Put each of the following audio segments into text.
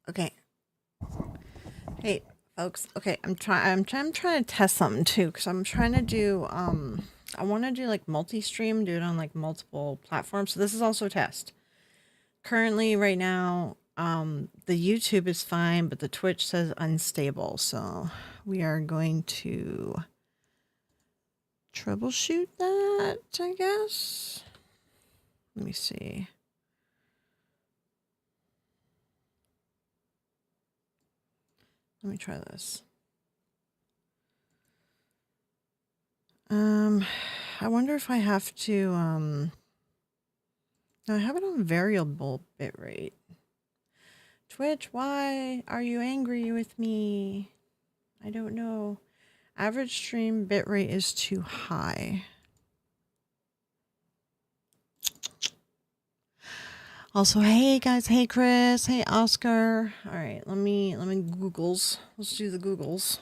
Okay. Hey, folks. Okay, I'm trying to test something too, because I'm trying to do I want to do like multi-stream, do it on like multiple platforms. So this is also a test. Currently, right now, the YouTube is fine, but the Twitch says unstable. So we are going to troubleshoot that, I guess. Let me see. Let me try this. I wonder if I have to no, I have it on variable bitrate. Twitch, why are you angry with me? I don't know. Average stream bitrate is too high. Also, hey guys, hey Chris, hey Oscar. All right, let me Googles. Let's do the Googles.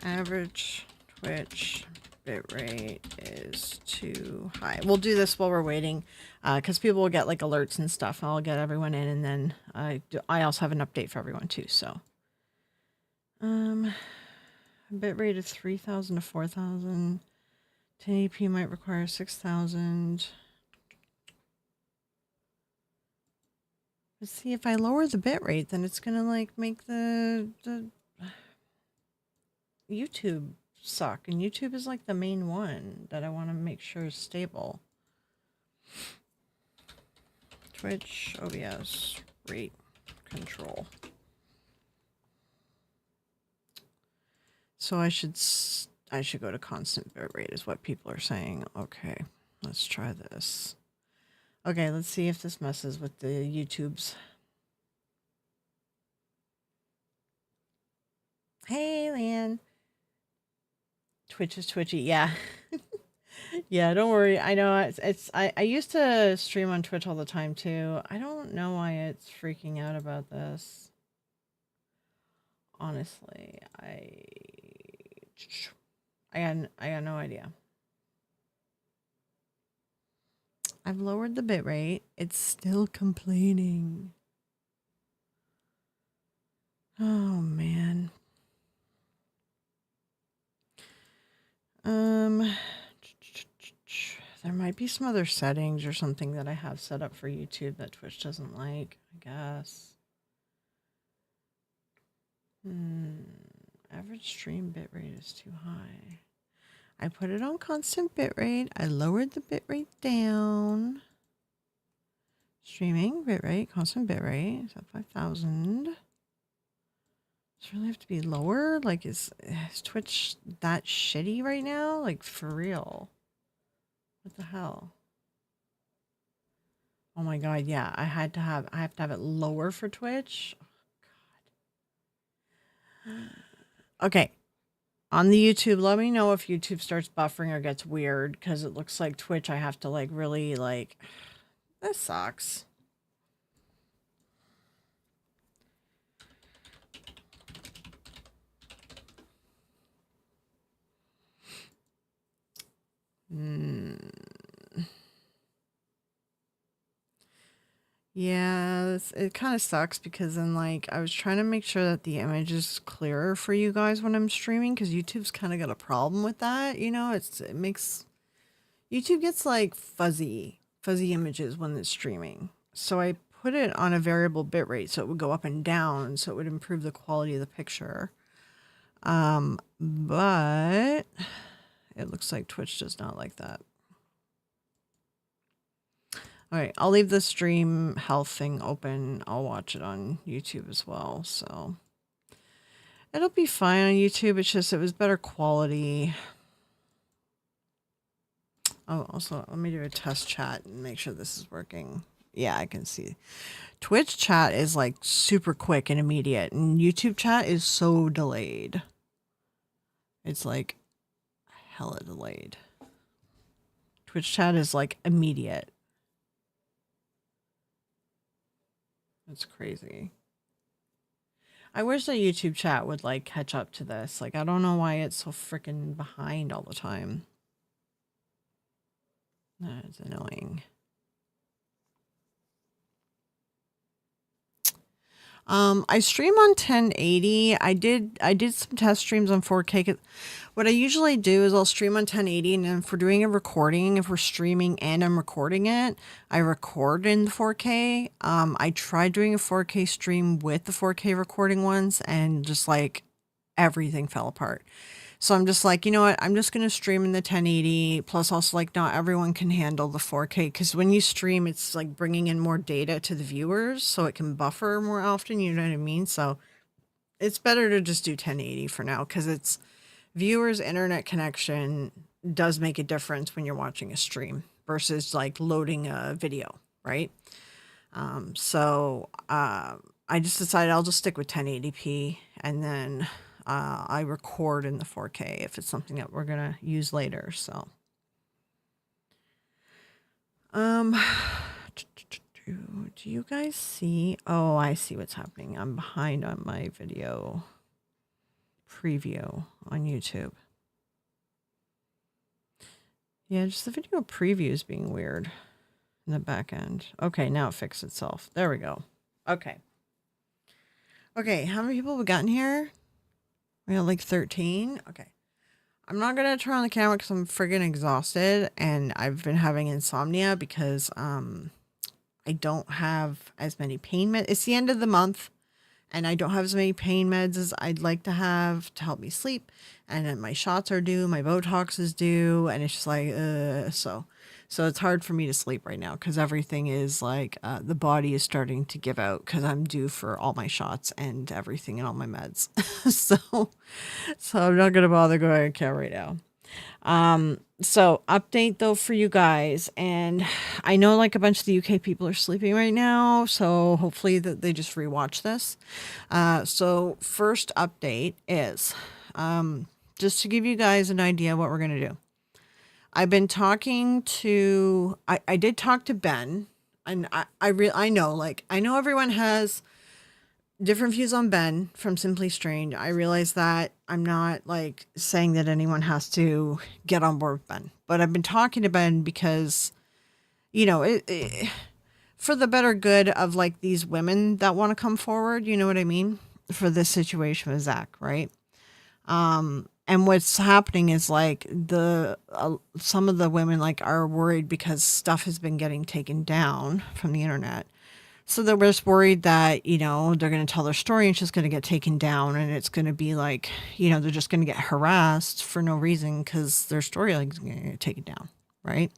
Average Twitch bitrate is too high. We'll do this while we're waiting, because people will get like alerts and stuff. I'll get everyone in, and then I also have an update for everyone too. So, bitrate of 3,000 to 4,000. 1080p might require 6,000. Let's see, if I lower the bitrate, then it's gonna like make the YouTube suck, and YouTube is like the main one that I want to make sure is stable. Twitch OBS rate control. So I should go to constant bitrate is what people are saying. Okay, let's try this. Okay, let's see if this messes with the YouTubes. Hey, Lan. Twitch is twitchy, yeah. Yeah, don't worry. I know I used to stream on Twitch all the time too. I don't know why it's freaking out about this. Honestly, I got no idea. I've lowered the bitrate. It's still complaining. Oh man. There might be some other settings or something that I have set up for YouTube that Twitch doesn't like, I guess. Average stream bitrate is too high. I put it on constant bitrate. I lowered the bitrate down. Streaming bitrate, constant bitrate, is at 5,000. Does it really have to be lower? Like, is Twitch that shitty right now? Like, for real? What the hell? Oh my god, yeah. I have to have it lower for Twitch. Oh god. Okay. On the YouTube, let me know if YouTube starts buffering or gets weird, because it looks like Twitch I have to like really like this sucks. Yeah, it kind of sucks, because then like I was trying to make sure that the image is clearer for you guys when I'm streaming, because YouTube's kind of got a problem with that. You know, it makes YouTube gets like fuzzy images when it's streaming. So I put it on a variable bitrate so it would go up and down, so it would improve the quality of the picture. But it looks like Twitch does not like that. All right, I'll leave the stream health thing open. I'll watch it on YouTube as well, so it'll be fine on YouTube. It's just it was better quality. Oh, also, let me do a test chat and make sure this is working. Yeah, I can see. Twitch chat is like super quick and immediate, and YouTube chat is so delayed. It's like hella delayed. Twitch chat is like immediate. That's crazy. I wish that YouTube chat would like catch up to this. Like, I don't know why it's so freaking behind all the time. That's annoying. I stream on 1080. I did some test streams on 4K. What I usually do is I'll stream on 1080, and then if we're doing a recording, if we're streaming and I'm recording it, I record in 4K. I tried doing a 4K stream with the 4K recording once, and just like everything fell apart. So I'm just like, you know what? I'm just going to stream in the 1080. Plus, also, like, not everyone can handle the 4K because when you stream, it's like bringing in more data to the viewers so it can buffer more often. You know what I mean? So it's better to just do 1080 for now because it's viewers' internet connection does make a difference when you're watching a stream versus like loading a video, right? I just decided I'll just stick with 1080p, and then I record in the 4K if it's something that we're gonna use later. So, um, do you guys see? Oh, I see what's happening. I'm behind on my video preview on YouTube. Yeah, just the video preview is being weird in the back end. Okay, now it fixed itself. There we go. Okay. Okay, how many people have we gotten here? We got like 13. Okay. I'm not going to turn on the camera because I'm friggin' exhausted and I've been having insomnia because I don't have as many pain meds. It's the end of the month and I don't have as many pain meds as I'd like to have to help me sleep. And then my shots are due, my Botox is due, and it's just like, so it's hard for me to sleep right now because everything is like, the body is starting to give out because I'm due for all my shots and everything and all my meds. so I'm not going to bother going on camera right now. So update though for you guys, and I know like a bunch of the UK people are sleeping right now, so hopefully that they just rewatch this. So first update is, just to give you guys an idea what we're going to do. I've been talking to, I did talk to Ben, and I know, like, I know everyone has different views on Ben from Simply Strange. I realize that I'm not like saying that anyone has to get on board with Ben, but I've been talking to Ben because, you know, for the better good of like these women that want to come forward, you know what I mean? For this situation with Zach, right? And what's happening is like some of the women like are worried because stuff has been getting taken down from the internet. So they're just worried that, you know, they're going to tell their story and it's just going to get taken down, and it's going to be like, you know, they're just going to get harassed for no reason because their story is going to get taken down, right?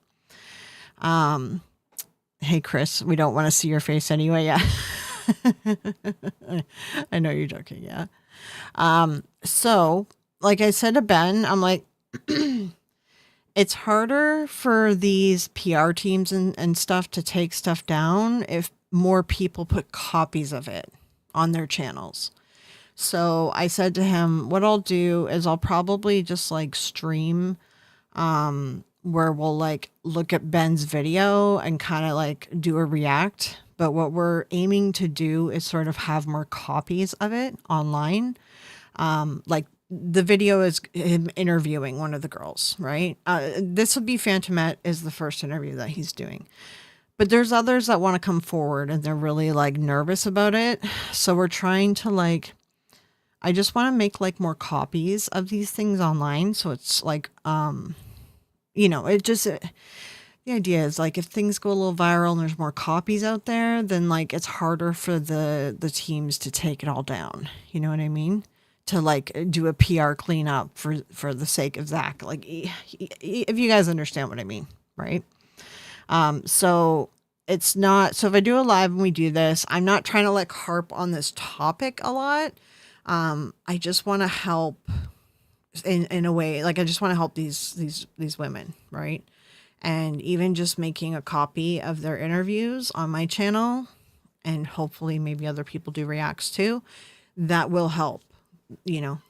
Hey, Chris, we don't want to see your face anyway. Yeah. I know you're joking. Yeah. So like I said to Ben, I'm like, it's harder for these PR teams and stuff to take stuff down if more people put copies of it on their channels. So I said to him, what I'll do is I'll probably just like stream, where we'll like look at Ben's video and kind of like do a react. But what we're aiming to do is sort of have more copies of it online. Like the video is him interviewing one of the girls, right? This would be Phantomette is the first interview that he's doing. But there's others that want to come forward and they're really like nervous about it. So we're trying to like, I just want to make like more copies of these things online. So it's like, you know, the idea is like if things go a little viral and there's more copies out there, then like it's harder for the teams to take it all down. You know what I mean? To like do a PR cleanup for the sake of Zach. Like if you guys understand what I mean, right? So it's not, so if I do a live and we do this, I'm not trying to like harp on this topic a lot. I just want to help in a way, like I just want to help these women, right? And even just making a copy of their interviews on my channel, and hopefully maybe other people do reacts too, that will help, you know.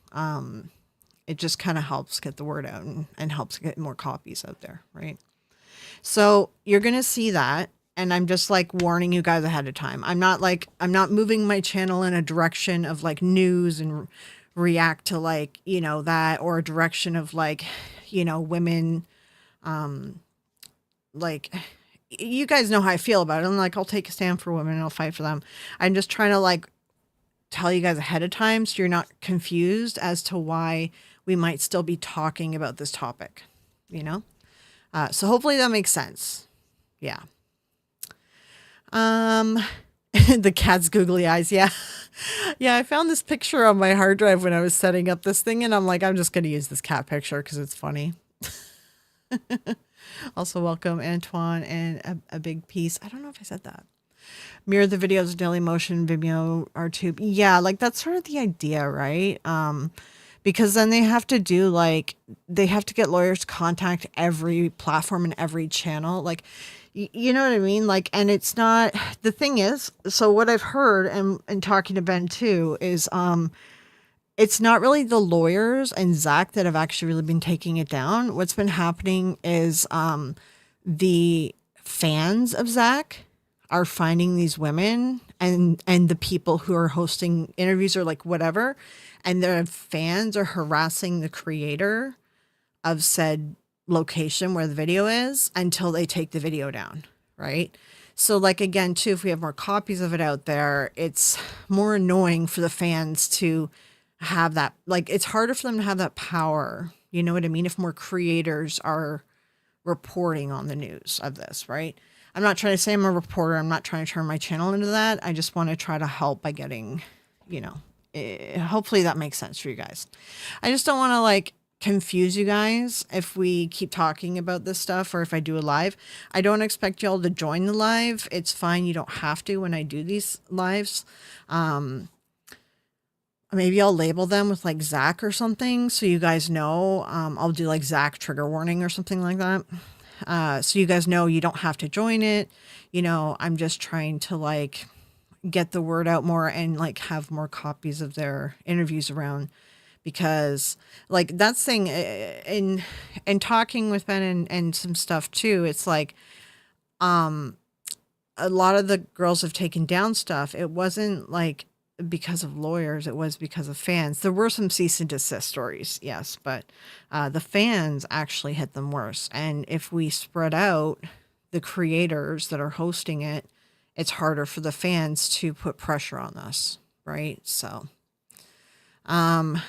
It just kind of helps get the word out and helps get more copies out there, right? So you're going to see that. And I'm just like warning you guys ahead of time. I'm not moving my channel in a direction of like news and react to like, you know, that, or a direction of like, you know, women, like you guys know how I feel about it. I'm like, I'll take a stand for women and I'll fight for them. I'm just trying to like tell you guys ahead of time so you're not confused as to why we might still be talking about this topic, you know? So hopefully that makes sense. Yeah. The cat's googly eyes. Yeah. Yeah. I found this picture on my hard drive when I was setting up this thing, and I'm like, I'm just going to use this cat picture because it's funny. Also, welcome Antoine and a big piece. I don't know if I said that. Mirror the videos, Daily Motion, Vimeo, RTube. Yeah, like that's sort of the idea, right? Because then they have to do like, they have to get lawyers to contact every platform and every channel. Like, you know what I mean? Like, and it's not, the thing is, so what I've heard and talking to Ben too is, it's not really the lawyers and Zach that have actually really been taking it down. What's been happening is, the fans of Zach are finding these women and the people who are hosting interviews or like whatever, and their fans are harassing the creator of said location where the video is until they take the video down, right? So like again too, if we have more copies of it out there, it's more annoying for the fans to have that, like it's harder for them to have that power, you know what I mean, if more creators are reporting on the news of this, right? I'm not trying to say I'm a reporter. I'm not trying to turn my channel into that. I just want to try to help by getting, you know, hopefully that makes sense for you guys. I just don't want to like confuse you guys if we keep talking about this stuff or if I do a live. I don't expect y'all to join the live. It's fine. You don't have to when I do these lives. Maybe I'll label them with like Zach or something so you guys know. I'll do like Zach trigger warning or something like that. So you guys know you don't have to join it. You know, I'm just trying to like get the word out more and like have more copies of their interviews around, because like that's thing in talking with Ben and some stuff too. It's like, a lot of the girls have taken down stuff. It wasn't like because of lawyers, it was because of fans. There were some cease and desist stories, yes, but the fans actually hit them worse. And if we spread out the creators that are hosting it, it's harder for the fans to put pressure on us, right? So I'm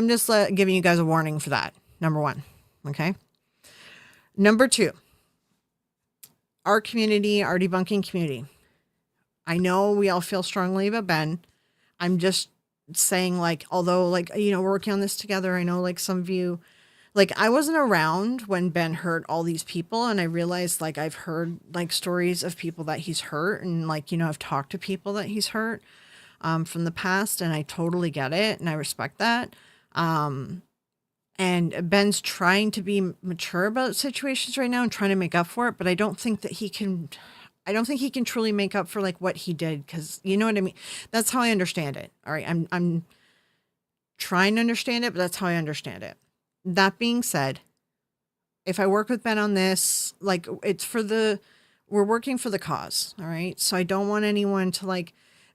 just giving you guys a warning for that. Number one, okay. Number two, our community, our debunking community. I know we all feel strongly about Ben. I'm just saying, like, although, like, you know, we're working on this together. I know, like, some of you, like, I wasn't around when Ben hurt all these people. And I realized, like, I've heard, like, stories of people that he's hurt. And, like, you know, I've talked to people that he's hurt from the past. And I totally get it. And I respect that. And Ben's trying to be mature about situations right now and trying to make up for it. But I don't think that he can... I don't think he can truly make up for like what he did, because you know what I mean. That's how I understand it. All right, I'm trying to understand it, but that's how I understand it. That being said, if I work with Ben on this, like we're working for the cause. All right, so I don't want anyone to like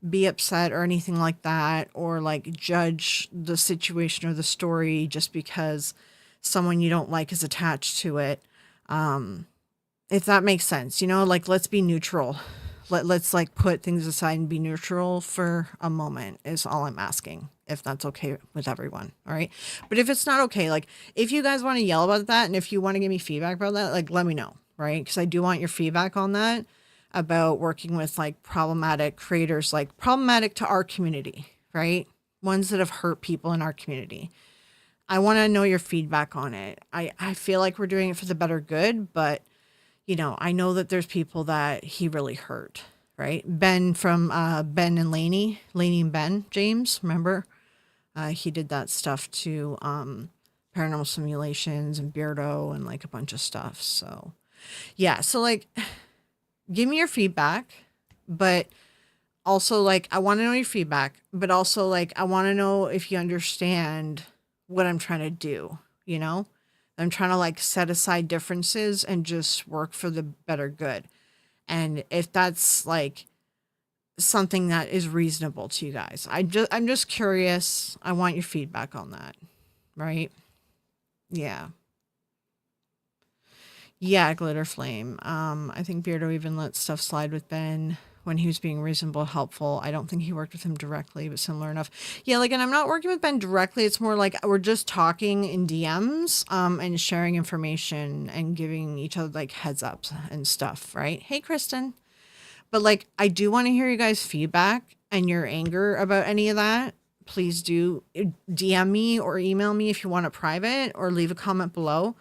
be upset or anything like that, or like judge the situation or the story just because someone you don't like is attached to it. If that makes sense, you know, like, let's be neutral. Let's like put things aside and be neutral for a moment is all I'm asking, if that's okay with everyone. All right. But if it's not okay, like if you guys want to yell about that and if you want to give me feedback about that, like let me know. Right. Cause I do want your feedback on that about working with like problematic creators, like problematic to our community, right? Ones that have hurt people in our community. I want to know your feedback on it. I feel like we're doing it for the better good, but you know, I know that there's people that he really hurt, right? Ben from Ben and Lainey and Ben James, remember? He did that stuff to Paranormal Simulations and Beardo and like a bunch of stuff. So, yeah. So like, give me your feedback, but also like, I want to know your feedback, but also like, I want to know if you understand what I'm trying to do, you know? I'm trying to like set aside differences and just work for the better good. And if that's like something that is reasonable to you guys, I'm just curious. I want your feedback on that. Right? Yeah. Yeah, Glitter Flame. I think Beardo even let stuff slide with Ben when he was being reasonable, helpful. I don't think he worked with him directly, but similar enough. Yeah, like, and I'm not working with Ben directly. It's more like we're just talking in DMs, and sharing information and giving each other like heads ups and stuff, right? Hey, Kristen. But like, I do want to hear you guys' feedback and your anger about any of that. Please do DM me or email me if you want a private, or leave a comment below.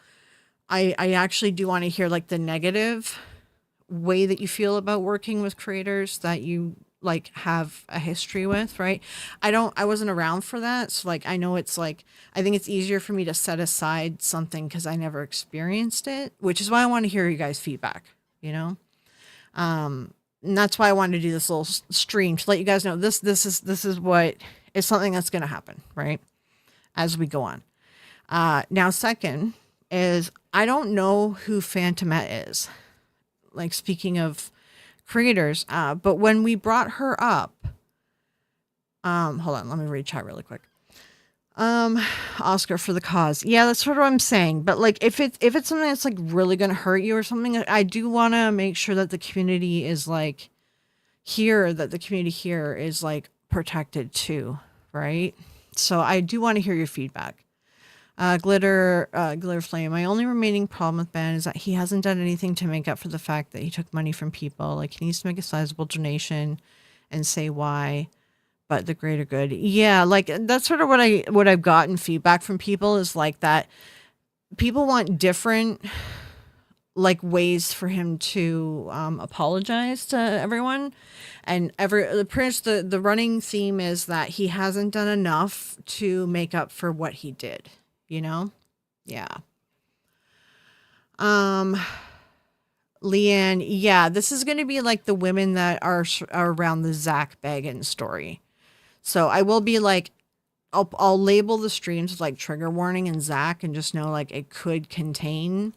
I actually do want to hear like the negative way that you feel about working with creators that you like have a history with, right? I wasn't around for that. So like, I know it's like, I think it's easier for me to set aside something because I never experienced it, which is why I want to hear you guys' feedback, you know? And that's why I wanted to do this little stream to let you guys know this is what is something that's going to happen, right? As we go on. Now, second is, I don't know who Phantomet is. Like, speaking of creators, but when we brought her up, hold on, let me read chat really quick. Oscar for the cause. Yeah, that's sort of what I'm saying. But like, if it's something that's like really going to hurt you or something, I do want to make sure that the community is like that the community here is like protected too, right? So I do want to hear your feedback. Glitter Flame. My only remaining problem with Ben is that he hasn't done anything to make up for the fact that he took money from people. Like, he needs to make a sizable donation and say why, but the greater good. Yeah, like, that's sort of what I've gotten feedback from people is like that. People want different like ways for him to apologize to everyone, and the running theme is that he hasn't done enough to make up for what he did. You know? Yeah. Leanne, yeah, this is going to be like the women that are around the Zach Baggins story. So I will be like, I'll label the streams with like trigger warning and Zach, and just know like it could contain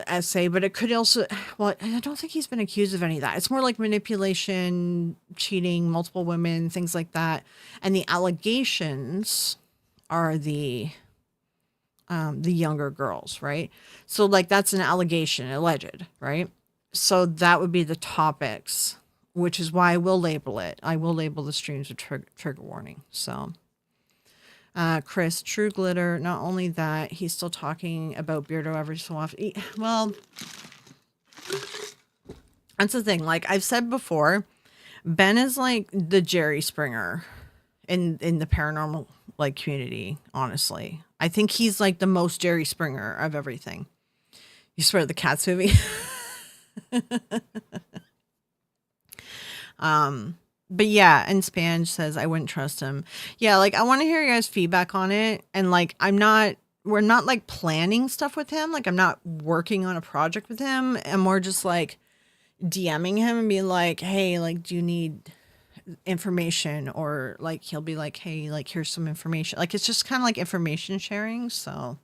essay, but it could also, well, I don't think he's been accused of any of that. It's more like manipulation, cheating, multiple women, things like that. And the allegations are the younger girls, right? So like, that's an allegation, alleged, right? So that would be the topics, which is why I will label it. I will label the streams with trigger warning. So Chris, True Glitter, not only that, he's still talking about Beardo every so often. Well, that's the thing. Like I've said before, Ben is like the Jerry Springer in the paranormal like community, honestly. I think he's like the most Jerry Springer of everything. You swear the Cats movie? But yeah, and Spange says I wouldn't trust him. Yeah, like I want to hear you guys' feedback on it. And like we're not like planning stuff with him. Like I'm not working on a project with him. I'm more just like DMing him and being like, hey, like, do you need information? Or like he'll be like, hey, like here's some information. Like it's just kind of like information sharing. So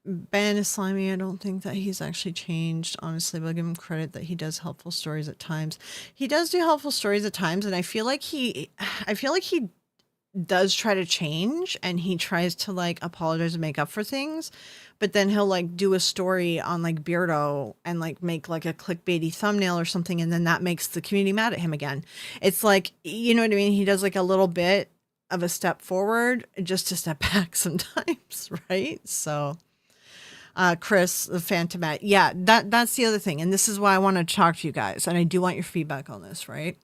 Ben is slimy. I don't think that he's actually changed, honestly, but I'll give him credit that he does helpful stories at times. He does do helpful stories at times, and I feel like he does try to change, and he tries to like apologize and make up for things, but then he'll like do a story on like Beardo and like make like a clickbaity thumbnail or something, and then that makes the community mad at him again. It's like, you know what I mean? He does like a little bit of a step forward just to step back sometimes, right? So Chris, the Phantomet. Yeah, that's the other thing. And this is why I want to talk to you guys. And I do want your feedback on this, right?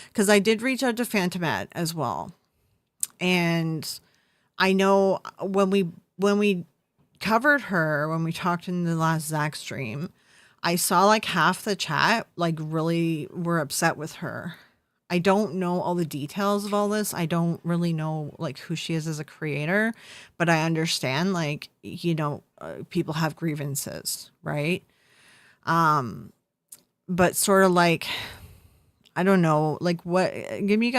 Because I did reach out to Phantomet as well. And I know when we covered her, when we talked in the last Zach stream, I saw like half the chat like really were upset with her. I don't know all the details of all this. I don't really know like who she is as a creator, but I understand like, you know, people have grievances, right? But sort of like, I don't know, like what, give me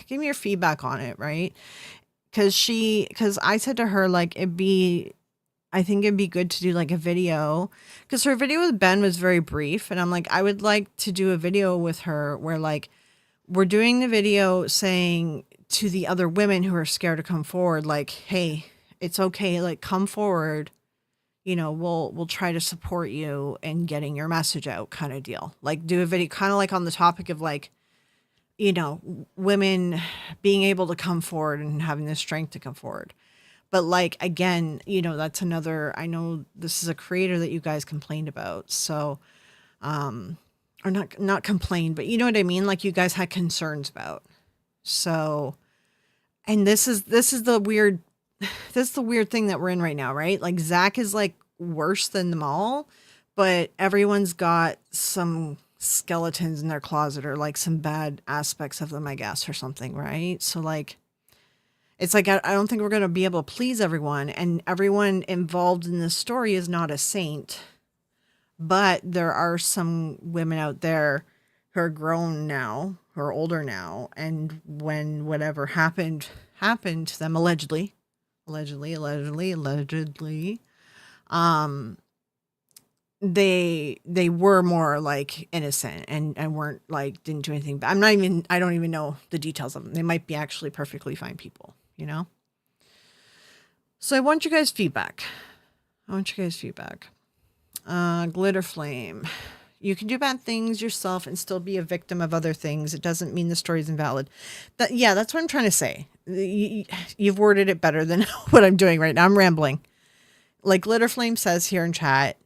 your feedback on it, right? Cause I said to her, like, I think it'd be good to do like a video, because her video with Ben was very brief. And I'm like, I would like to do a video with her where like, we're doing the video saying to the other women who are scared to come forward, like, hey, it's okay. Like, come forward, we'll try to support you in getting your message out kind of deal. Like do a video kind of like on the topic of like, women being able to come forward and having the strength to come forward. But like, again, that's another, I know this is a creator that you guys complained about. So, or not complained, but you know what I mean? Like you guys had concerns about. So, and this is the weird, this is the weird thing that we're in right now, right? Like Zach is like worse than them all, but everyone's got some skeletons in their closet or like some bad aspects of them, I guess, or something, right? So like, it's like, I don't think we're going to be able to please everyone, and everyone involved in this story is not a saint, but there are some women out there who are grown now, who are older now, and when whatever happened to them, allegedly, um, they were more like innocent and weren't like, didn't do anything. But I don't even know the details of them. They might be actually perfectly fine people, So I want you guys feedback. Glitter Flame. You can do bad things yourself and still be a victim of other things. It doesn't mean the story is invalid. That's what I'm trying to say. You've worded it better than what I'm doing right now. I'm rambling. Like Glitter Flame says here in chat,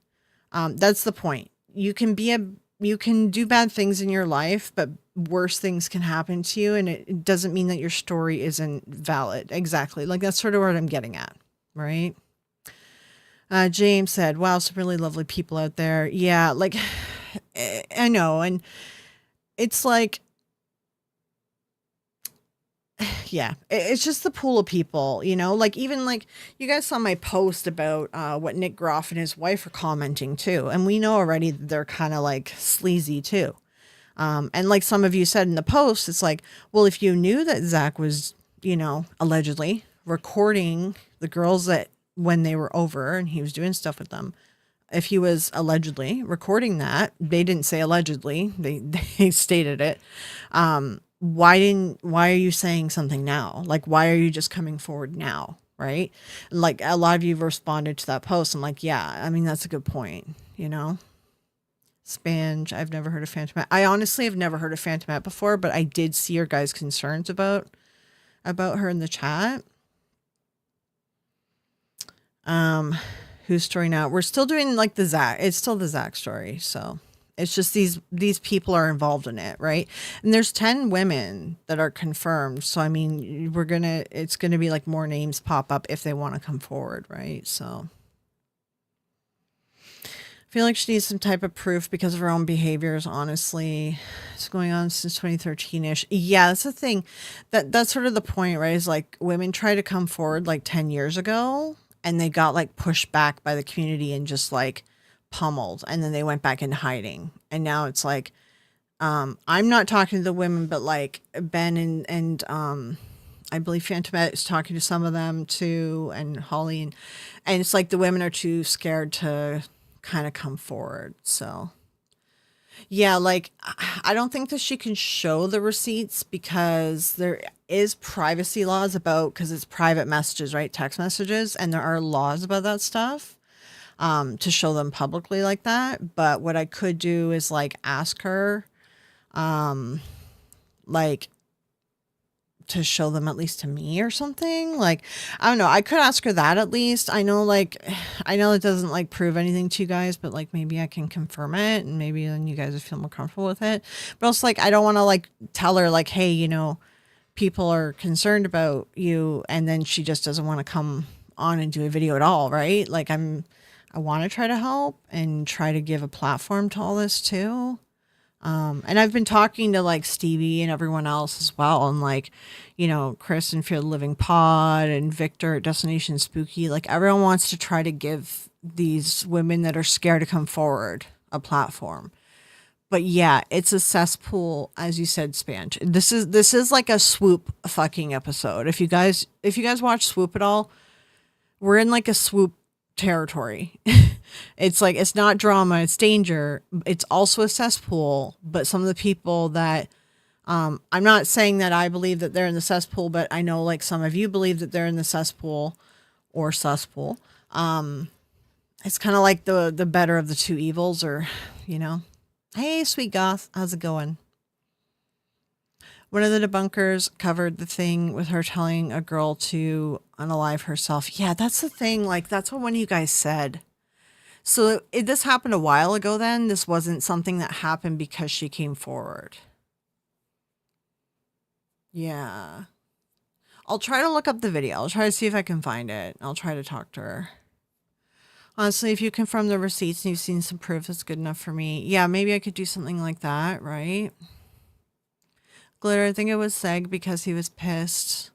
that's the point. You can do bad things in your life, but worse things can happen to you, and it doesn't mean that your story isn't valid. Exactly. Like that's sort of what I'm getting at, right? James said, wow, some really lovely people out there. Yeah, like I know, and it's like, yeah, it's just the pool of people, like even like you guys saw my post about what Nick Groff and his wife are commenting too. And we know already that they're kind of like sleazy too. And like some of you said in the post, it's like, well, if you knew that Zach was, allegedly recording the girls that when they were over and he was doing stuff with them, if he was allegedly recording that, they didn't say allegedly, they stated it. Why are you saying something now? Like, why are you just coming forward now? Right. Like a lot of you have responded to that post. I'm like, yeah, I mean, that's a good point. Spange. I've never heard of Phantomat. I honestly have never heard of Phantomat before, but I did see your guys' concerns about her in the chat. Whose story now? We're still doing like the Zach. It's still the Zach story. So it's just these people are involved in it, right? And there's 10 women that are confirmed. So I mean, it's gonna be like more names pop up if they want to come forward, right? So I feel like she needs some type of proof because of her own behaviors. Honestly, it's going on since 2013-ish. Yeah, that's the thing. That's sort of the point, right? Is like women try to come forward like 10 years ago, and they got like pushed back by the community and just like pummeled, and then they went back into hiding. And now it's like, I'm not talking to the women, but like Ben and I believe Phantomet is talking to some of them too, and Holly, and it's like the women are too scared to kind of come forward. So yeah, like I don't think that she can show the receipts because there is privacy laws because it's private messages, right? Text messages. And there are laws about that stuff, to show them publicly like that. But what I could do is like ask her, like to show them at least to me or something. Like, I don't know. I could ask her that at least. I know it doesn't like prove anything to you guys, but like maybe I can confirm it and maybe then you guys would feel more comfortable with it. But also like, I don't want to like tell her like, hey, people are concerned about you. And then she just doesn't want to come on and do a video at all. Right. Like I want to try to help and try to give a platform to all this too. And I've been talking to like Stevie and everyone else as well. And like, Chris and Fear the Living Pod and Victor at Destination Spooky, like everyone wants to try to give these women that are scared to come forward a platform. But yeah, it's a cesspool, as you said, Spanch. This is like a Swoop fucking episode. If you guys watch Swoop at all, we're in like a Swoop territory. It's like, it's not drama, it's danger. It's also a cesspool, but some of the people that, I'm not saying that I believe that they're in the cesspool, but I know like some of you believe that they're in the cesspool or cesspool. And It's kind of like the better of the two evils, or, you know. Hey, sweet goth, how's it going? One of the debunkers covered the thing with her telling a girl to unalive herself. Yeah, that's the thing. Like, that's what one of you guys said. So this happened a while ago then. This wasn't something that happened because she came forward. Yeah. I'll try to look up the video. I'll try to see if I can find it. I'll try to talk to her. Honestly, if you confirm the receipts and you've seen some proof, that's good enough for me. Yeah, maybe I could do something like that, right? Glitter, I think it was Seg because he was pissed.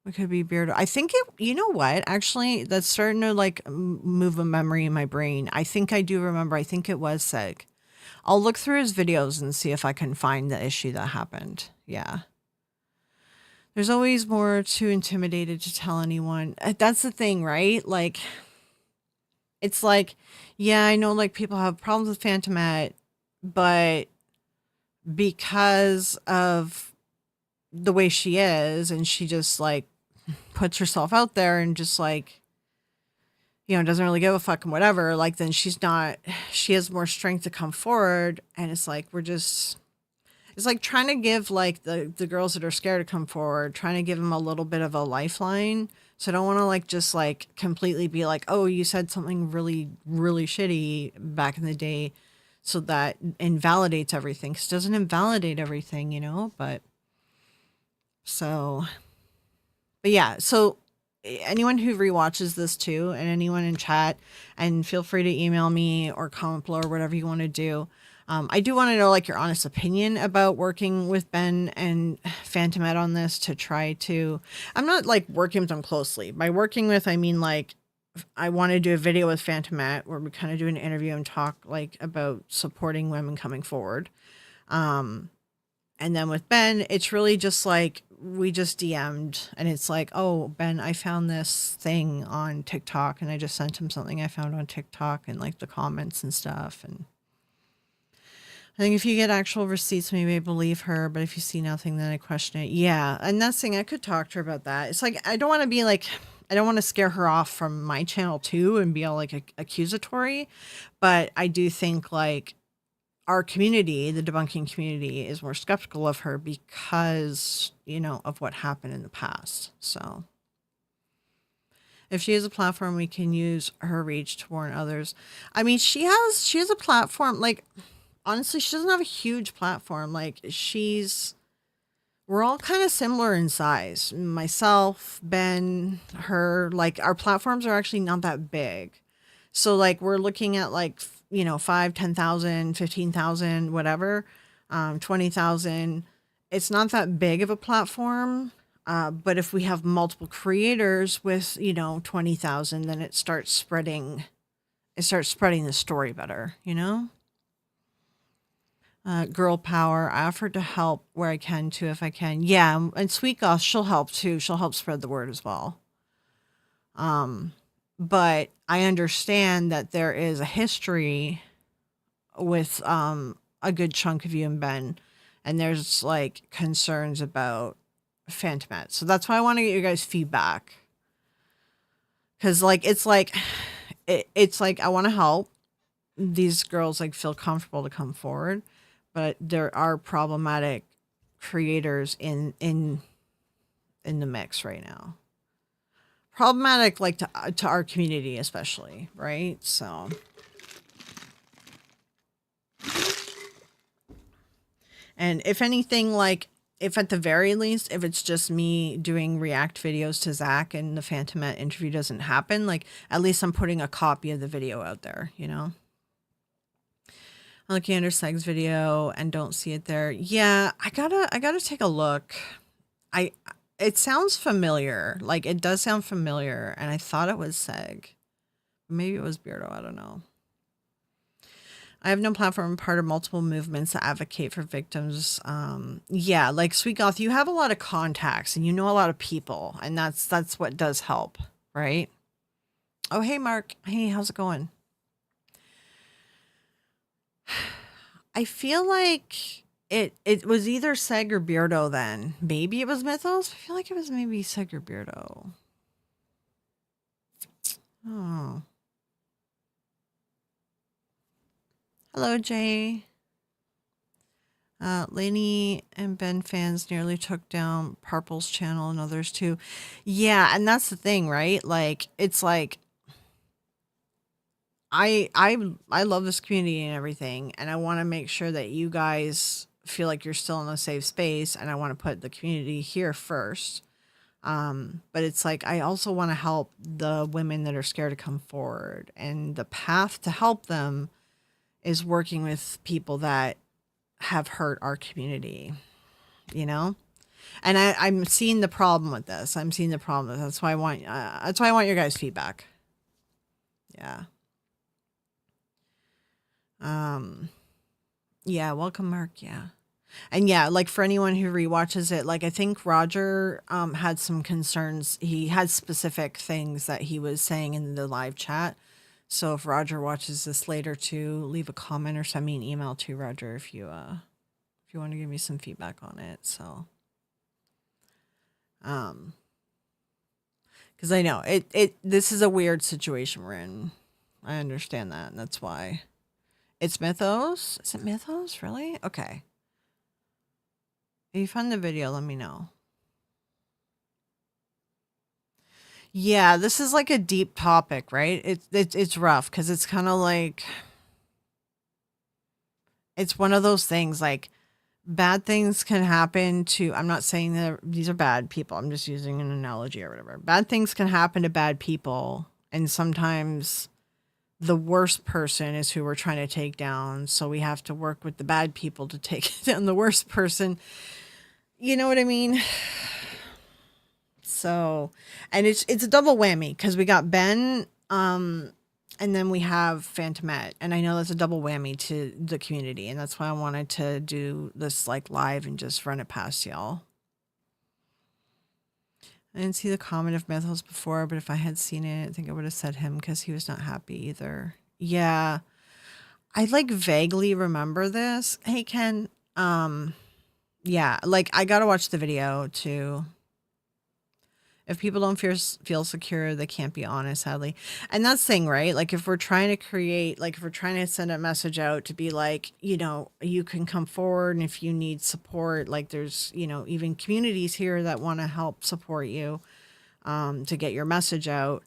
It could be Beardo. I think it, you know what? Actually, that's starting to like move a memory in my brain. I think I do remember. I think it was Seg. I'll look through his videos and see if I can find the issue that happened. Yeah. There's always more too intimidated to tell anyone. That's the thing, right? Like, it's like, yeah, I know like people have problems with Phantomet, but because of the way she is, and she just like puts herself out there and just like, you know, doesn't really give a fuck and whatever, like then she has more strength to come forward. And it's like, it's like trying to give like the girls that are scared to come forward, trying to give them a little bit of a lifeline. So I don't want to like just like completely be like, oh, you said something really, really shitty back in the day. So that invalidates everything. 'Cause it doesn't invalidate everything, you know, but so, but yeah. So anyone who rewatches this too, and anyone in chat, and feel free to email me or comment below or whatever you want to do. I do want to know like your honest opinion about working with Ben and Phantomet on this to try to, I'm not like working with them closely. By working with, I mean like I want to do a video with Phantomet where we kind of do an interview and talk like about supporting women coming forward. And then with Ben, it's really just like we just DM'd and it's like, oh, Ben, I found this thing on TikTok and I just sent him something I found on TikTok and like the comments and stuff. And I think if you get actual receipts, maybe I believe her, but if you see nothing, then I question it. Yeah. And that's the thing, I could talk to her about that. It's like, I don't want to be like, I don't want to scare her off from my channel too and be all like accusatory, but I do think like our community, the debunking community, is more skeptical of her because, you know, of what happened in the past. So if she has a platform, we can use her reach to warn others. I mean, she has a platform, like, honestly, she doesn't have a huge platform. Like we're all kind of similar in size. Myself, Ben, her, like our platforms are actually not that big. So like we're looking at like, you know, 5, 10,000, 15,000, whatever, 20,000. It's not that big of a platform. But if we have multiple creators with, you know, 20,000, then it starts spreading the story better, you know? Girl power. I offered to help where I can too, if I can. Yeah. And Sweet Goth, she'll help too. She'll help spread the word as well. But I understand that there is a history with a good chunk of you and Ben, and there's like concerns about Phantomet. So that's why I want to get your guys' feedback. Cause like it's like I want to help these girls like feel comfortable to come forward, but there are problematic creators in the mix right now. Problematic like to our community especially, right? So and if anything, like if at the very least, if it's just me doing react videos to Zach and the Phantomet interview doesn't happen, like at least I'm putting a copy of the video out there, you know? I'm looking under Seg's video and don't see it there. Yeah, I gotta take a look. It sounds familiar. Like it does sound familiar, and I thought it was Seg. Maybe it was Beardo, I don't know. I have no platform, part of multiple movements that advocate for victims. Yeah, like Sweet Goth, you have a lot of contacts and you know a lot of people, and that's what does help, right? Oh, hey Mark. Hey, how's it going? I feel like it was either Seg or Beardo then. Maybe it was Mythos. I feel like it was maybe Seg or Beardo. Oh. Hello, Jay. Lainey and Ben fans nearly took down Purple's channel and others too. Yeah, and that's the thing, right? Like, it's like I love this community and everything, and I want to make sure that you guys feel like you're still in a safe space, and I want to put the community here first. But it's like I also want to help the women that are scared to come forward, and the path to help them is working with people that have hurt our community, you know? And I'm seeing the problem with this. I'm seeing the problem with that's why I want your guys' feedback. Yeah. Yeah, welcome Mark, yeah. And yeah, like for anyone who rewatches it, like I think Roger had some concerns. He had specific things that he was saying in the live chat. So if Roger watches this later too, leave a comment or send me an email to Roger if you want to give me some feedback on it. So because I know this is a weird situation we're in. I understand that, and that's why. It's Mythos? Is it Mythos? Really? Okay. If you find the video, let me know. Yeah, this is like a deep topic, right? It's rough because it's kind of like it's one of those things like bad things can happen to I'm not saying that these are bad people. I'm just using an analogy or whatever. Bad things can happen to bad people, and sometimes the worst person is who we're trying to take down. So we have to work with the bad people to take down the worst person. You know what I mean? So, and it's a double whammy because we got Ben, and then we have Phantomet, and I know that's a double whammy to the community, and that's why I wanted to do this like live and just run it past y'all. I didn't see the comment of Mythos before, but if I had seen it, I think I would have said him because he was not happy either. Yeah. I like vaguely remember this. Hey, Ken. Yeah, like I gotta watch the video too. If people don't feel secure, they can't be honest, sadly. And that's the thing, right? Like if we're trying to create, like if we're trying to send a message out to be like, you know, you can come forward and if you need support, like there's, you know, even communities here that want to help support you to get your message out.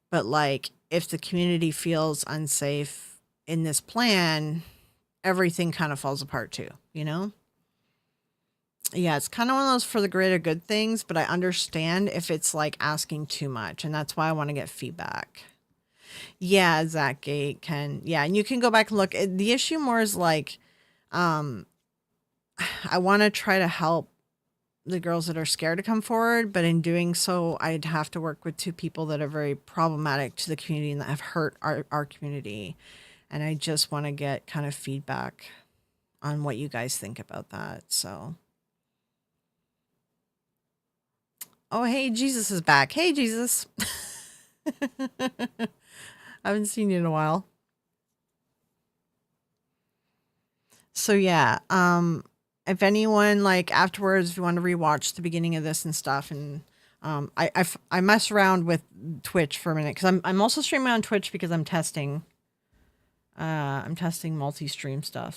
But like if the community feels unsafe in this plan, everything kind of falls apart too, you know? Yeah, it's kind of one of those for the greater good things, but I understand if it's like asking too much, and that's why I want to get feedback. Yeah, Zach Gate can, yeah, and you can go back and look. The issue more is like, I want to try to help the girls that are scared to come forward, but in doing so, I'd have to work with two people that are very problematic to the community and that have hurt our community, and I just want to get kind of feedback on what you guys think about that, so. Oh, hey, Jesus is back. Hey, Jesus. I haven't seen you in a while. So yeah, if anyone like afterwards, if you want to rewatch the beginning of this and stuff, and I mess around with Twitch for a minute because I'm also streaming on Twitch because I'm testing multi-stream stuff.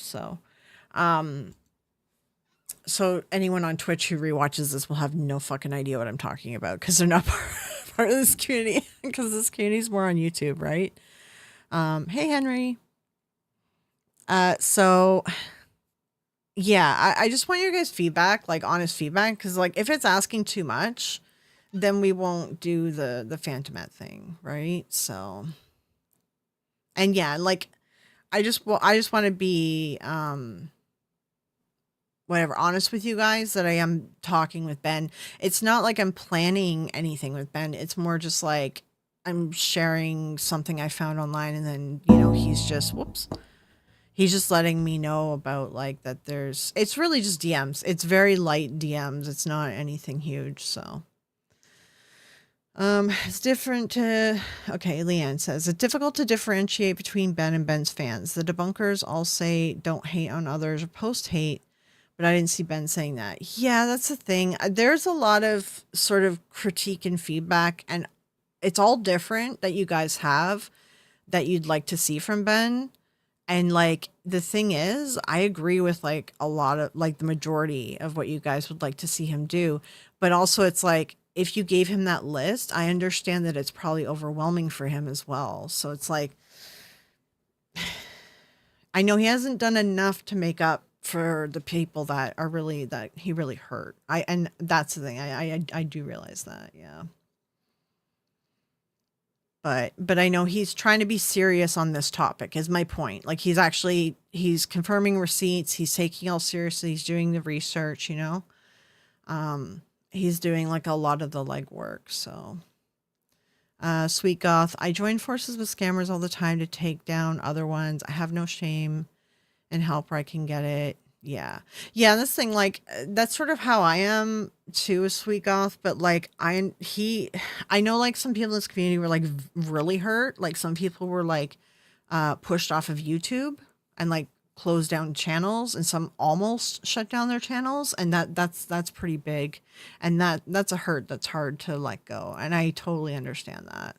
So anyone on Twitch who rewatches this will have no fucking idea what I'm talking about because they're not part of this community because this community is more on YouTube, right? Hey, Henry. So yeah, I just want your guys' feedback, like honest feedback, because like if it's asking too much, then we won't do the Phantomet thing, right? So, and yeah, like I just want to be whatever, honest with you guys that I am talking with Ben. It's not like I'm planning anything with Ben. It's more just like I'm sharing something I found online and then, you know, he's just letting me know about like that it's really just DMs. It's very light DMs. It's not anything huge. So, it's different to, okay. Leanne says it's difficult to differentiate between Ben and Ben's fans. The debunkers all say don't hate on others or post hate. But I didn't see Ben saying that. Yeah, that's the thing. There's a lot of sort of critique and feedback, and it's all different that you guys have that you'd like to see from Ben. And like the thing is, I agree with like a lot of like the majority of what you guys would like to see him do. But also it's like if you gave him that list, I understand that it's probably overwhelming for him as well. So it's like I know he hasn't done enough to make up for the people that are really that he really hurt. And that's the thing. I do realize that. Yeah. But I know he's trying to be serious on this topic is my point. Like he's confirming receipts, he's taking it all seriously, he's doing the research, you know. He's doing like a lot of the legwork. So Sweet Goth, I join forces with scammers all the time to take down other ones. I have no shame and help where I can get it. Yeah. Yeah, this thing, like, that's sort of how I am too, a Sweet Goth, but like, I know like some people in this community were like really hurt. Like some people were like, pushed off of YouTube and like closed down channels, and some almost shut down their channels. And that's pretty big. And that's a hurt that's hard to let go. And I totally understand that.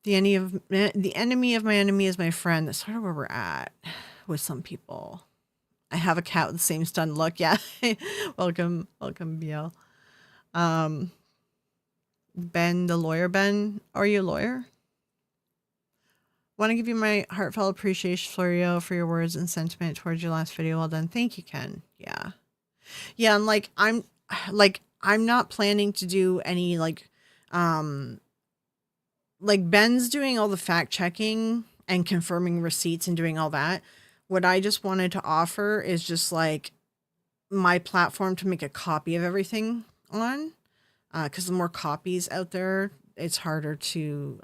The enemy of my enemy is my friend. That's sort of where we're at with some people. I have a cat with the same stunned look. Yeah. welcome, BL. Um, Ben, the lawyer. Ben, are you a lawyer? Want to give you my heartfelt appreciation, Florio, for your words and sentiment towards your last video. Well done. Thank you, Ken. Yeah. Yeah. And I'm not planning to do any like Ben's doing all the fact checking and confirming receipts and doing all that. What I just wanted to offer is just like my platform to make a copy of everything on. Because the more copies out there, it's harder to,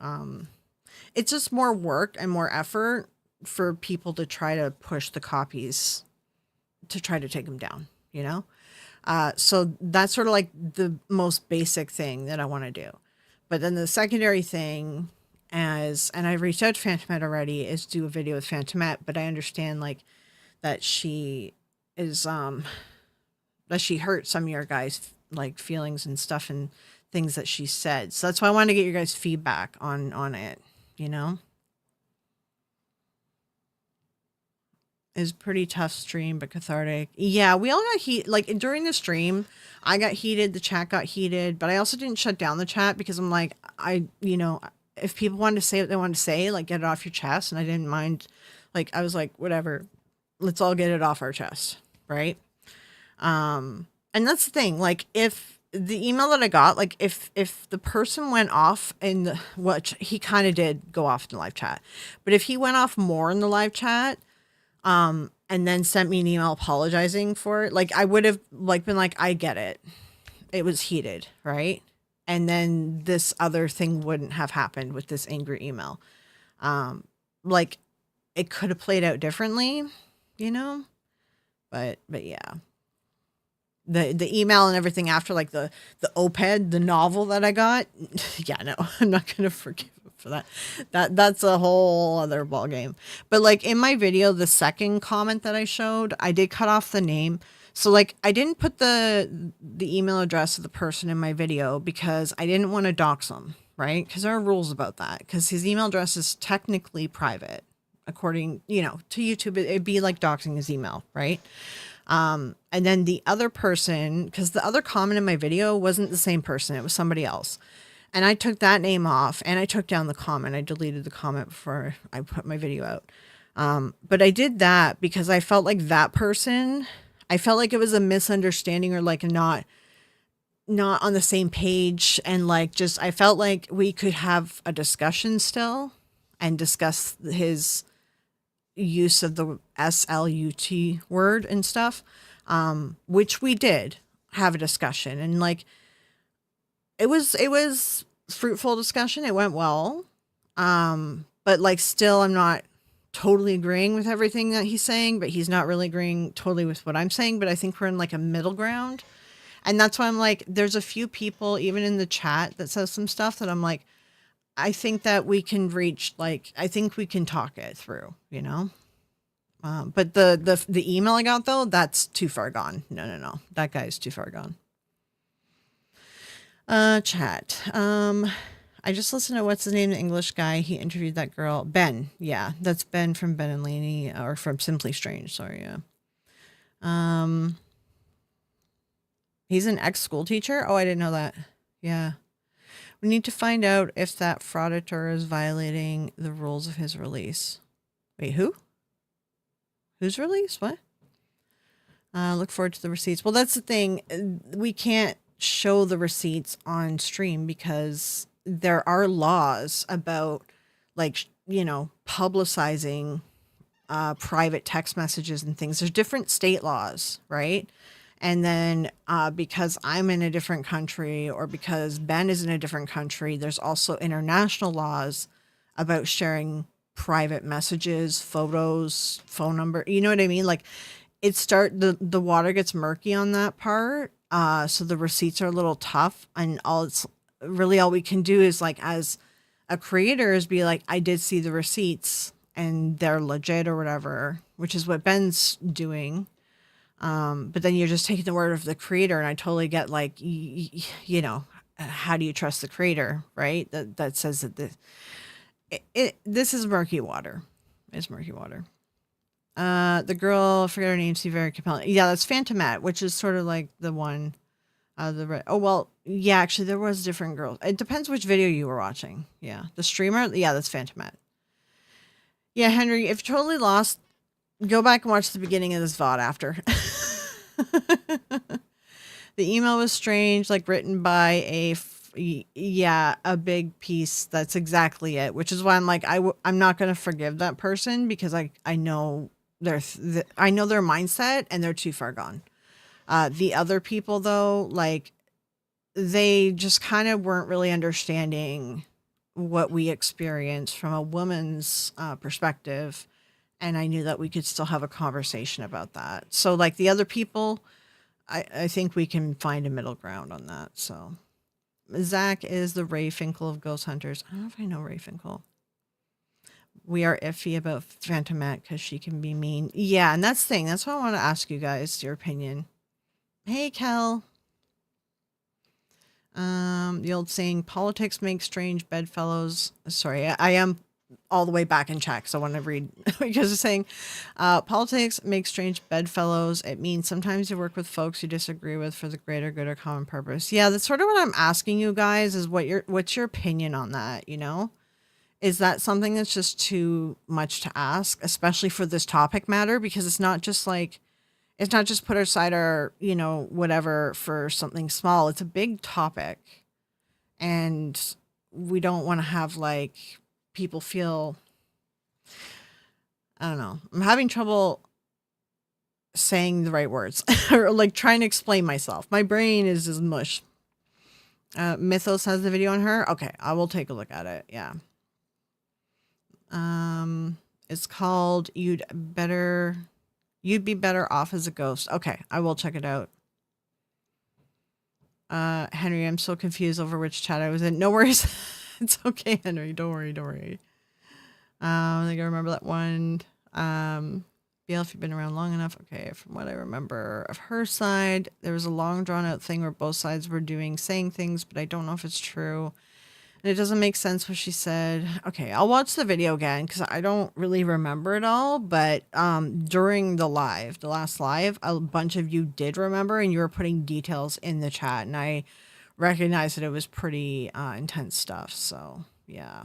it's just more work and more effort for people to try to push the copies to try to take them down, you know? So that's sort of like the most basic thing that I want to do. But then the secondary thing, and I've reached out to Phantomette already, is do a video with Phantomette, but I understand like that she is that she hurt some of your guys' like feelings and stuff and things that she said. So that's why I wanted to get your guys' feedback on it, you know? Is pretty tough stream, but cathartic. Yeah, we all got heat. Like during the stream, I got heated. The chat got heated, but I also didn't shut down the chat because I'm like, you know, if people wanted to say what they wanted to say, like get it off your chest, and I didn't mind. Like I was like, whatever, let's all get it off our chest, right? And that's the thing. Like if the email that I got, like if the person went off in what he kind of did go off in the live chat, but if he went off more in the live chat, and then sent me an email apologizing for it, like I would have like been like, I get it. It was heated, right? And then this other thing wouldn't have happened with this angry email. Like it could have played out differently, you know? But yeah. The email and everything after, like the OPED, the novel that I got, yeah, no, I'm not gonna forgive him for that. That's a whole other ball game. But like in my video, the second comment that I showed, I did cut off the name. So like I didn't put the email address of the person in my video because I didn't want to dox him, right? Because there are rules about that. Because his email address is technically private, according, you know, to YouTube. It'd be like doxing his email, right? And then the other person, because the other comment in my video wasn't the same person, it was somebody else. And I took that name off and I took down the comment. I deleted the comment before I put my video out. But I did that because I felt like that person, I felt like it was a misunderstanding or like not on the same page. And like, just, I felt like we could have a discussion still and discuss his use of the SLUT word and stuff, which we did have a discussion, and like it was fruitful discussion. It went well, but like still I'm not totally agreeing with everything that he's saying, but he's not really agreeing totally with what I'm saying. But I think we're in like a middle ground, and that's why I'm like, there's a few people even in the chat that says some stuff that I'm like, I think that we can reach, like, I think we can talk it through, you know? But the email I got though, that's too far gone. No. That guy's too far gone. Chat. I just listened to what's his name, the English guy. He interviewed that girl, Ben. Yeah, that's Ben from Ben and Laney, or from Simply Strange. Sorry, yeah. Um, he's an ex-school teacher. Oh, I didn't know that. Yeah. We need to find out if that frauditor is violating the rules of his release. Wait, who? Whose release? What? Look forward to the receipts. Well, that's the thing. We can't show the receipts on stream because there are laws about, like, publicizing private text messages and things. There's different state laws, right? And then because I'm in a different country, or because Ben is in a different country, there's also international laws about sharing private messages, photos, phone number. You know what I mean? Like, the water gets murky on that part. So the receipts are a little tough, and all we can do is, like, as a creator, is be like, I did see the receipts and they're legit or whatever, which is what Ben's doing. But then you're just taking the word of the creator, and I totally get, like, how do you trust the creator, right? That says that this is murky water. It's murky water. The girl, I forget her name, seemed very compelling. Yeah, that's Phantomat, which is sort of like the one. Oh, well, yeah, actually, there was different girls. It depends which video you were watching. Yeah, the streamer. Yeah, that's Phantomat. Yeah, Henry, if you're totally lost, go back and watch the beginning of this VOD after. The email was strange, like written by a big piece. That's exactly it. Which is why I'm like, I'm not gonna forgive that person, because I know I know their mindset, and they're too far gone. The other people, though, like, they just kind of weren't really understanding what we experienced from a woman's perspective, and I knew that we could still have a conversation about that. So, like, the other people, I think we can find a middle ground on that. So, Zach is the Ray Finkel of Ghost Hunters. I don't know if I know Ray Finkel. We are iffy about Phantomat because she can be mean. Yeah, and that's the thing. That's why I want to ask you guys your opinion. Hey, Kel. The old saying, politics make strange bedfellows. Sorry, I am all the way back in chat, so I want to read because it's saying, politics make strange bedfellows. It means sometimes you work with folks you disagree with for the greater good or common purpose. Yeah, that's sort of what I'm asking you guys, is what's your opinion on that, Is that something that's just too much to ask, especially for this topic matter? Because it's not just put aside our, whatever for something small. It's a big topic. And we don't want to have, like, people feel, I don't know. I'm having trouble saying the right words or, like, trying to explain myself. My brain is just mush. Mythos has the video on her. Okay, I will take a look at it. Yeah. It's called You'd Be Better Off as a Ghost. Okay, I will check it out. Henry, I'm so confused over which chat I was in. No worries. It's okay, Henry. Don't worry. I think I remember that one. BL, if you've been around long enough. Okay, from what I remember of her side, there was a long drawn out thing where both sides were saying things, but I don't know if it's true. And it doesn't make sense what she said. Okay, I'll watch the video again because I don't really remember it all. But during the last live, a bunch of you did remember, and you were putting details in the chat, and I recognized that it was pretty intense stuff. So yeah.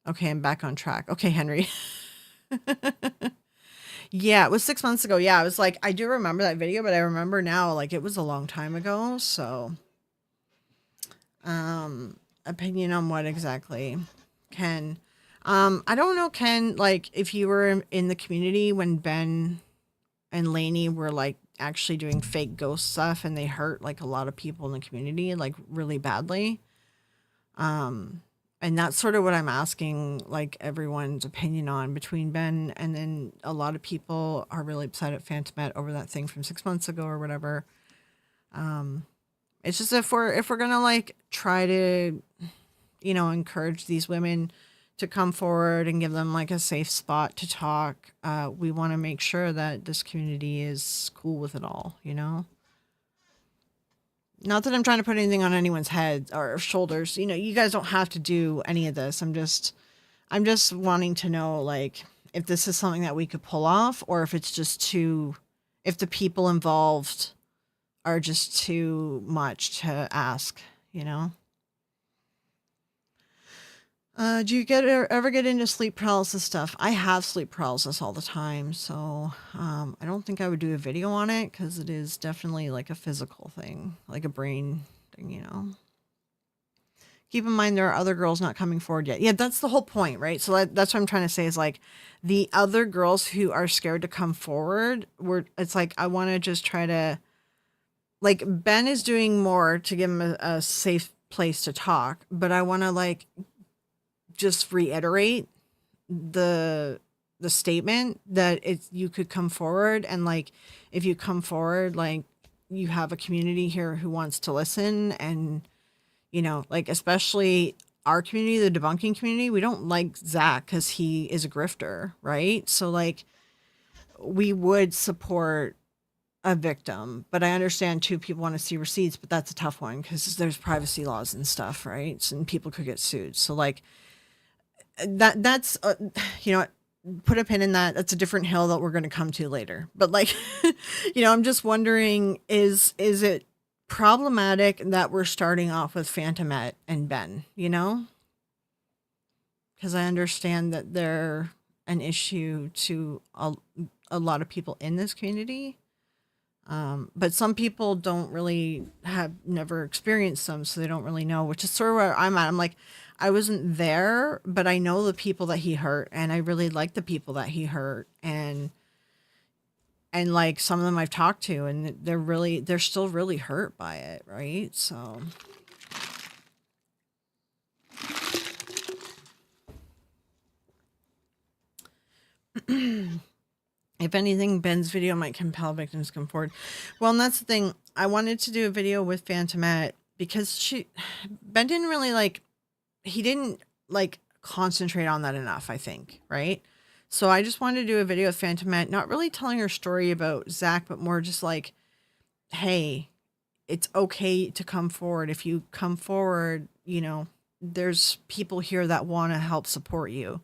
Okay, I'm back on track. Okay, Henry. Yeah, it was 6 months ago. Yeah, I was like, I do remember that video, but I remember now, like, it was a long time ago. So. Opinion on what exactly, Ken? I don't know, Ken, like, if you were in the community when Ben and Lainey were, like, actually doing fake ghost stuff, and they hurt, like, a lot of people in the community, like, really badly. And that's sort of what I'm asking, like, everyone's opinion on between Ben, and then a lot of people are really upset at Phantomat over that thing from 6 months ago or whatever. It's just, if we're gonna, like, try to, encourage these women to come forward and give them, like, a safe spot to talk, we want to make sure that this community is cool with it all, Not that I'm trying to put anything on anyone's head or shoulders. You know, you guys don't have to do any of this. I'm just wanting to know, like, if this is something that we could pull off, or if it's just too, if the people involved are just too much to ask, you know? Do you ever get into sleep paralysis stuff? I have sleep paralysis all the time, so I don't think I would do a video on it because it is definitely like a physical thing, like a brain thing, you know. Keep in mind there are other girls not coming forward yet. Yeah, that's the whole point, right? So that's what I'm trying to say is like the other girls who are scared to come forward. It's like I want to just try to, like, Ben is doing more to give him a safe place to talk, but I want to like just reiterate the statement that it's, you could come forward, and like if you come forward, like you have a community here who wants to listen, and you know, like especially our community, the debunking community, we don't like Zach because he is a grifter, right? So like we would support a victim, but I understand too people want to see receipts, but that's a tough one because there's privacy laws and stuff, right? So, and people could get sued. So like that's you know, put a pin in that. That's a different hill that we're going to come to later. But like, you know, I'm just wondering, is it problematic that we're starting off with Phantomet and Ben, you know? Because I understand that they're an issue to a lot of people in this community. But some people don't really have never experienced them, so they don't really know, which is sort of where I'm at. I'm like, I wasn't there, but I know the people that he hurt, and I really like the people that he hurt, and like some of them I've talked to, and they're still really hurt by it, right? So if anything, Ben's video might compel victims to come forward. Well, and that's the thing. I wanted to do a video with Phantomet because Ben didn't really like, he didn't like concentrate on that enough, I think, right? So I just wanted to do a video with Phantomet, not really telling her story about Zach, but more just like, hey, it's okay to come forward. If you come forward, you know, there's people here that want to help support you.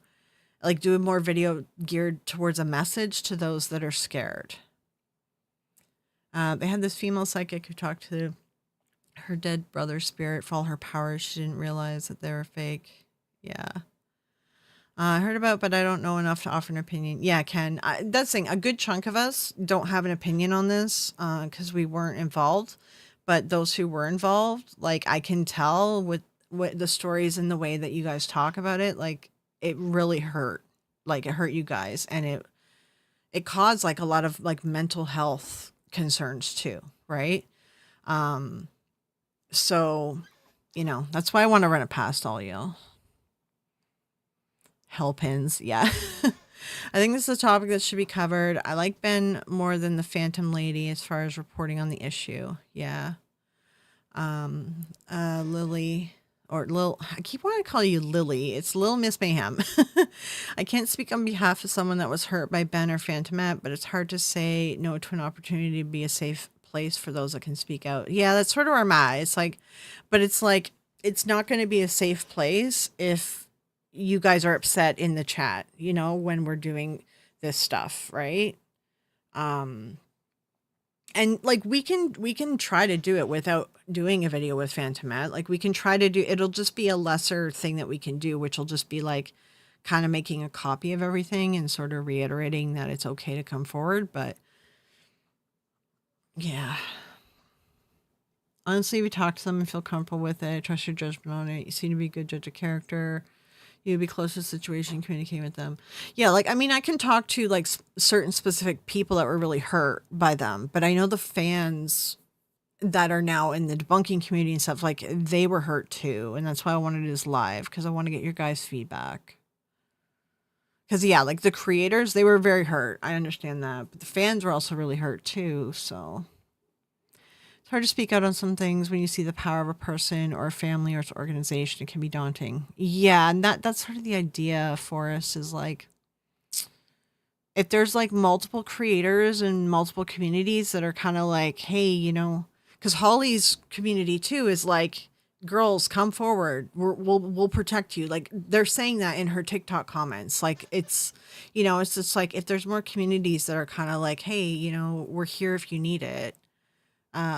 Like do a more video geared towards a message to those that are scared. They had this female psychic who talked to her dead brother's spirit for all her powers. She didn't realize that they were fake. Yeah. I heard about, but I don't know enough to offer an opinion. Yeah, Ken. That's the thing. A good chunk of us don't have an opinion on this because we weren't involved. But those who were involved, like I can tell with what the stories and the way that you guys talk about it, like it really hurt. Like it hurt you guys, and it caused like a lot of like mental health concerns too, right? So, you know, that's why I want to run it past all y'all. Hell pins, yeah. I think this is a topic that should be covered. I like Ben more than the Phantom Lady as far as reporting on the issue. Yeah. Lily or Lil, I keep wanting to call you Lily. It's Lil Miss Mayhem. I can't speak on behalf of someone that was hurt by Ben or Phantomet, but it's hard to say no to an opportunity to be a safe place for those that can speak out. Yeah, that's sort of where I'm at. It's like, but it's like, it's not going to be a safe place if you guys are upset in the chat, you know, when we're doing this stuff, right? And like we can try to do it without doing a video with Phantomet. Like we can try to do, it'll just be a lesser thing that we can do, which will just be like kind of making a copy of everything and sort of reiterating that it's okay to come forward. But yeah, honestly, we talk to them and feel comfortable with it. I trust your judgment on it. You seem to be a good judge of character. You'd be close to the situation, communicating with them. Yeah, like, I mean, I can talk to, like, certain specific people that were really hurt by them, but I know the fans that are now in the debunking community and stuff, like, they were hurt too, and that's why I wanted to do this live, because I want to get your guys' feedback. Because, yeah, like, the creators, they were very hurt. I understand that, but the fans were also really hurt too, so hard to speak out on some things when you see the power of a person or a family or its organization. It can be daunting. Yeah, and that's sort of the idea for us is like, if there's like multiple creators and multiple communities that are kind of like, hey, you know, Because Holly's community too is like, girls, come forward. We'll protect you. Like they're saying that in her TikTok comments. Like it's, it's just like if there's more communities that are kind of like, hey, we're here if you need it.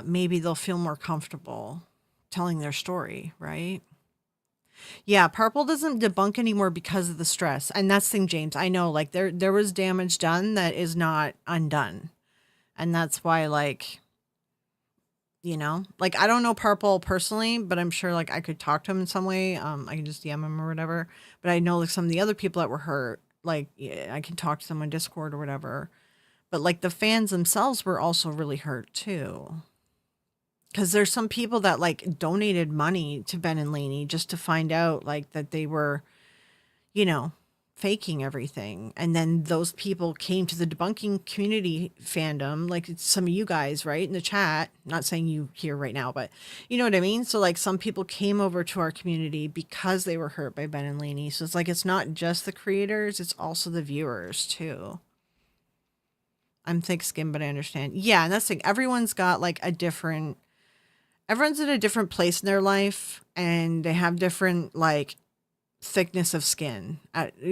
Maybe they'll feel more comfortable telling their story, right? Yeah, Purple doesn't debunk anymore because of the stress, and that's the thing, James. I know, like there was damage done that is not undone, and that's why, like, like I don't know Purple personally, but I'm sure like I could talk to him in some way. I can just DM him or whatever. But I know like some of the other people that were hurt, like yeah, I can talk to them on Discord or whatever. But like the fans themselves were also really hurt too. Because there's some people that like donated money to Ben and Lainey just to find out like that they were, you know, faking everything. And then those people came to the debunking community fandom, like it's some of you guys, right, in the chat. Not saying you here right now, but you know what I mean? So like some people came over to our community because they were hurt by Ben and Lainey. So it's like it's not just the creators, it's also the viewers too. I'm thick skinned, but I understand. Yeah, and that's the thing. Everyone's in a different place in their life and they have different like thickness of skin.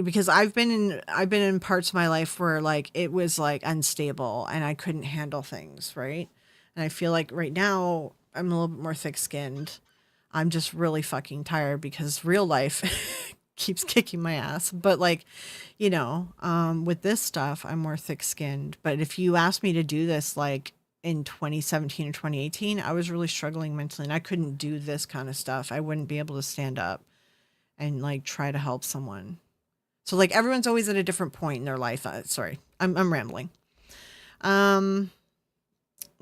Because I've been in parts of my life where like it was like unstable and I couldn't handle things, right? And I feel like right now I'm a little bit more thick skinned. I'm just really fucking tired because real life keeps kicking my ass. But like, with this stuff, I'm more thick skinned. But if you asked me to do this like in 2017 or 2018, I was really struggling mentally and I couldn't do this kind of stuff. I wouldn't be able to stand up and like try to help someone. So like everyone's always at a different point in their life. Sorry, I'm rambling. Um,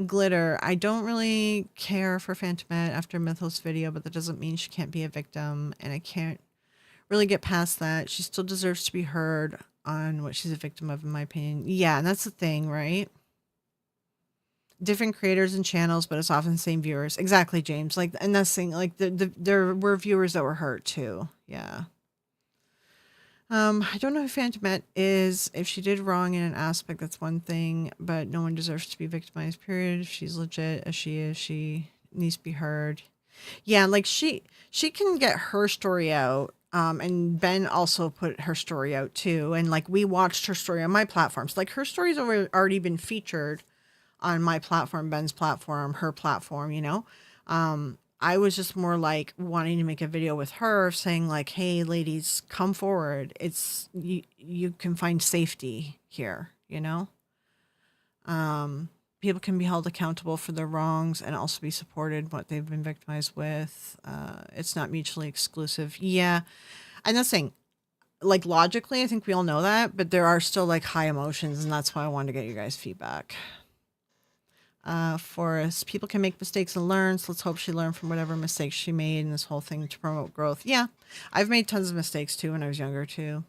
Glitter. I don't really care for Phantomet after Mythos video, but that doesn't mean she can't be a victim, and I can't really get past that. She still deserves to be heard on what she's a victim of, in my opinion. Yeah, and that's the thing, right? Different creators and channels, but it's often the same viewers. Exactly, James. Like, and that's the thing. Like, there were viewers that were hurt too. Yeah. I don't know who Phantomet is. If she did wrong in an aspect, that's one thing, but no one deserves to be victimized, period. If she's legit as she is, she needs to be heard. Yeah, like she can get her story out. And Ben also put her story out too. And like we watched her story on my platforms. Like her story's already been featured on my platform, Ben's platform, her platform, I was just more like wanting to make a video with her saying like, hey ladies, come forward. It's you can find safety here, People can be held accountable for their wrongs and also be supported what they've been victimized with. It's not mutually exclusive. Yeah. And that's saying like logically, I think we all know that, but there are still like high emotions, and that's why I wanted to get you guys feedback. Forrest, people can make mistakes and learn, so let's hope she learned from whatever mistakes she made in this whole thing to promote growth. Yeah, I've made tons of mistakes too when I was younger too.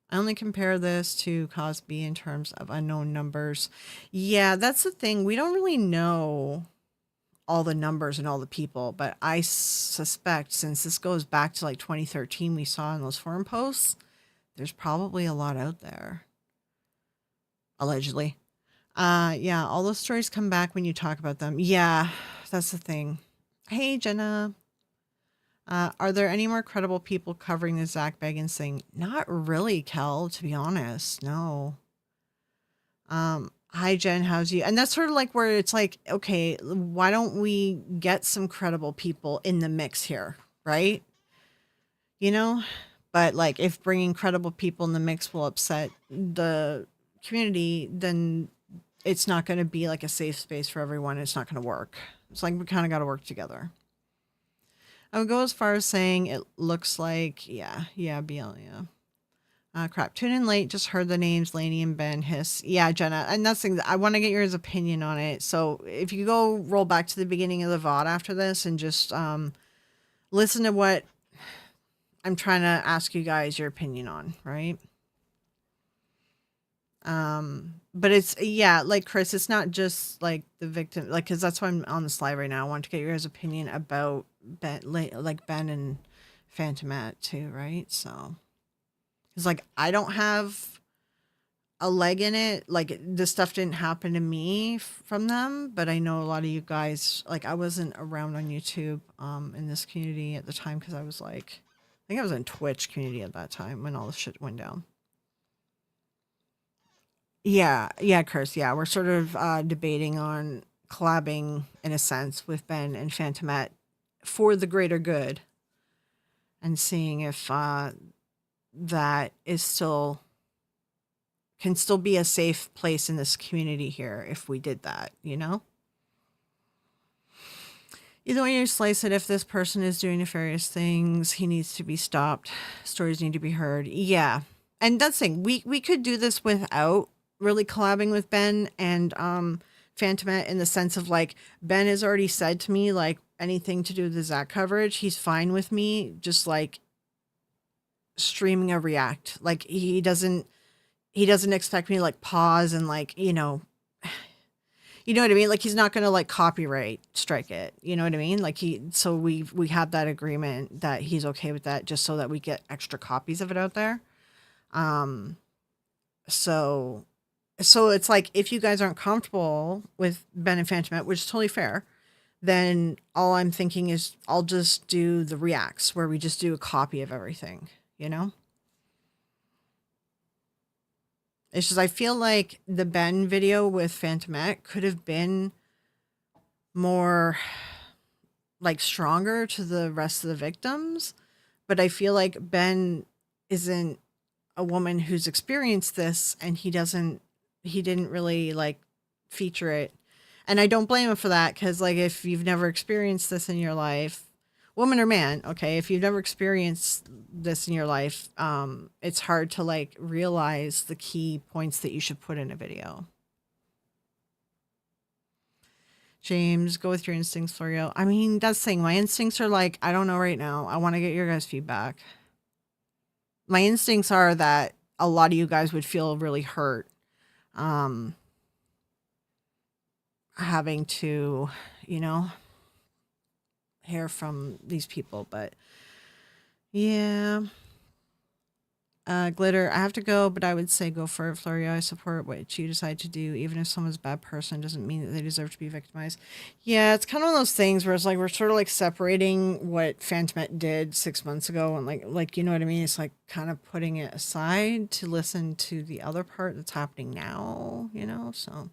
I only compare this to Cosby in terms of unknown numbers. Yeah, that's the thing. We don't really know all the numbers and all the people, but I suspect since this goes back to like 2013, we saw in those forum posts, there's probably a lot out there. Allegedly. Yeah, all those stories come back when you talk about them. Yeah, that's the thing. Hey, Jenna. Are there any more credible people covering the Zach Bagans thing? Not really, Kel, to be honest. No. Hi, Jen. How's you? And that's sort of like where it's like, okay, why don't we get some credible people in the mix here, right? But like if bringing credible people in the mix will upset the community, then it's not going to be like a safe space for everyone. It's not going to work. It's like we kind of got to work together. I would go as far as saying it looks like, yeah, BL, yeah. Crap, tune in late, just heard the names, Lainey and Ben, hiss. Yeah, Jenna, and that's the thing, I want to get your opinion on it. So if you go roll back to the beginning of the VOD after this and just listen to what I'm trying to ask you guys your opinion on, right? But it's, yeah, like Chris, it's not just like the victim, like, cause that's why I'm on the slide right now. I want to get your guys' opinion about Ben, like Ben and Phantomet too, right? So it's like, I don't have a leg in it. Like this stuff didn't happen to me from them, but I know a lot of you guys, like I wasn't around on YouTube in this community at the time because I was like, I think I was in Twitch community at that time when all the shit went down. Yeah, yeah, Chris. Yeah, we're sort of debating on collabing in a sense with Ben and Phantomet for the greater good, and seeing if that is still can still be a safe place in this community here if we did that. You know. Either way you slice it, if this person is doing nefarious things, he needs to be stopped. Stories need to be heard. Yeah. And that's the thing. We could do this without really collabing with Ben and Phantomet, in the sense of like Ben has already said to me like anything to do with the Zach coverage, he's fine with me just like streaming a react. Like he doesn't expect me to like pause and like, you know what I mean? Like he's not going to like copyright strike it. You know what I mean? Like so we have that agreement that he's okay with that, just so that we get extra copies of it out there. Um, so it's like if you guys aren't comfortable with Ben and Phantomet, which is totally fair, then all I'm thinking is I'll just do the reacts where we just do a copy of everything. You know? It's just I feel like the Ben video with Phantomet could have been more like stronger to the rest of the victims, but I feel like Ben isn't a woman who's experienced this, and he didn't really like feature it. And I don't blame him for that, because like if you've never experienced this in your life, woman or man, okay, if you've never experienced this in your life, it's hard to like realize the key points that you should put in a video. James, go with your instincts, Florio. I mean, that's the thing. My instincts are like, I don't know right now. I want to get your guys' feedback. My instincts are that a lot of you guys would feel really hurt um having to, you know, hear from these people, but yeah. Glitter, I have to go, but I would say go for it, Florio. I support what you decide to do. Even if someone's a bad person, doesn't mean that they deserve to be victimized. Yeah, it's kind of one of those things where it's like we're sort of like separating what Phantomet did 6 months ago, and like you know what I mean? It's like kind of putting it aside to listen to the other part that's happening now, you know? So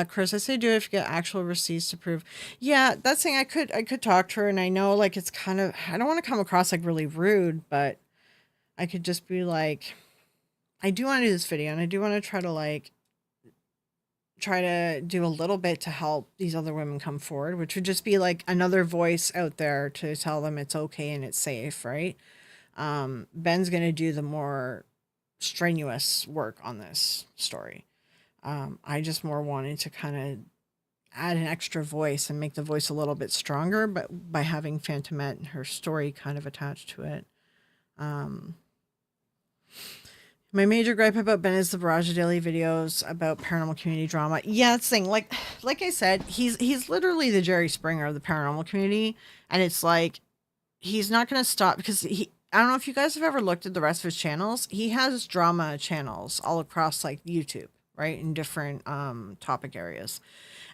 Chris, I say do it if you get actual receipts to prove. Yeah, that's thing I could talk to her, and I know like it's kind of, I don't want to come across like really rude, but I could just be like, I do want to do this video, and I do want to try to do a little bit to help these other women come forward, which would just be like another voice out there to tell them it's okay and it's safe, right? Ben's gonna do the more strenuous work on this story. I just more wanted to kind of add an extra voice and make the voice a little bit stronger, but by having Phantomet and her story kind of attached to it. Um, My major gripe about Ben is the Barrage of Daily videos about paranormal community drama. Yeah, it's thing like I said, he's literally the Jerry Springer of the paranormal community, and it's like he's not going to stop because he. I don't know if you guys have ever looked at the rest of his channels. He has drama channels all across like YouTube, right, in different topic areas.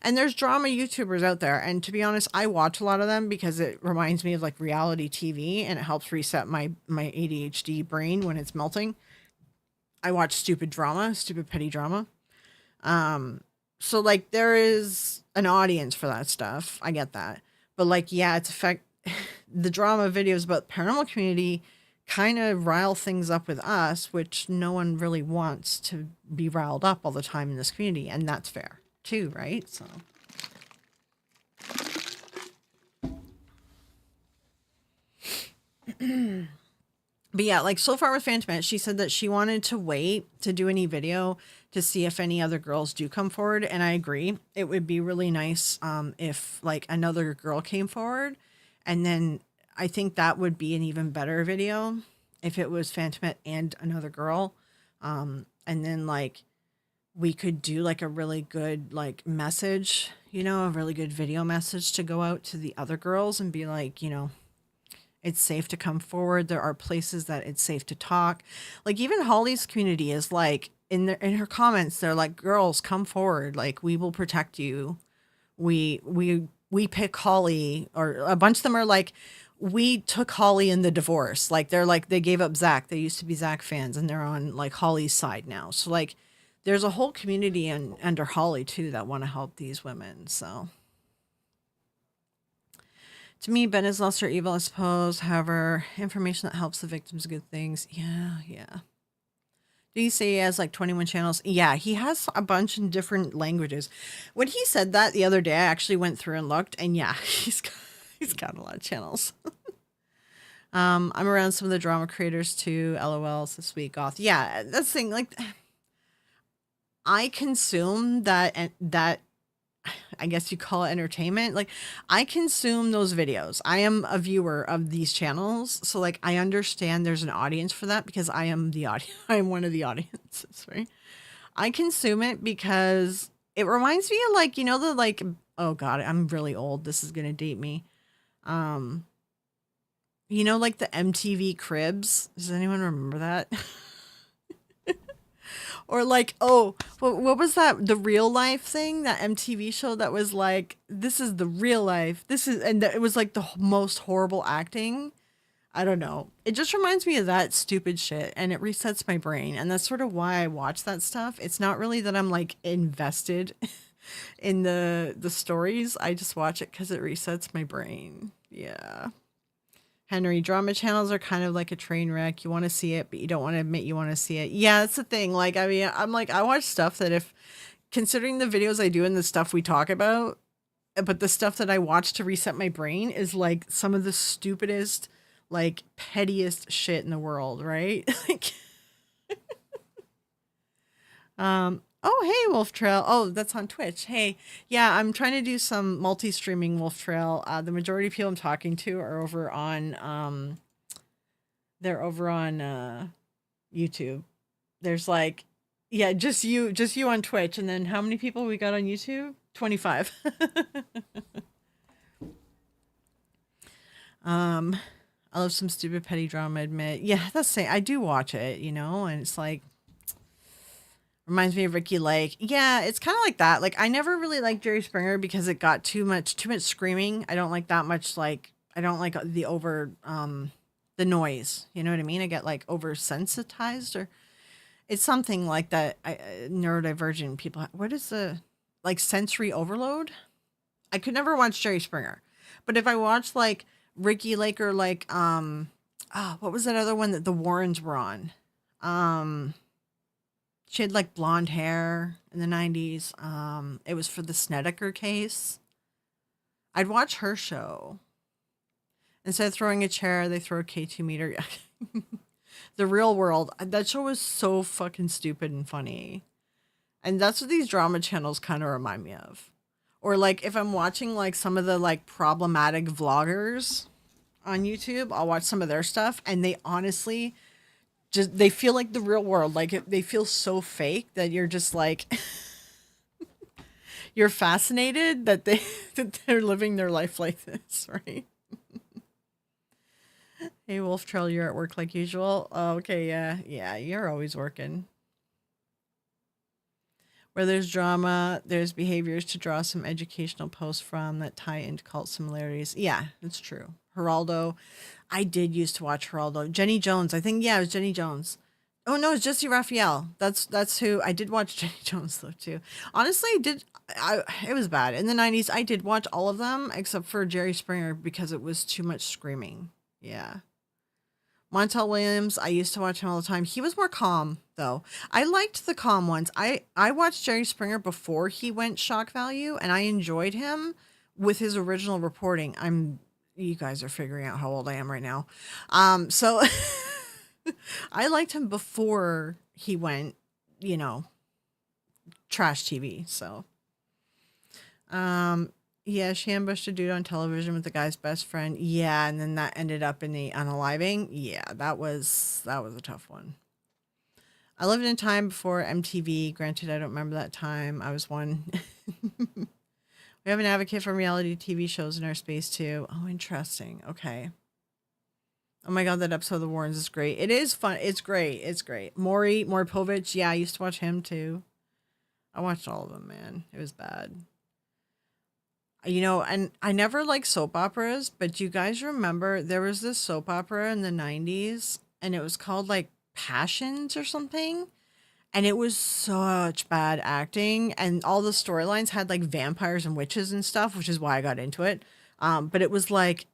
And there's drama YouTubers out there, and to be honest, I watch a lot of them because it reminds me of like reality TV, and it helps reset my ADHD brain when it's melting. I watch stupid drama, stupid petty drama. So like there is an audience for that stuff. I get that. But like, yeah, it's effect the drama videos about paranormal community kind of rile things up with us, which no one really wants to be riled up all the time in this community. And that's fair too, right? So but yeah, like so far with Phantom, she said that she wanted to wait to do any video to see if any other girls do come forward. And I agree. It would be really nice if like another girl came forward. And then I think that would be an even better video if it was Phantom and another girl. And then like we could do like a really good like message, you know, a really good video message to go out to the other girls and be like, you know, it's safe to come forward. There are places that it's safe to talk. Like even Holly's community is like in her comments, they're like, "Girls, come forward. Like, we will protect you. We pick Holly," or a bunch of them are like, "We took Holly in the divorce." Like, they're like, they gave up Zach. They used to be Zach fans, and they're on like Holly's side now. So like, there's a whole community under Holly too that want to help these women. So to me, Ben is lesser evil, I suppose. However, information that helps the victims, good things. Yeah, yeah. Do you say he has like 21 channels? Yeah, he has a bunch in different languages. When he said that the other day, I actually went through and looked, and yeah, he's got a lot of channels. I'm around some of the drama creators too. LOLs this week off. Yeah, that's the thing. Like, I consume that I guess you call it entertainment. Like, I consume those videos. I am a viewer of these channels. So like, I understand there's an audience for that because I am the audience. I am one of the audiences, right? I consume it because it reminds me of like, the like, oh God, I'm really old. This is going to date me. Um, like the MTV Cribs. Does anyone remember that? Or like, oh, what was that? The Real Life thing, that MTV show that was like, this is the real life. And it was like the most horrible acting. I don't know. It just reminds me of that stupid shit, and it resets my brain. And that's sort of why I watch that stuff. It's not really that I'm like invested in the stories. I just watch it because it resets my brain. Yeah. Henry, drama channels are kind of like a train wreck. You want to see it, but you don't want to admit you want to see it. Yeah, that's the thing. Like, I mean, I'm like, I watch stuff that, if considering the videos I do and the stuff we talk about, but the stuff that I watch to reset my brain is like some of the stupidest, like pettiest shit in the world, right? Like, oh, hey, Wolf Trail. Oh, that's on Twitch. Hey, yeah, I'm trying to do some multi-streaming Wolf Trail. The majority of people I'm talking to are over on they're over on YouTube. There's like, yeah, just you on Twitch, and then how many people we got on YouTube? 25. um I love some stupid petty drama, I admit. Yeah, that's saying I do watch it, and it's like, reminds me of Ricky Lake. Yeah, it's kind of like that. Like, I never really liked Jerry Springer because it got too much screaming. I don't like that much. Like, I don't like the noise. You know what I mean? I get like oversensitized, or it's something like that. Neurodivergent people. What is the, like, sensory overload? I could never watch Jerry Springer, but if I watched like Ricky Lake, or like what was that other one that the Warrens were on? Um, She had like blonde hair in the 90s. It was for the Snedeker case. I'd watch her show. Instead of throwing a chair, they throw a K2 meter. The Real World. That show was so fucking stupid and funny. And that's what these drama channels kind of remind me of. Or like, if I'm watching like some of the like problematic vloggers on YouTube, I'll watch some of their stuff, and they honestly just, they feel like the real world. Like, they feel so fake that you're just like, you're fascinated that that they're living their life like this, right? Hey, Wolf Trail, you're at work like usual. Oh, okay, yeah, you're always working. Where there's drama, there's behaviors to draw some educational posts from that tie into cult similarities. Yeah, that's true. Geraldo, I did used to watch Geraldo. Jenny Jones, I think, yeah, it was Jenny Jones. Oh no, it's Jesse Raphael. That's who I did watch. Jenny Jones though too. Honestly, it was bad in the 90s. I did watch all of them except for Jerry Springer because it was too much screaming. Yeah. Montel Williams, I used to watch him all the time. He was more calm, though. I liked the calm ones. I watched Jerry Springer before he went shock value, and I enjoyed him with his original reporting. You guys are figuring out how old I am right now. So I liked him before he went, you know, trash TV. So, um, yeah, she ambushed a dude on television with the guy's best friend. Yeah, and then that ended up in the unaliving. Yeah, that was a tough one. I lived in a time before MTV. Granted, I don't remember that time. I was one. We have an advocate for reality TV shows in our space too. Oh, interesting. Okay. Oh my god, that episode of The Warrens is great. It is fun. It's great. It's great. Maury Povich. Yeah, I used to watch him too. I watched all of them, man. It was bad. And I never liked soap operas, but do you guys remember there was this soap opera in the 90s and it was called like Passions or something? And it was such bad acting and all the storylines had like vampires and witches and stuff, which is why I got into it. But it was like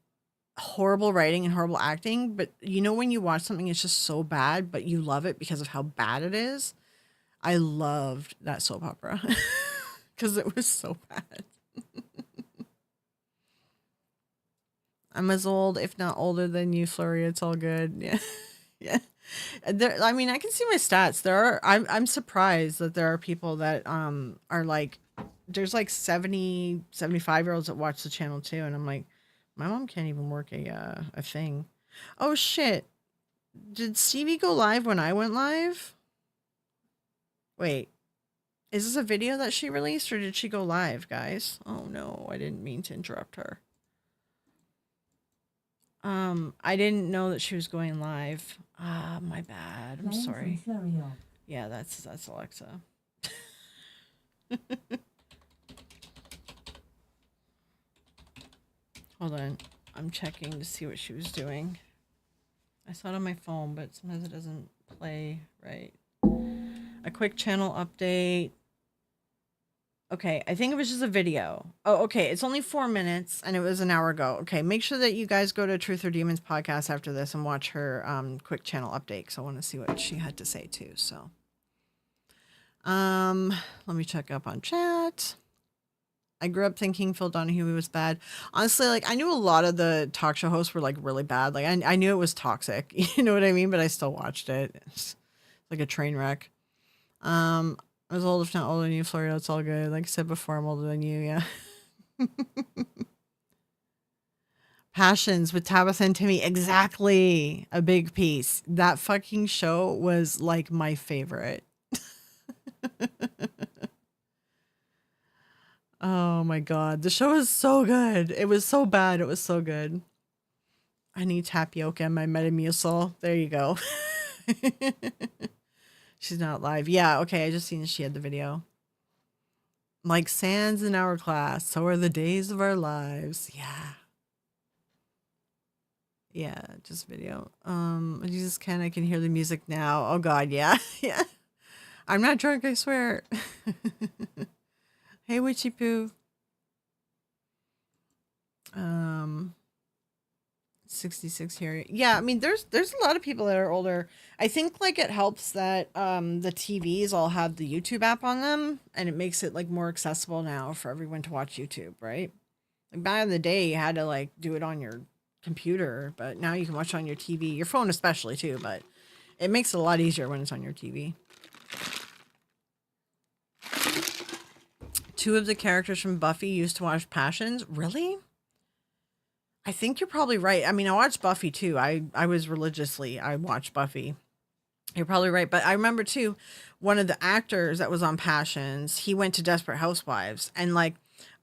horrible writing and horrible acting. But when you watch something, it's just so bad, but you love it because of how bad it is. I loved that soap opera because it was so bad. I'm as old, if not older than you, Flurry. It's all good. Yeah. Yeah. I mean, I can see my stats. I'm surprised that there are people that are like, there's like 70, 75-year-olds that watch the channel too. And I'm like, my mom can't even work a thing. Oh shit. Did Stevie go live when I went live? Wait, is this a video that she released or did she go live, guys? Oh no, I didn't mean to interrupt her. I didn't know that she was going live. Ah, my bad. I'm sorry. Yeah, that's Alexa. Hold on. I'm checking to see what she was doing. I saw it on my phone, but sometimes it doesn't play right. A quick channel update. Okay, I think it was just a video. Oh, okay. It's only 4 minutes and it was an hour ago. Okay, make sure that you guys go to Truth or Demons podcast after this and watch her quick channel update because I want to see what she had to say too. So, let me check up on chat. I grew up thinking Phil Donahue was bad. Honestly, like I knew a lot of the talk show hosts were like really bad. Like I knew it was toxic. You know what I mean? But I still watched it. It's like a train wreck. I was old, if not older than you, Florida. It's all good. Like I said before, I'm older than you. Yeah. Passions with Tabitha and Timmy. Exactly. A big piece. That fucking show was like my favorite. Oh my god. The show is so good. It was so bad. It was so good. I need tapioca in my Metamucil. There you go. She's not live. Yeah, okay. I just seen she had the video. Like sands in hourglass, so are the days of our lives. Yeah. Yeah, just video. Jesus I can hear the music now. Oh god, yeah. Yeah. I'm not drunk, I swear. Hey, Witchy Poo. 66 here. Yeah, I mean there's a lot of people that are older. I think like it helps that the TVs all have the YouTube app on them and it makes it like more accessible now for everyone to watch YouTube, right? Like back in the day you had to like do it on your computer, but now you can watch it on your TV, your phone especially too, but it makes it a lot easier when it's on your TV. Two of the characters from Buffy used to watch Passions. Really? I think you're probably right. I mean, I watched Buffy too. I watched Buffy. You're probably right. But I remember too, one of the actors that was on Passions, he went to Desperate Housewives. And like,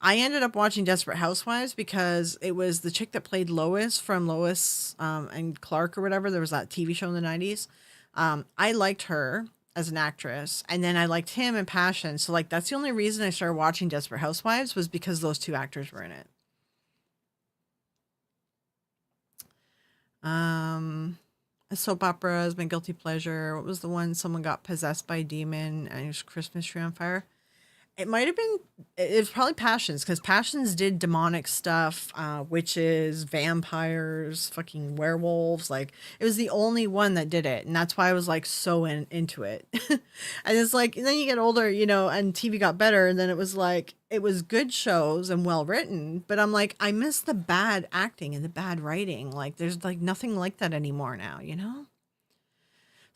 I ended up watching Desperate Housewives because it was the chick that played Lois from Lois and Clark or whatever. There was that TV show in the 90s. I liked her as an actress. And then I liked him in Passion. So like, that's the only reason I started watching Desperate Housewives was because those two actors were in it. A soap opera is my guilty pleasure. What was the one someone got possessed by a demon and it was Christmas tree on fire? It might have been, it was probably Passions because Passions did demonic stuff, witches, vampires, fucking werewolves. Like it was the only one that did it. And that's why I was like so into it. And it's like, and then you get older, and TV got better. And then it was like, it was good shows and well written, but I'm like, I miss the bad acting and the bad writing. Like there's like nothing like that anymore now,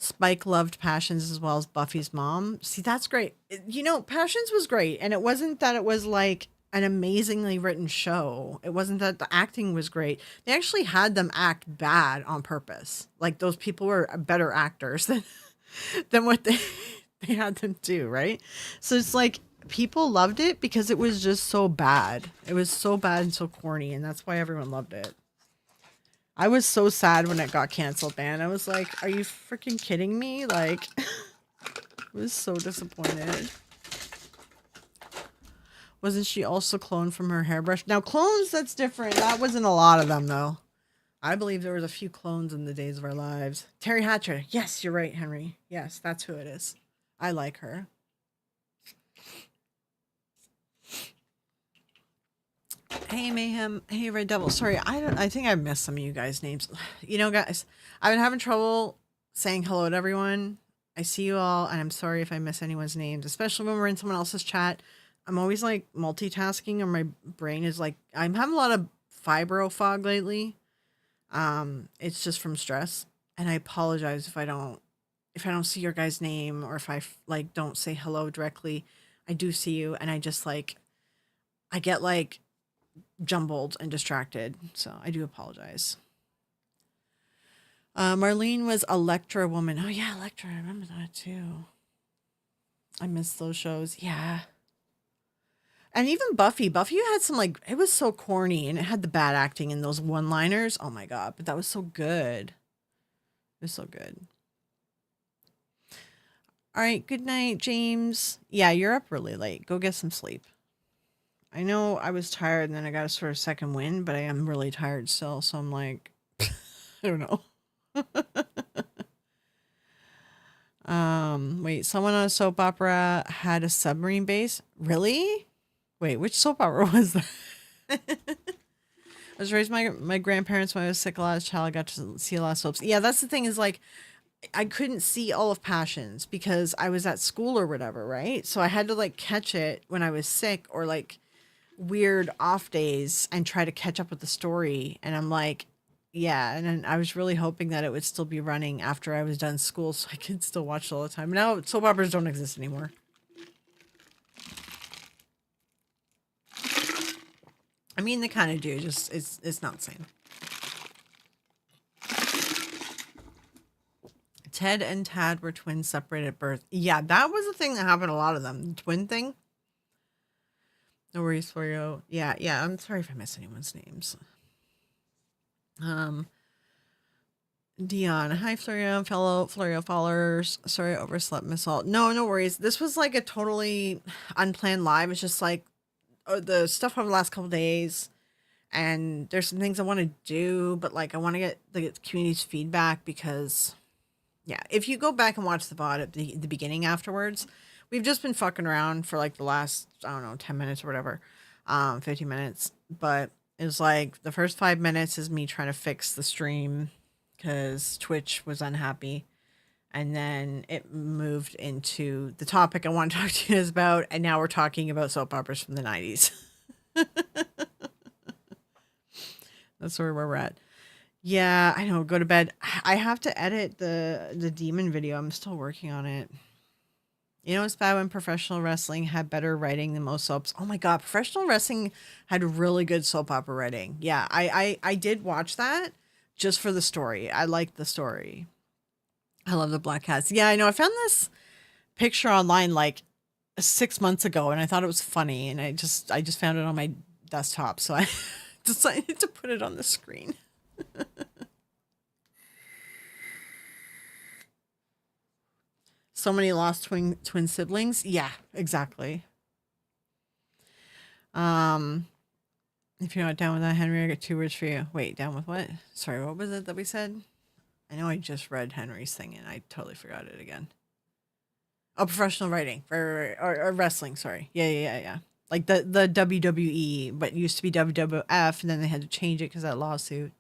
Spike loved Passions as well as Buffy's mom. See, that's great. Passions was great. And it wasn't that it was like an amazingly written show. It wasn't that the acting was great. They actually had them act bad on purpose. Like those people were better actors than what they had them do, right? So it's like people loved it because it was just so bad. It was so bad and so corny. And that's why everyone loved it. I was so sad when it got canceled, man. I was like, are you freaking kidding me? Like, I was so disappointed. Wasn't she also cloned from her hairbrush? Now, clones, that's different. That wasn't a lot of them, though. I believe there was a few clones in the Days of Our Lives. Terry Hatcher. Yes, you're right, Henry. Yes, that's who it is. I like her. Hey, Mayhem. Hey, Red Devil. Sorry, I think I missed some of you guys' names. You know, guys, I've been having trouble saying hello to everyone. I see you all, and I'm sorry if I miss anyone's names, especially when we're in someone else's chat. I'm always like multitasking, or my brain is like, I'm having a lot of fibro fog lately. It's just from stress, and I apologize if I don't see your guy's name, or if I like don't say hello directly. I do see you, and I just like I get like jumbled and distracted, so I do apologize. Marlene was Electra Woman. Oh yeah, Electra. I remember that too. I miss those shows. Yeah. And even Buffy. Buffy had some like it was so corny and it had the bad acting and those one-liners. Oh my god, but that was so good. It was so good. All right, good night, James. Yeah, you're up really late. Go get some sleep. I know I was tired and then I got a sort of second wind, but I am really tired still, so I'm like I don't know. Wait, someone on a soap opera had a submarine base? Really? Wait, which soap opera was that? I was raised by my grandparents when I was sick a lot as a child. I got to see a lot of soaps. Yeah, that's the thing is like I couldn't see all of Passions because I was at school or whatever, right? So I had to like catch it when I was sick or like weird off days and try to catch up with the story. And I'm like, yeah. And then I was really hoping that it would still be running after I was done school so I could still watch it all the time. Now soap operas don't exist anymore. I mean, they kind of do. Just it's not the same. Ted and Tad were twins separated at birth. Yeah, that was a thing that happened. A lot of them. The twin thing. No worries, Florio. Yeah, yeah. I'm sorry if I miss anyone's names. Dion. Hi, Florio, fellow Florio followers. Sorry, I overslept, Miss Alt. No, no worries. This was like a totally unplanned live. It's just like the stuff over the last couple days. And there's some things I want to do, but like I want to get the community's feedback because, yeah, if you go back and watch the VOD at the beginning afterwards, we've just been fucking around for like the last, I don't know, 10 minutes or whatever, 15 minutes. But it was like the first 5 minutes is me trying to fix the stream because Twitch was unhappy. And then it moved into the topic I want to talk to you guys about. And now we're talking about soap operas from the 90s. That's where we're at. Yeah, I know. Go to bed. I have to edit the demon video. I'm still working on it. You know, it's bad when professional wrestling had better writing than most soaps. Oh my god, professional wrestling had really good soap opera writing. Yeah, I did watch that just for the story. I liked the story. I love the Black Cats. Yeah, I know. I found this picture online like 6 months ago, and I thought it was funny, and I just found it on my desktop, so I decided to put it on the screen. So many lost twin siblings. Yeah, exactly. Um, if you're not down with that, Henry, I got 2 words for you. Wait, down with what? Sorry, what was it that we said? I know I just read Henry's thing and I totally forgot it again. Oh, professional writing or wrestling. Sorry. Yeah. Like the WWE, but it used to be WWF, and then they had to change it because of that lawsuit.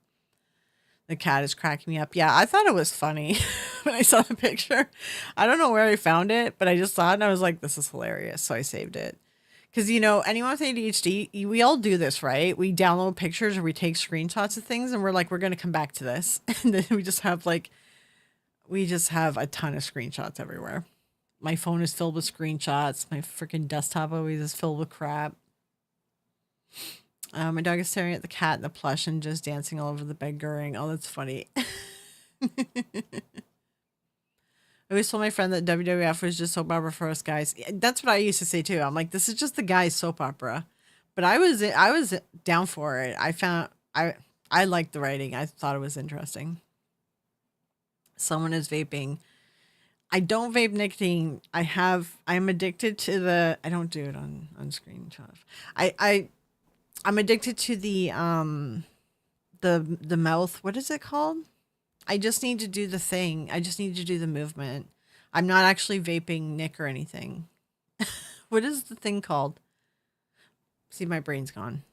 The cat is cracking me up. Yeah, I thought it was funny when I saw the picture. I don't know where I found it, but I just saw it and I was like, this is hilarious. So I saved it. Because, you know, anyone with ADHD, we all do this, right? We download pictures or we take screenshots of things and we're like, we're going to come back to this. And then we just have a ton of screenshots everywhere. My phone is filled with screenshots. My freaking desktop always is filled with crap. My dog is staring at the cat and the plush and just dancing all over the bed, gurring. Oh, that's funny. I always told my friend that WWF was just soap opera for us guys. That's what I used to say too. I'm like, this is just the guys' soap opera. But I was down for it. I I liked the writing. I thought it was interesting. Someone is vaping. I don't vape nicotine. I'm addicted to I don't do it on screen. I'm addicted to the mouth. What is it called? I just need to do the thing. I just need to do the movement. I'm not actually vaping Nick or anything. What is the thing called? See, my brain's gone.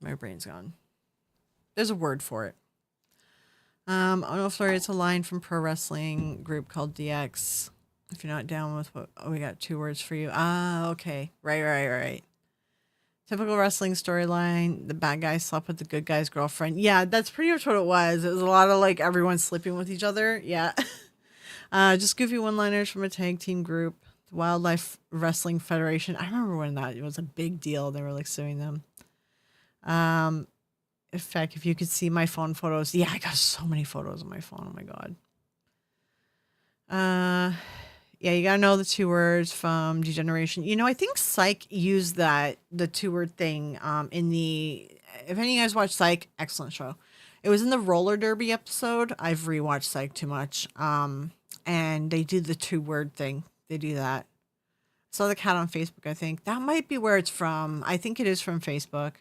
My brain's gone. There's a word for it. Oh no, Flurry, it's a line from pro wrestling group called DX. If you're not down with what, oh, we got 2 words for you. Ah, okay. Right. Typical wrestling storyline. The bad guy slept with the good guy's girlfriend. Yeah, that's pretty much what it was. It was a lot of like everyone sleeping with each other. Yeah. Just goofy one-liners from a tag team group, the Wildlife Wrestling Federation. I remember when that it was a big deal. They were like suing them. In fact, if you could see my phone photos, yeah, I got so many photos on my phone. Oh my god. Yeah, you gotta know the 2 words from Degeneration. I think Psych used the 2 word thing. In the if any of you guys watch Psych, excellent show. It was in the roller derby episode. I've rewatched Psych too much. And they do the 2 word thing. They do that. Saw the cat on Facebook. I think that might be where it's from. I think it is from Facebook.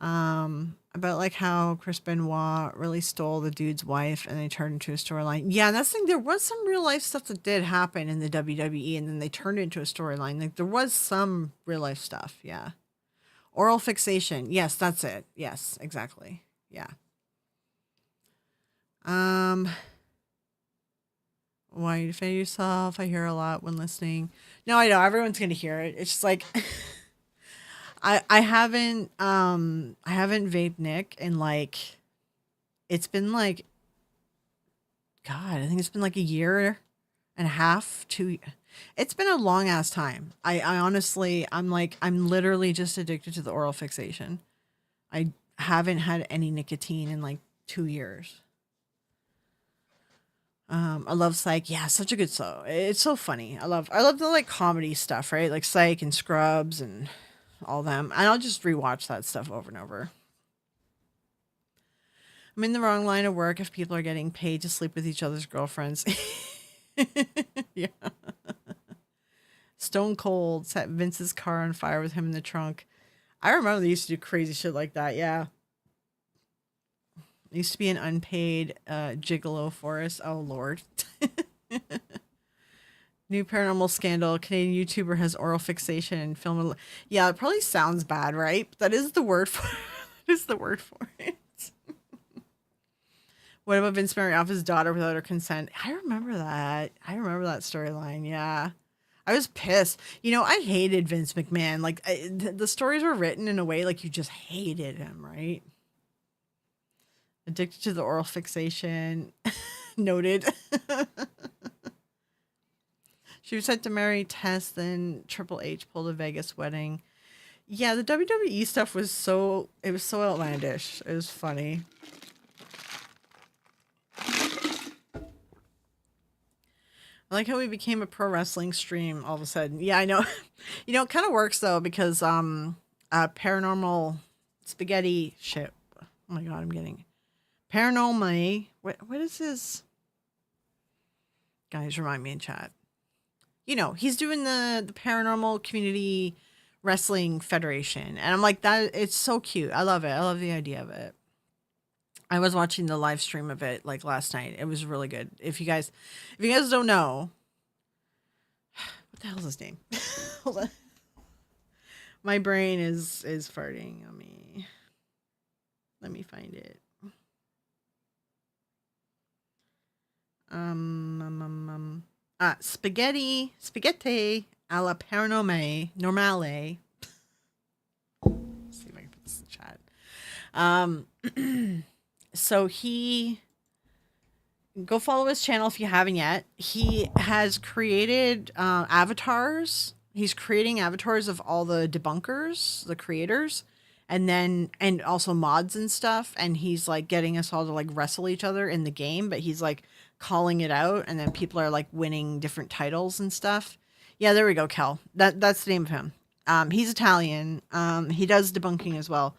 About like how Chris Benoit really stole the dude's wife and they turned into a storyline. Yeah, and that's the thing. There was some real life stuff that did happen in the WWE, and then they turned it into a storyline. Like there was some real life stuff. Yeah, oral fixation. Yes, that's it. Yes, exactly. Yeah. Why you defend yourself? I hear a lot when listening. No, I know everyone's gonna hear it. It's just like I haven't vaped Nick in like it's been like God, I think it's been like a year and a half, two. It's been a long ass time. I honestly, I'm literally just addicted to the oral fixation. I haven't had any nicotine in like 2 years. I love Psych. Yeah, such a good show. It's so funny. I love the like comedy stuff, right? Like Psych and Scrubs and all them. And I'll just rewatch that stuff over and over. I'm in the wrong line of work if people are getting paid to sleep with each other's girlfriends. Yeah. Stone Cold set Vince's car on fire with him in the trunk. I remember they used to do crazy shit like that. Yeah. It used to be an unpaid gigolo forest. Oh, Lord. New paranormal scandal. Canadian YouTuber has oral fixation and film. Yeah, it probably sounds bad, right? But that is the word for that is the word for it. What about Vince marrying off his daughter without her consent? I remember that. I remember that storyline. Yeah. I was pissed. I hated Vince McMahon. Like, the stories were written in a way like you just hated him, right? Addicted to the oral fixation. Noted. She was set to marry Tess, then Triple H pulled a Vegas wedding. Yeah, the WWE stuff was it was so outlandish. It was funny. I like how we became a pro wrestling stream all of a sudden. Yeah, I know. It kind of works though because paranormal spaghetti shit. Oh my god, I'm getting paranormal. What is his? Guys, remind me in chat. He's doing the paranormal community wrestling federation, and I'm like that. It's so cute. I love it. I love the idea of it. I was watching the live stream of it like last night. It was really good. If you guys don't know, what the hell's his name? Hold on. My brain is farting. Let me find it. Spaghetti alla paranormale normale. Let's see if I can put this in chat. So go follow his channel if you haven't yet. He has created avatars. He's creating avatars of all the debunkers, the creators, and also mods and stuff. And he's like getting us all to like wrestle each other in the game, but he's like calling it out, and then people are like winning different titles and stuff. Yeah, there we go, Kel. That's the name of him. He's Italian. He does debunking as well.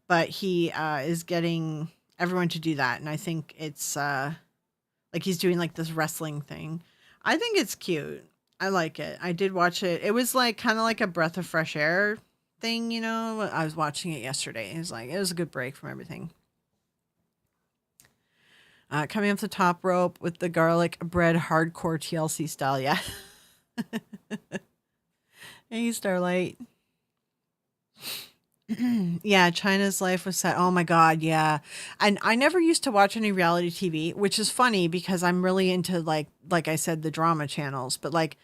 but he is getting everyone to do that, and I think it's like he's doing like this wrestling thing. I think it's cute. I like it. I did watch it. It was like kind of like a breath of fresh air thing, you know. I was watching it yesterday. It was a good break from everything. Coming off the top rope with the garlic bread hardcore TLC style. Yeah. Hey, Starlight. Yeah, China's life was set. Oh my God, yeah. And I never used to watch any reality TV, which is funny because I'm really into like I said, the drama channels. But like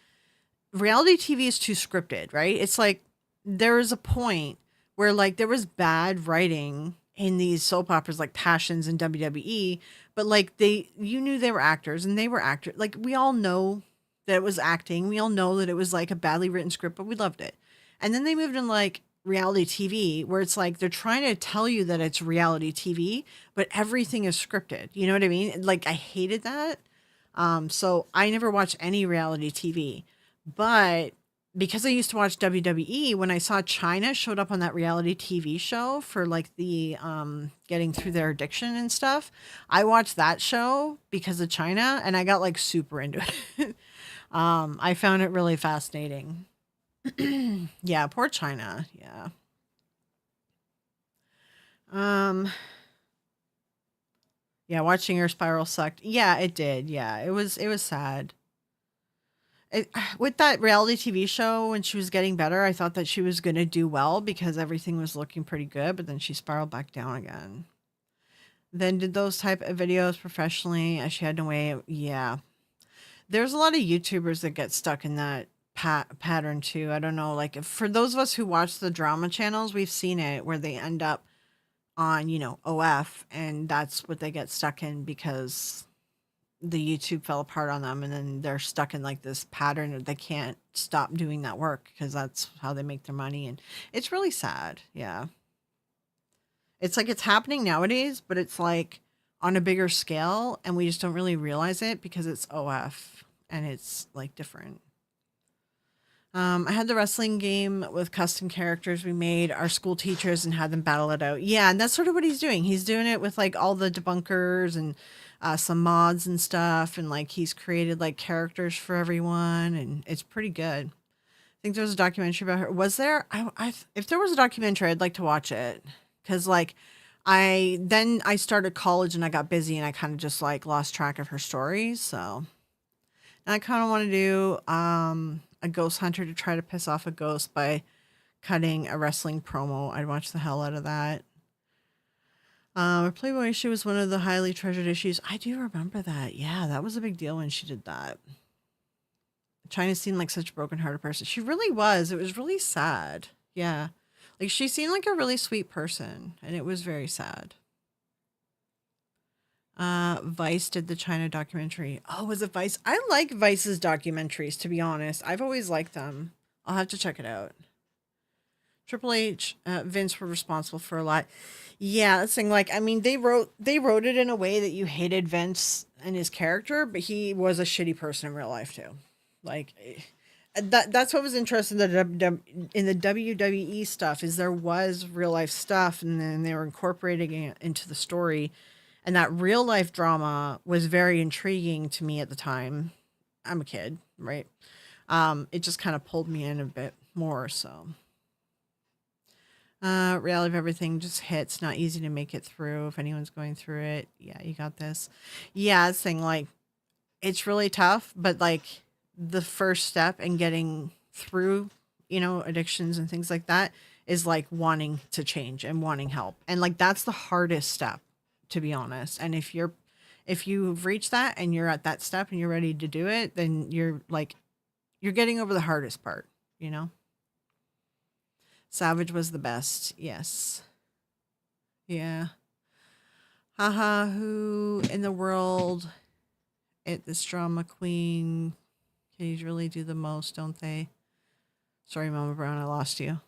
reality TV is too scripted, right? It's like there is a point where like there was bad writing in these soap operas like Passions and WWE, but like you knew they were actors and they were actors. Like we all know that it was acting. We all know that it was like a badly written script, but we loved it. And then they moved in like reality TV where it's like they're trying to tell you that it's reality TV, but everything is scripted. You know what I mean? Like I hated that. So I never watched any reality TV. But because I used to watch WWE, when I saw China showed up on that reality TV show for like the getting through their addiction and stuff, I watched that show because of China and I got like super into it. I found it really fascinating. Yeah, poor China. Yeah. Um yeah, watching her spiral sucked. Yeah, it did. Yeah, it was sad. With that reality TV show, when she was getting better, I thought that she was going to do well because everything was looking pretty good, but then she spiraled back down again. Then did those type of videos professionally as she had no way. Yeah. There's a lot of YouTubers that get stuck in that pattern too. I don't know. Like for those of us who watch the drama channels, we've seen it where they end up on, OF and that's what they get stuck in because the YouTube fell apart on them and then they're stuck in like this pattern that they can't stop doing that work because that's how they make their money and it's really sad. Yeah. It's like it's happening nowadays, but it's like on a bigger scale and we just don't really realize it because it's OF and it's like different. I had the wrestling game with custom characters we made our school teachers and had them battle it out. Yeah, and that's sort of what he's doing. He's doing it with like all the debunkers and some mods and stuff, and like he's created like characters for everyone, and it's pretty good. I think there was a documentary about her. Was there? If there was a documentary, I'd like to watch it because like I started college and I got busy and I kind of just like lost track of her stories. So and I kind of want to do a ghost hunter to try to piss off a ghost by cutting a wrestling promo. I'd watch the hell out of that. Her Playboy issue was one of the highly treasured issues. I do remember that. Yeah, that was a big deal when she did that. China seemed like such a broken-hearted person. She really was. It was really sad. Yeah. Like she seemed like a really sweet person, and it was very sad. Vice did the China documentary. Oh, was it Vice? I like Vice's documentaries, to be honest. I've always liked them. I'll have to check it out. Triple H, Vince were responsible for a lot. Yeah, that's the thing. Like, I mean, they wrote it in a way that you hated Vince and his character, but he was a shitty person in real life too. Like, that's what was interesting in the WWE stuff is there was real life stuff, and then they were incorporating it into the story, and that real life drama was very intriguing to me at the time. I'm a kid, right? It just kind of pulled me in a bit more. So, reality of everything just hits. Not easy to make it through. If anyone's going through it, yeah, you got this. Yeah, it's thing like it's really tough, but like the first step in getting through, addictions and things like that is like wanting to change and wanting help. And like that's the hardest step, to be honest. And if you've reached that and you're at that step and you're ready to do it, then you're getting over the hardest part, you know? Savage was the best. Yes. Yeah. Haha, who in the world at this drama queen can really do the most, don't they? Sorry, Mama Brown, I lost you.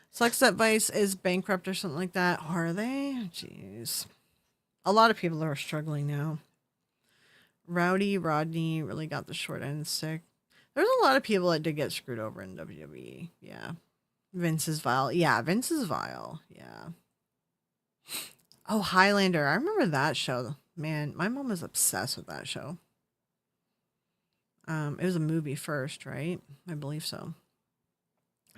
Sucks that Vice is bankrupt or something like that. Are they? Jeez. A lot of people are struggling now. Rowdy Rodney really got the short end of the stick. There's a lot of people that did get screwed over in WWE. Yeah. Vince is vile. Yeah, Vince is vile. Yeah. Oh, Highlander. I remember that show. Man, my mom was obsessed with that show. It was a movie first, right? I believe so.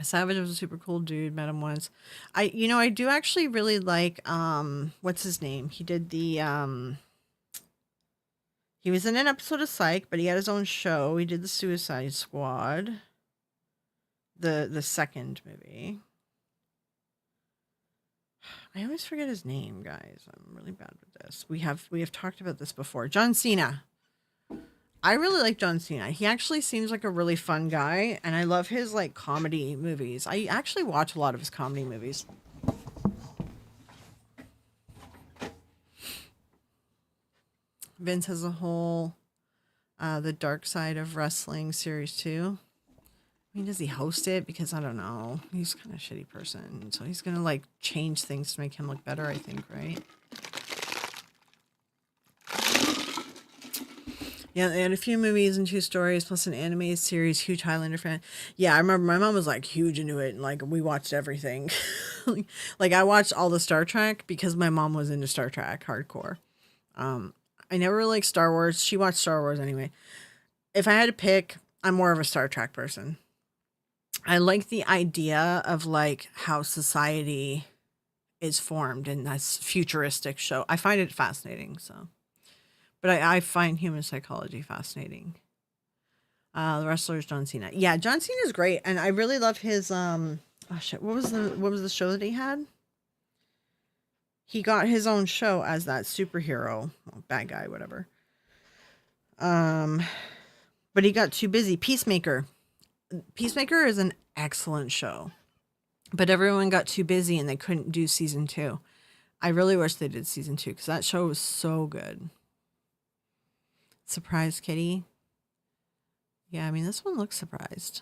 Savage was a super cool dude. Met him once. I do actually really like what's his name? He was in an episode of Psych, but he had his own show. He did the Suicide Squad, the second movie. I always forget his name, guys. I'm really bad with this. We have talked about this before. John Cena. I really like John Cena. He actually seems like a really fun guy, and I love his like comedy movies. I actually watch a lot of his comedy movies. Vince has a whole the Dark Side of Wrestling series too. I mean, does he host it? Because I don't know. He's kind of a shitty person, so he's gonna like change things to make him look better. I think, right? Yeah, they had a few movies and two stories, plus an anime series. Huge Highlander fan. Yeah, I remember my mom was like huge into it, and like we watched everything. Like I watched all the Star Trek because my mom was into Star Trek hardcore. Um, I never really liked Star Wars. She watched Star Wars anyway. If I had to pick, I'm more of a Star Trek person. I like the idea of like how society is formed in this futuristic show. I find it fascinating. So, but I find human psychology fascinating. The wrestler is John Cena. Yeah, John Cena is great, and I really love his Oh shit! What was the show that he had? He got his own show as that superhero, well, bad guy, whatever. Um, but he got too busy. Peacemaker. Peacemaker is an excellent show, but everyone got too busy and they couldn't do season two. I really wish they did season two because that show was so good. Surprise Kitty. Yeah, I mean, this one looks surprised.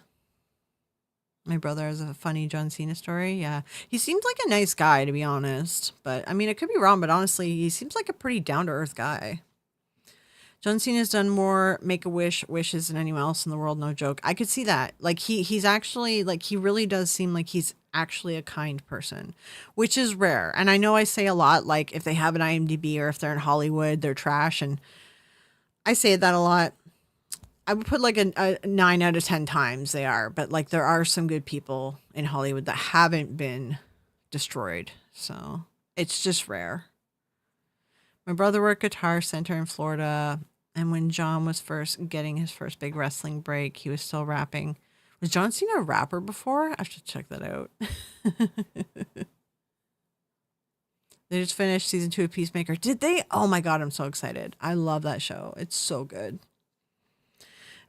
My brother has a funny John Cena story. Yeah. He seems like a nice guy, to be honest. But, I mean, I could be wrong, but honestly, he seems like a pretty down to earth guy. John Cena's done more Make-A-Wish wishes than anyone else in the world, no joke. I could see that. Like, he's actually, like, he really does seem like he's actually a kind person, which is rare. And I know I say a lot, like, if they have an IMDb or if they're in Hollywood, they're trash. And I say that a lot. I would put like a 9 out of 10 times they are, but like there are some good people in Hollywood that haven't been destroyed. So it's just rare. My brother worked Guitar Center in Florida. And when John was first getting his first big wrestling break, he was still rapping. Was John Cena a rapper before? I have to check that out. They just finished season 2 of Peacemaker. Did they? Oh my God, I'm so excited. I love that show. It's so good.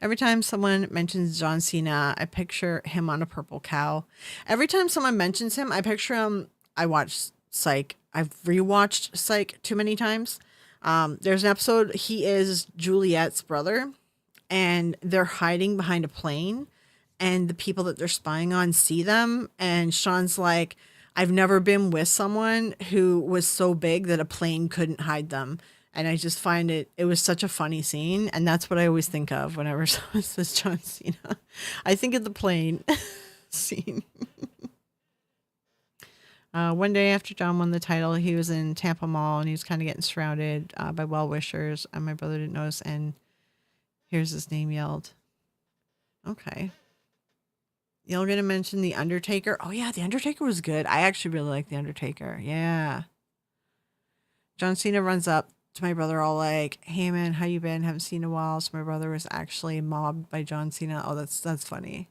Every time someone mentions John Cena, I picture him on a purple cow. Every time someone mentions him, I picture him. I watch Psych. I've rewatched Psych too many times. There's an episode, he is Juliet's brother, and they're hiding behind a plane, and the people that they're spying on see them. And Sean's like, I've never been with someone who was so big that a plane couldn't hide them. And I just find it was such a funny scene. And that's what I always think of whenever someone says John Cena. I think of the plane scene. One day after John won the title, he was in Tampa Mall and he was kind of getting surrounded by well-wishers. And my brother didn't notice. And here's his name yelled. Okay. You're going to mention The Undertaker? Oh, yeah, The Undertaker was good. I actually really like The Undertaker. Yeah. John Cena runs up to my brother all like, hey man, how you been? Haven't seen in a while. So my brother was actually mobbed by John Cena. Oh, that's funny.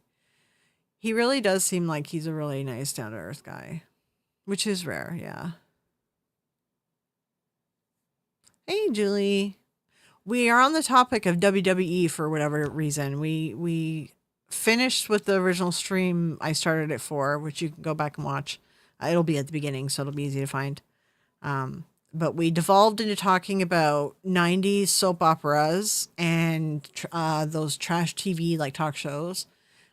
He really does seem like he's a really nice, down to earth guy, which is rare. Yeah. Hey, Julie. We are on the topic of WWE for whatever reason. We finished with the original stream I started it for, which you can go back and watch. It'll be at the beginning, so it'll be easy to find. But we devolved into talking about 90s soap operas and those trash TV like talk shows.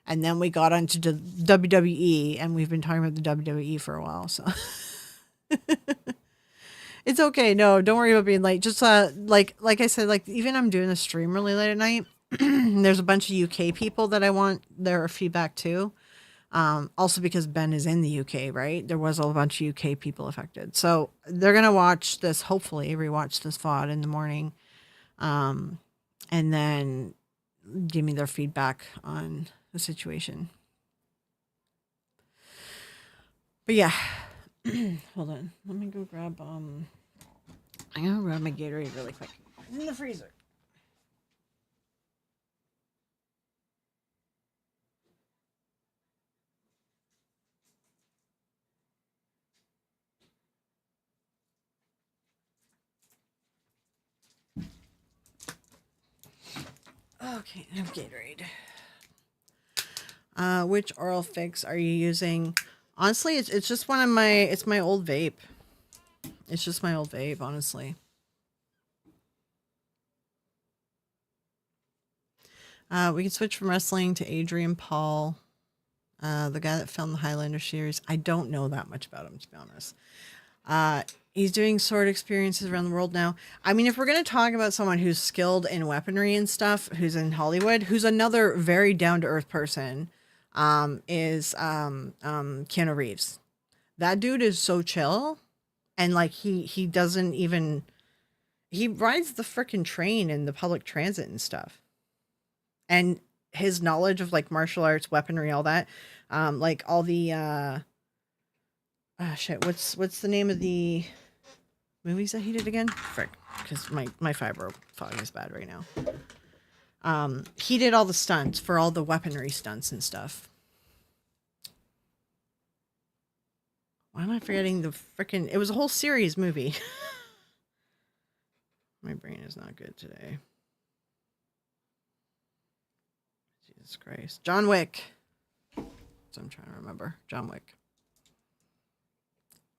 And then we got onto the WWE, and we've been talking about the WWE for a while. So it's okay. No, don't worry about being late. Just like I said, like even I'm doing a stream really late at night. There's a bunch of UK people that I want their feedback too. Also because Ben is in the UK, right? There was a bunch of UK people affected. So they're going to watch this, hopefully, rewatch this VOD in the morning, um, and then give me their feedback on the situation. But yeah, hold on. Let me go grab, I'm going to grab my Gatorade really quick. It's in the freezer. Okay, I have Gatorade. Which oral fix are you using? Honestly, it's just one of my, it's my old vape. It's just my old vape, honestly. We can switch from wrestling to Adrian Paul, the guy that filmed the Highlander series. I don't know that much about him, to be honest. He's doing sword experiences around the world now. I mean, if we're going to talk about someone who's skilled in weaponry and stuff, who's in Hollywood, who's another very down to earth person, is Keanu Reeves. That dude is so chill, and like he doesn't even, he rides the freaking train and the public transit and stuff, and his knowledge of like martial arts, weaponry, all that, like all the shit. What's the name of the movies that he did again? Frick, because my fibro fog is bad right now. He did all the stunts for all the weaponry stunts and stuff. Why am I forgetting the freaking? It was a whole series movie. My brain is not good today. Jesus Christ, John Wick. So I'm trying to remember John Wick.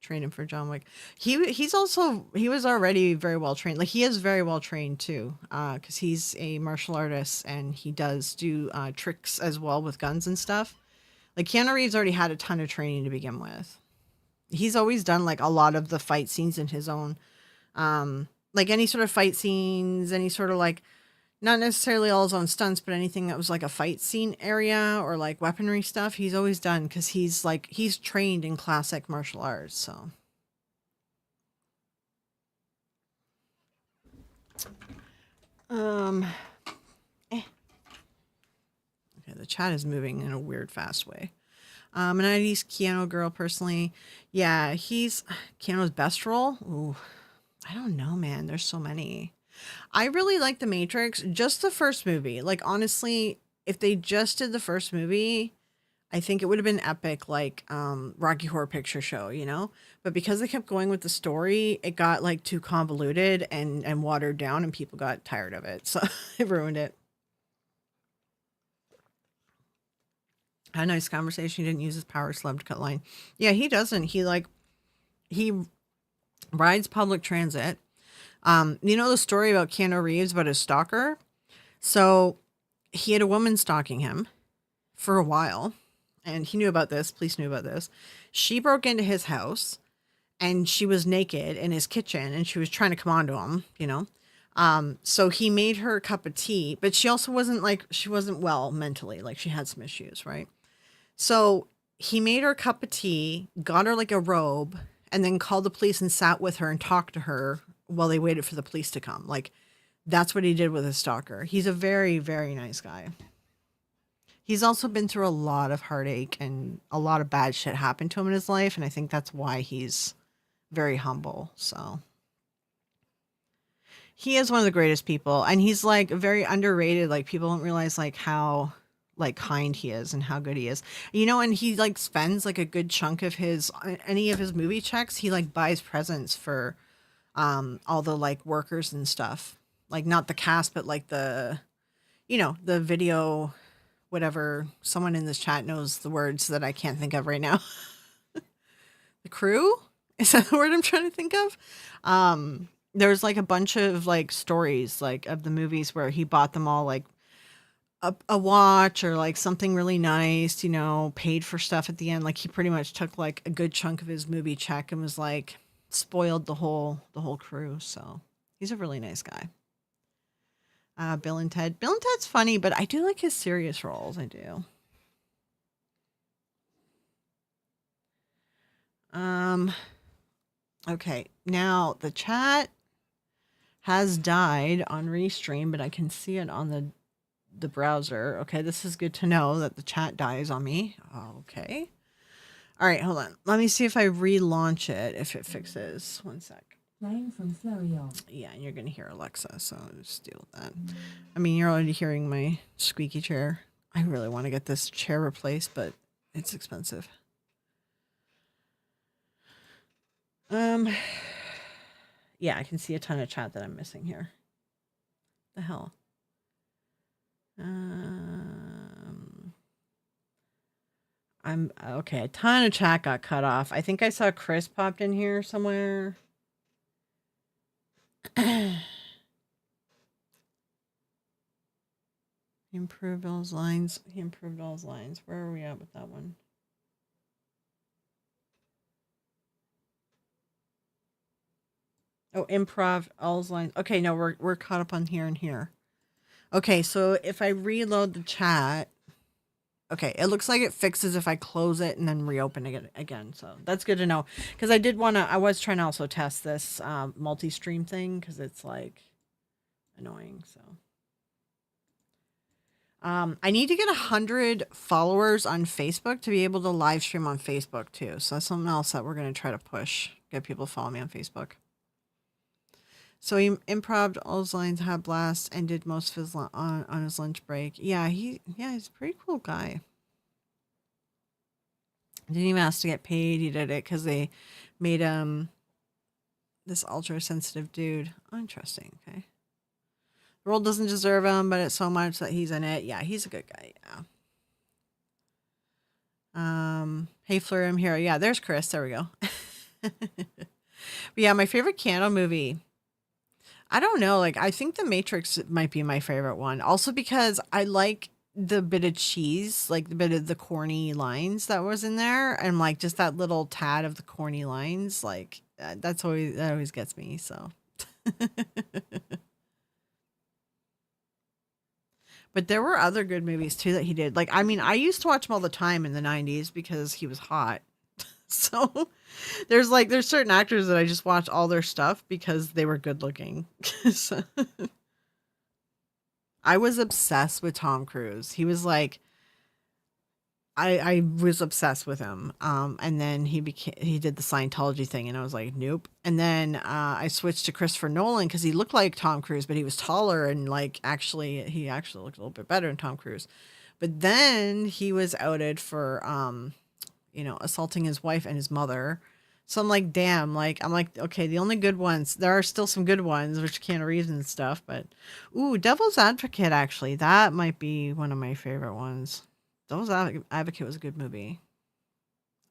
Training for John Wick. He's also, he was already very well trained. Like he is very well trained too, because he's a martial artist and he does do tricks as well with guns and stuff. Like Keanu Reeves already had a ton of training to begin with. He's always done like a lot of the fight scenes in his own, like any sort of fight scenes, any sort of like, not necessarily all his own stunts, but anything that was like a fight scene area or like weaponry stuff, he's always done because he's like, he's trained in classic martial arts. So, um, eh. Okay, the chat is moving in a weird, fast way. And I use Keanu girl personally. Yeah, he's Keanu's best role. Ooh, I don't know, man. There's so many. I really like The Matrix, just the first movie. Like honestly, if they just did the first movie, I think it would have been epic, like Rocky Horror Picture Show, you know. But because they kept going with the story, it got like too convoluted and watered down, and people got tired of it, so it ruined it. Had a nice conversation. He didn't use his power slug to cut line. Yeah, he doesn't. He rides public transit. You know the story about Keanu Reeves about his stalker? So he had a woman stalking him for a while, and he knew about this. Police knew about this. She broke into his house, and she was naked in his kitchen, and she was trying to come on to him, you know. So he made her a cup of tea, but she also wasn't like, she wasn't well mentally, like she had some issues, right? So he made her a cup of tea, got her like a robe, and then called the police and sat with her and talked to her while they waited for the police to come. Like that's what he did with his stalker. He's a very, very nice guy. He's also been through a lot of heartache and a lot of bad shit happened to him in his life. And I think that's why he's very humble. So he is one of the greatest people. And he's like very underrated. Like people don't realize like how like kind he is and how good he is. You know, and he like spends like a good chunk of his any of his movie checks, he like buys presents for all the like workers and stuff. Like not the cast, but like the, you know, the video, whatever. Someone in this chat knows the words that I can't think of right now. The crew? Is that the word I'm trying to think of? There's like a bunch of like stories like of the movies where he bought them all like a watch or like something really nice, you know, paid for stuff at the end. Like he pretty much took like a good chunk of his movie check and was like spoiled the whole crew. So he's a really nice guy. Bill and Ted. Bill and Ted's funny, but I do like his serious roles. I do. Okay, now the chat has died on Restream, but I can see it on the browser. Okay, this is good to know that the chat dies on me. Okay. All right, hold on. Let me see if I relaunch it, if it fixes. One sec. Playing from Florian. Yeah, and you're going to hear Alexa, so I'll just deal with that. I mean, you're already hearing my squeaky chair. I really want to get this chair replaced, but it's expensive. Yeah, I can see a ton of chat that I'm missing here. The hell? I'm okay. A ton of chat got cut off. I think I saw Chris popped in here somewhere. He improved all his lines. He improved all his lines. Where are we at with that one? Oh, improv all his lines. Okay, no, we're caught up on here and here. Okay, so if I reload the chat, okay, it looks like it fixes if I close it and then reopen it again. So that's good to know, because I was trying to also test this multi-stream thing, because it's like annoying. So I need to get 100 followers on Facebook to be able to live stream on Facebook too. So that's something else that we're going to try to push, get people to follow me on Facebook. So he improved all his lines, had blast, and did most of his on his lunch break. Yeah, he's a pretty cool guy. Didn't even ask to get paid. He did it because they made him this ultra sensitive dude. Oh, interesting. Okay. The world doesn't deserve him, but it's so much that he's in it. Yeah, he's a good guy. Yeah. Hey Fleur, I'm here. Yeah, there's Chris. There we go. But yeah, my favorite Keanu movie. I don't know. Like, I think The Matrix might be my favorite one. Also because I like the bit of cheese, like the bit of the corny lines that was in there, and like just that little tad of the corny lines. Like that always gets me. So. But there were other good movies too that he did. Like, I mean, I used to watch him all the time in the 90s because he was hot. So there's certain actors that I just watch all their stuff because they were good looking. So, I was obsessed with Tom Cruise. He was like, I was obsessed with him. And then he did the Scientology thing, and I was like, nope. And then I switched to Christopher Nolan because he looked like Tom Cruise, but he was taller, and like he actually looked a little bit better than Tom Cruise. But then he was outed for assaulting his wife and his mother. So I'm like, damn, I'm like, okay, the only good ones, there are still some good ones, which Keanu Reeves and stuff, but ooh, Devil's Advocate, actually, that might be one of my favorite ones. Devil's Advocate was a good movie.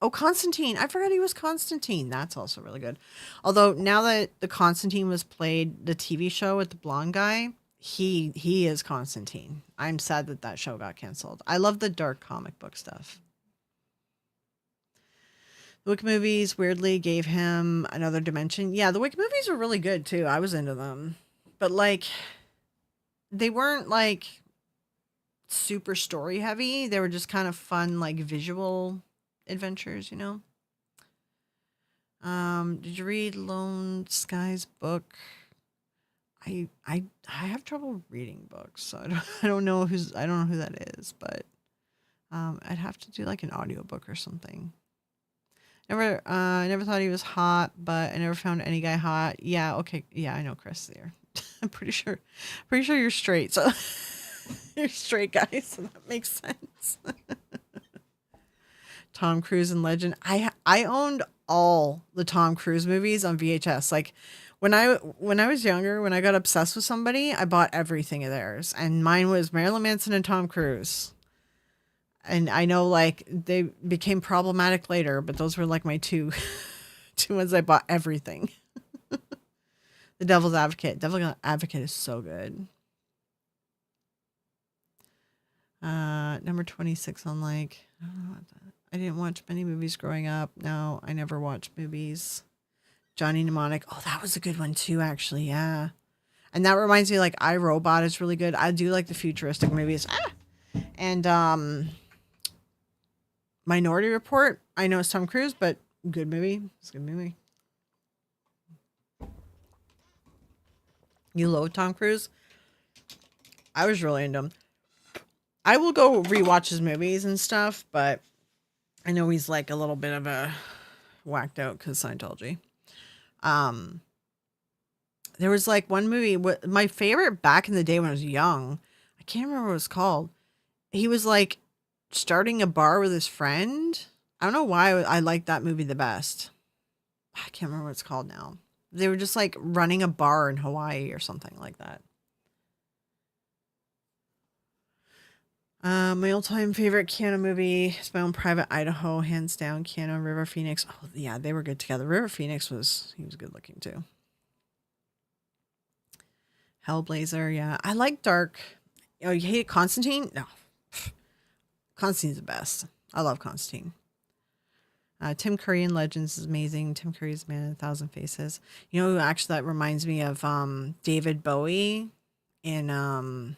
Oh, Constantine. I forgot he was Constantine. That's also really good. Although now that the Constantine was played, the TV show with the blonde guy, he is Constantine. I'm sad that show got canceled. I love the dark comic book stuff. The Wick movies weirdly gave him another dimension. Yeah, the Wick movies were really good too. I was into them. But like they weren't like super story heavy. They were just kind of fun, like visual adventures, you know? Did you read Lone Sky's book? I have trouble reading books, so I don't know who that is, but I'd have to do like an audiobook or something. I never thought he was hot, but I never found any guy hot. Yeah, okay. Yeah, I know Chris there. I'm pretty sure you're straight. So you're straight guy, so that makes sense. Tom Cruise and Legend. I owned all the Tom Cruise movies on VHS. Like when I was younger, when I got obsessed with somebody, I bought everything of theirs, and mine was Marilyn Manson and Tom Cruise. And I know like they became problematic later, but those were like my two ones I bought everything. The Devil's Advocate. Devil's Advocate is so good. Number 26 on like, I didn't watch many movies growing up. No, I never watched movies. Johnny Mnemonic. Oh, that was a good one too, actually. Yeah. And that reminds me, like, I, Robot is really good. I do like the futuristic movies. And Minority Report. I know it's Tom Cruise, but Good movie. It's a good movie. You loathe Tom Cruise? I was really into him. I will go rewatch his movies and stuff, but I know he's like a little bit of a whacked out because Scientology. Um, there was like one movie. My favorite back in the day when I was young. I can't remember what it was called. He was like starting a bar with his friend. I don't know why I liked that movie the best. I can't remember what it's called now. They were just like running a bar in Hawaii or something like that. My all-time favorite Keanu movie is My Own Private Idaho, hands down. Keanu and River Phoenix. Oh yeah, they were good together. River Phoenix was good looking too. Hellblazer, yeah. I like Dark. Oh, you hate Constantine? No, Constantine's the best. I love Constantine. Tim Curry in Legends is amazing. Tim Curry's Man in a Thousand Faces. You know, actually, that reminds me of David Bowie in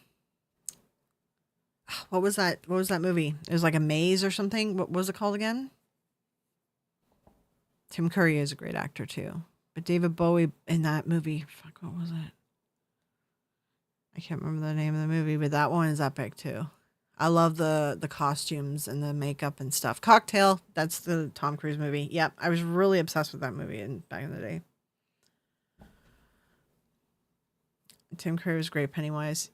what was that? What was that movie? It was like a maze or something. What was it called again? Tim Curry is a great actor too, but David Bowie in that movie, fuck, what was it? I can't remember the name of the movie, but that one is epic too. I love the costumes and the makeup and stuff. Cocktail, that's the Tom Cruise movie. Yep, I was really obsessed with that movie back in the day. Tim Curry was great. Pennywise.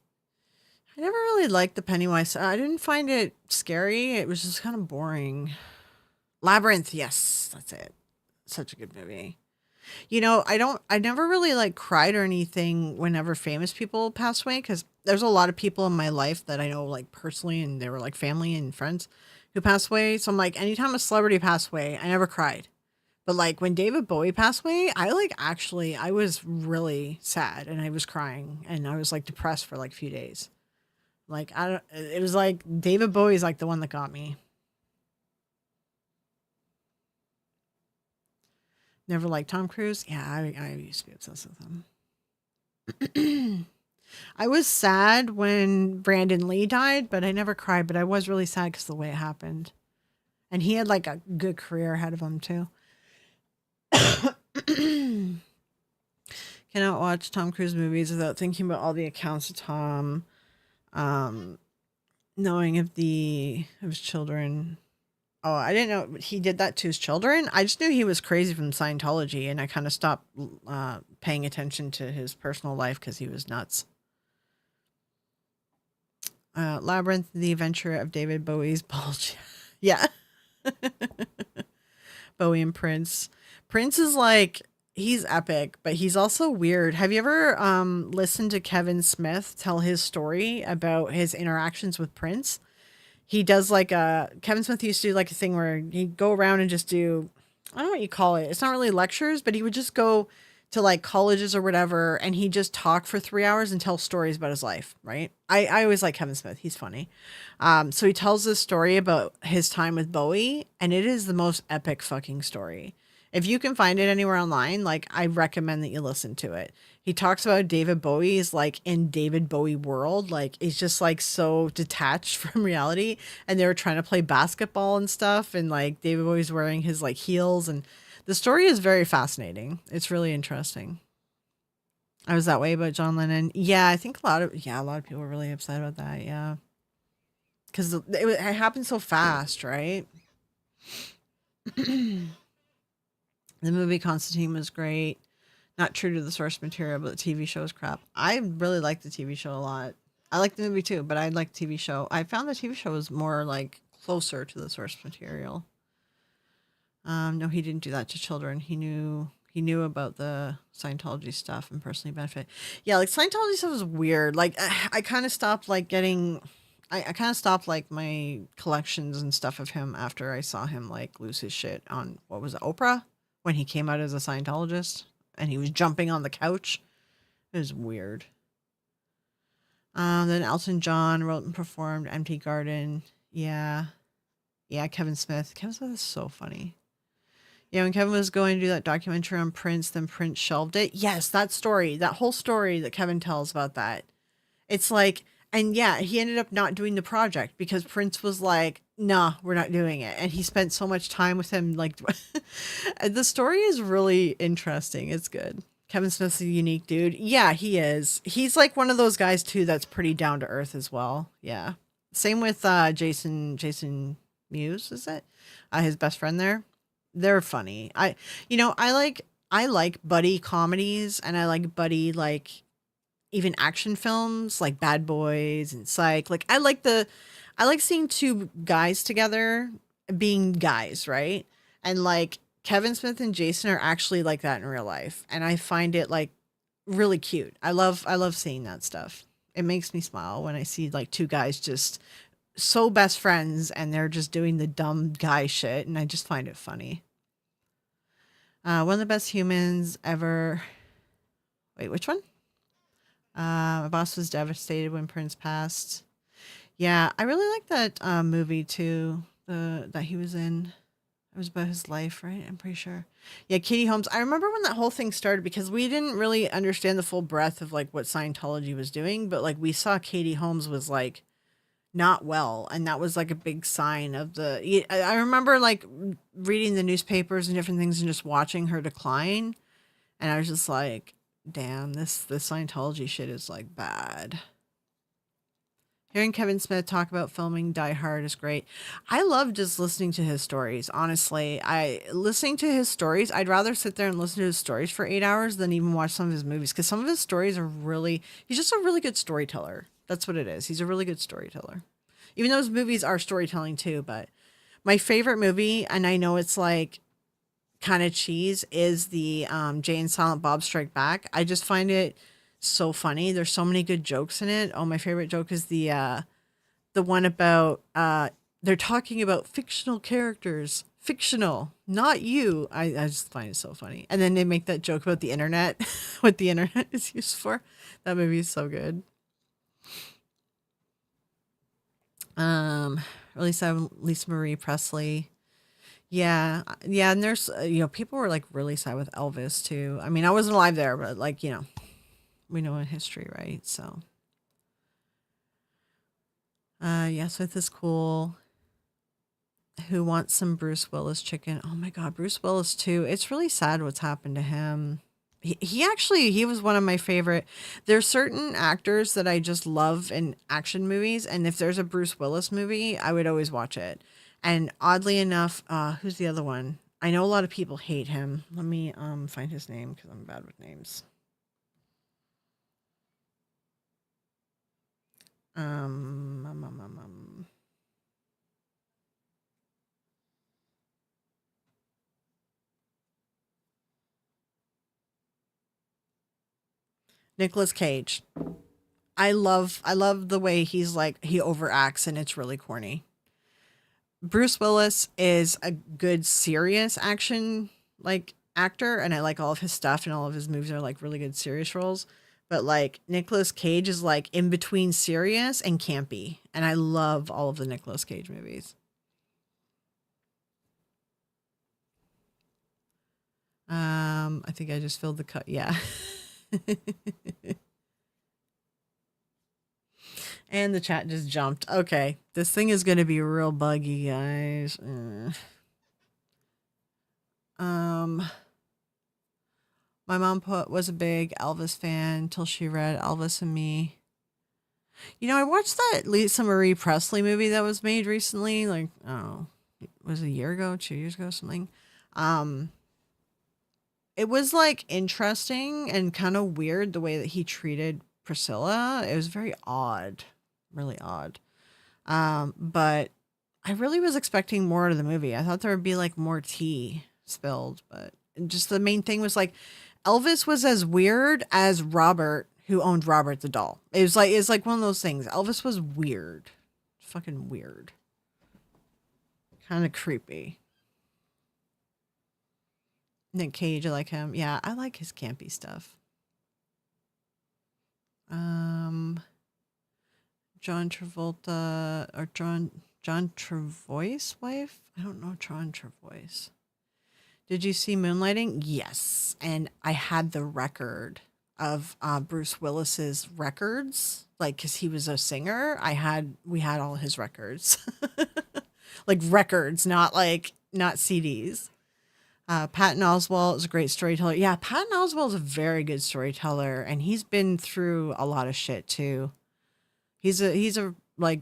I never really liked the Pennywise. I didn't find it scary. It was just kind of boring. Labyrinth, yes, that's it. Such a good movie. You know, I never really like cried or anything whenever famous people pass away because there's a lot of people in my life that I know like personally and they were like family and friends who passed away. So I'm like, anytime a celebrity passed away, I never cried. But like when David Bowie passed away, I was really sad and I was crying and I was like depressed for like a few days. Like I don't, it was like David Bowie's like the one that got me. Never liked Tom Cruise. Yeah, I used to be obsessed with him. I was sad when Brandon Lee died, but I never cried. But I was really sad because the way it happened, and he had like a good career ahead of him too. Cannot watch Tom Cruise movies without thinking about all the accounts of Tom, um, knowing of his children. Oh, I didn't know he did that to his children. I just knew he was crazy from Scientology, and I kind of stopped paying attention to his personal life because he was nuts. Labyrinth, the adventure of David Bowie's bulge. Yeah. Bowie and Prince. Prince is like, he's epic, but he's also weird. Have you ever listened to Kevin Smith tell his story about his interactions with Prince? He does like a Kevin Smith used to do like a thing where he'd go around and just do, I don't know what you call it. It's not really lectures, but he would just go to like colleges or whatever and he just talk for 3 hours and tell stories about his life, right? I always like Kevin Smith. He's funny. So he tells this story about his time with Bowie, and it is the most epic fucking story. If you can find it anywhere online, like I recommend that you listen to it. He talks about David Bowie's like in David Bowie world, like he's just like so detached from reality. And they were trying to play basketball and stuff, and like David Bowie's wearing his like heels, and the story is very fascinating. It's really interesting. I was that way about John Lennon. Yeah, I think a lot of people were really upset about that. Yeah, because it happened so fast, right? The movie Constantine was great. Not true to the source material, but the TV show is crap. I really like the TV show a lot. I like the movie too, but I like the TV show. I found the TV show was more like closer to the source material. No, he didn't do that to children. He knew about the Scientology stuff and personally benefit. Yeah, like Scientology stuff is weird. Like I kind of stopped like getting. I kind of stopped like my collections and stuff of him after I saw him like lose his shit on what was it, Oprah, when he came out as a Scientologist and he was jumping on the couch. It was weird. Then Elton John wrote and performed Empty Garden. Yeah. Yeah, Kevin Smith. Kevin Smith is so funny. Yeah, when Kevin was going to do that documentary on Prince, then Prince shelved it. Yes, that story, that whole story that Kevin tells about that. It's like, and yeah, he ended up not doing the project because Prince was like, nah, we're not doing it. And he spent so much time with him. Like, the story is really interesting. It's good. Kevin Smith's a unique dude. Yeah, he is. He's like one of those guys too that's pretty down to earth as well. Yeah. Same with Jason Mewes, is it? His best friend there. They're funny. I like buddy comedies and I like buddy like even action films like Bad Boys and Psych. Like I like seeing two guys together being guys, right? And like Kevin Smith and Jason are actually like that in real life. And I find it like really cute. I love seeing that stuff. It makes me smile when I see like two guys just so best friends and they're just doing the dumb guy shit and I just find it funny. One of the best humans ever. Wait, which one? My boss was devastated when Prince passed. Yeah, I really like that movie too. The that he was in. It was about his life, right? I'm pretty sure. Yeah, Katie Holmes. I remember when that whole thing started because we didn't really understand the full breadth of like what Scientology was doing, but like we saw Katie Holmes was like not well, and that was like a big sign of the. I remember like reading the newspapers and different things and just watching her decline, and I was just like, "Damn, this Scientology shit is like bad." Hearing Kevin Smith talk about filming Die Hard is great. I love just listening to his stories. Honestly, I listening to his stories. I'd rather sit there and listen to his stories for 8 hours than even watch some of his movies because some of his stories are really. He's just a really good storyteller. That's what it is. He's a really good storyteller. Even though his movies are storytelling too, but my favorite movie, and I know it's like kind of cheese, is the Jay and Silent Bob Strike Back. I just find it so funny. There's so many good jokes in it. Oh, my favorite joke is the one about they're talking about fictional characters. Fictional, not you. I just find it so funny. And then they make that joke about the internet, what the internet is used for. That movie is so good. Um, Lisa Marie Presley. Yeah, yeah, and there's people were like really sad with Elvis too. I mean, I wasn't alive there, but like we know in history, right? So, yeah, Smith is cool. Who wants some Bruce Willis chicken? Oh my God, Bruce Willis too. It's really sad what's happened to him. He actually he was one of my favorite. There's certain actors that I just love in action movies, and if there's a Bruce Willis movie, I would always watch it. And oddly enough, who's the other one? I know a lot of people hate him. Let me find his name because I'm bad with names. Um, um, um, um, um. Nicolas Cage. I love the way he's like he overacts and it's really corny. Bruce Willis is a good serious action like actor and I like all of his stuff and all of his movies are like really good serious roles. But like Nicolas Cage is like in between serious and campy. And I love all of the Nicolas Cage movies. I think I just filled the cut. Yeah. And the chat just jumped. Okay. This thing is going to be real buggy, guys. Um, my mom was a big Elvis fan till she read Elvis and Me. I watched that Lisa Marie Presley movie that was made recently. Like, oh, it was a year ago, 2 years ago, something. Um, it was like interesting and kind of weird the way that he treated Priscilla. It was very odd, really odd. But I really was expecting more of the movie. I thought there would be like more tea spilled, but just the main thing was like Elvis was as weird as Robert, who owned Robert the doll. It's like one of those things. Elvis was weird, fucking weird, kind of creepy. Nick Cage, I like him. Yeah, I like his campy stuff. Um, John Travolta or John Travois' wife. I don't know John Travois. Did you see Moonlighting? Yes. And I had the record of Bruce Willis's records, like because he was a singer. We had all his records. like records, not CDs. Patton Oswalt is a great storyteller. Yeah, Patton Oswalt is a very good storyteller, and he's been through a lot of shit too. He's a like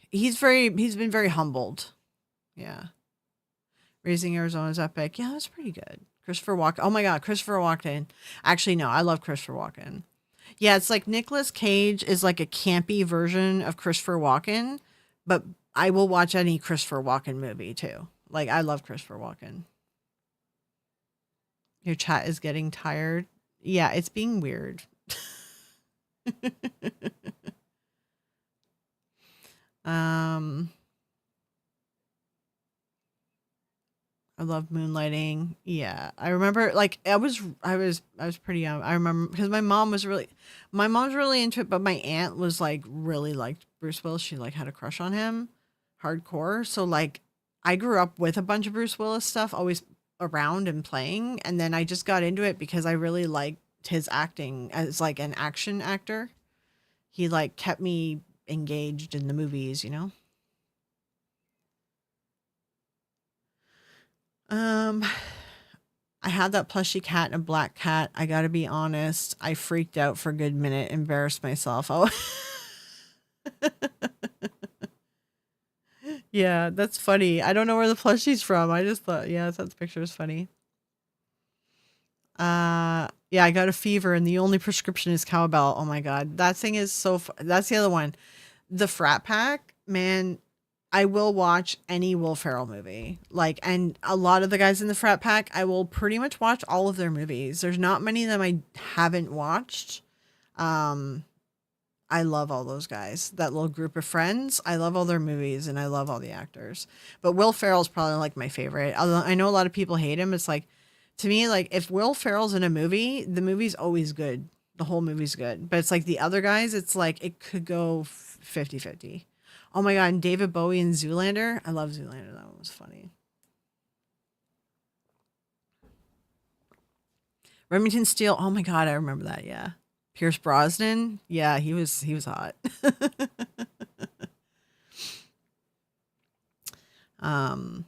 he's been very humbled. Yeah. Raising Arizona's epic. Yeah, that's pretty good. Christopher Walken. Oh my god, Christopher Walken. Actually, no, I love Christopher Walken. Yeah, it's like Nicolas Cage is like a campy version of Christopher Walken, but I will watch any Christopher Walken movie too. Like I love Christopher Walken. Your chat is getting tired. Yeah, it's being weird. um I love moonlighting. Yeah. I remember like I was pretty young. I remember because my mom's really into it, but my aunt was like really liked Bruce Willis. She like had a crush on him hardcore. So like I grew up with a bunch of Bruce Willis stuff always around and playing, and then I just got into it because I really liked his acting as like an action actor. He like kept me engaged in the movies, you know? Um I had that plushy cat and a black cat. I gotta be honest. I freaked out for a good minute, embarrassed myself. Oh, yeah, that's funny. I don't know where the plushie's from. I just thought, yeah, I thought the picture was funny. Yeah, I got a fever, and the only prescription is cowbell. Oh my god, that thing is so. That's the other one. The Frat Pack, man. I will watch any Will Ferrell movie. Like, and a lot of the guys in the Frat Pack, I will pretty much watch all of their movies. There's not many of them I haven't watched. Um, I love all those guys. That little group of friends. I love all their movies and I love all the actors. But Will Ferrell's probably like my favorite. Although I know a lot of people hate him. It's like to me, like if Will Ferrell's in a movie, the movie's always good. The whole movie's good. But it's like the other guys, it's like it could go 50-50. Oh my god, and David Bowie and Zoolander. I love Zoolander. That one was funny. Remington Steele. Oh my god, I remember that. Yeah. Pierce Brosnan. Yeah, he was hot. um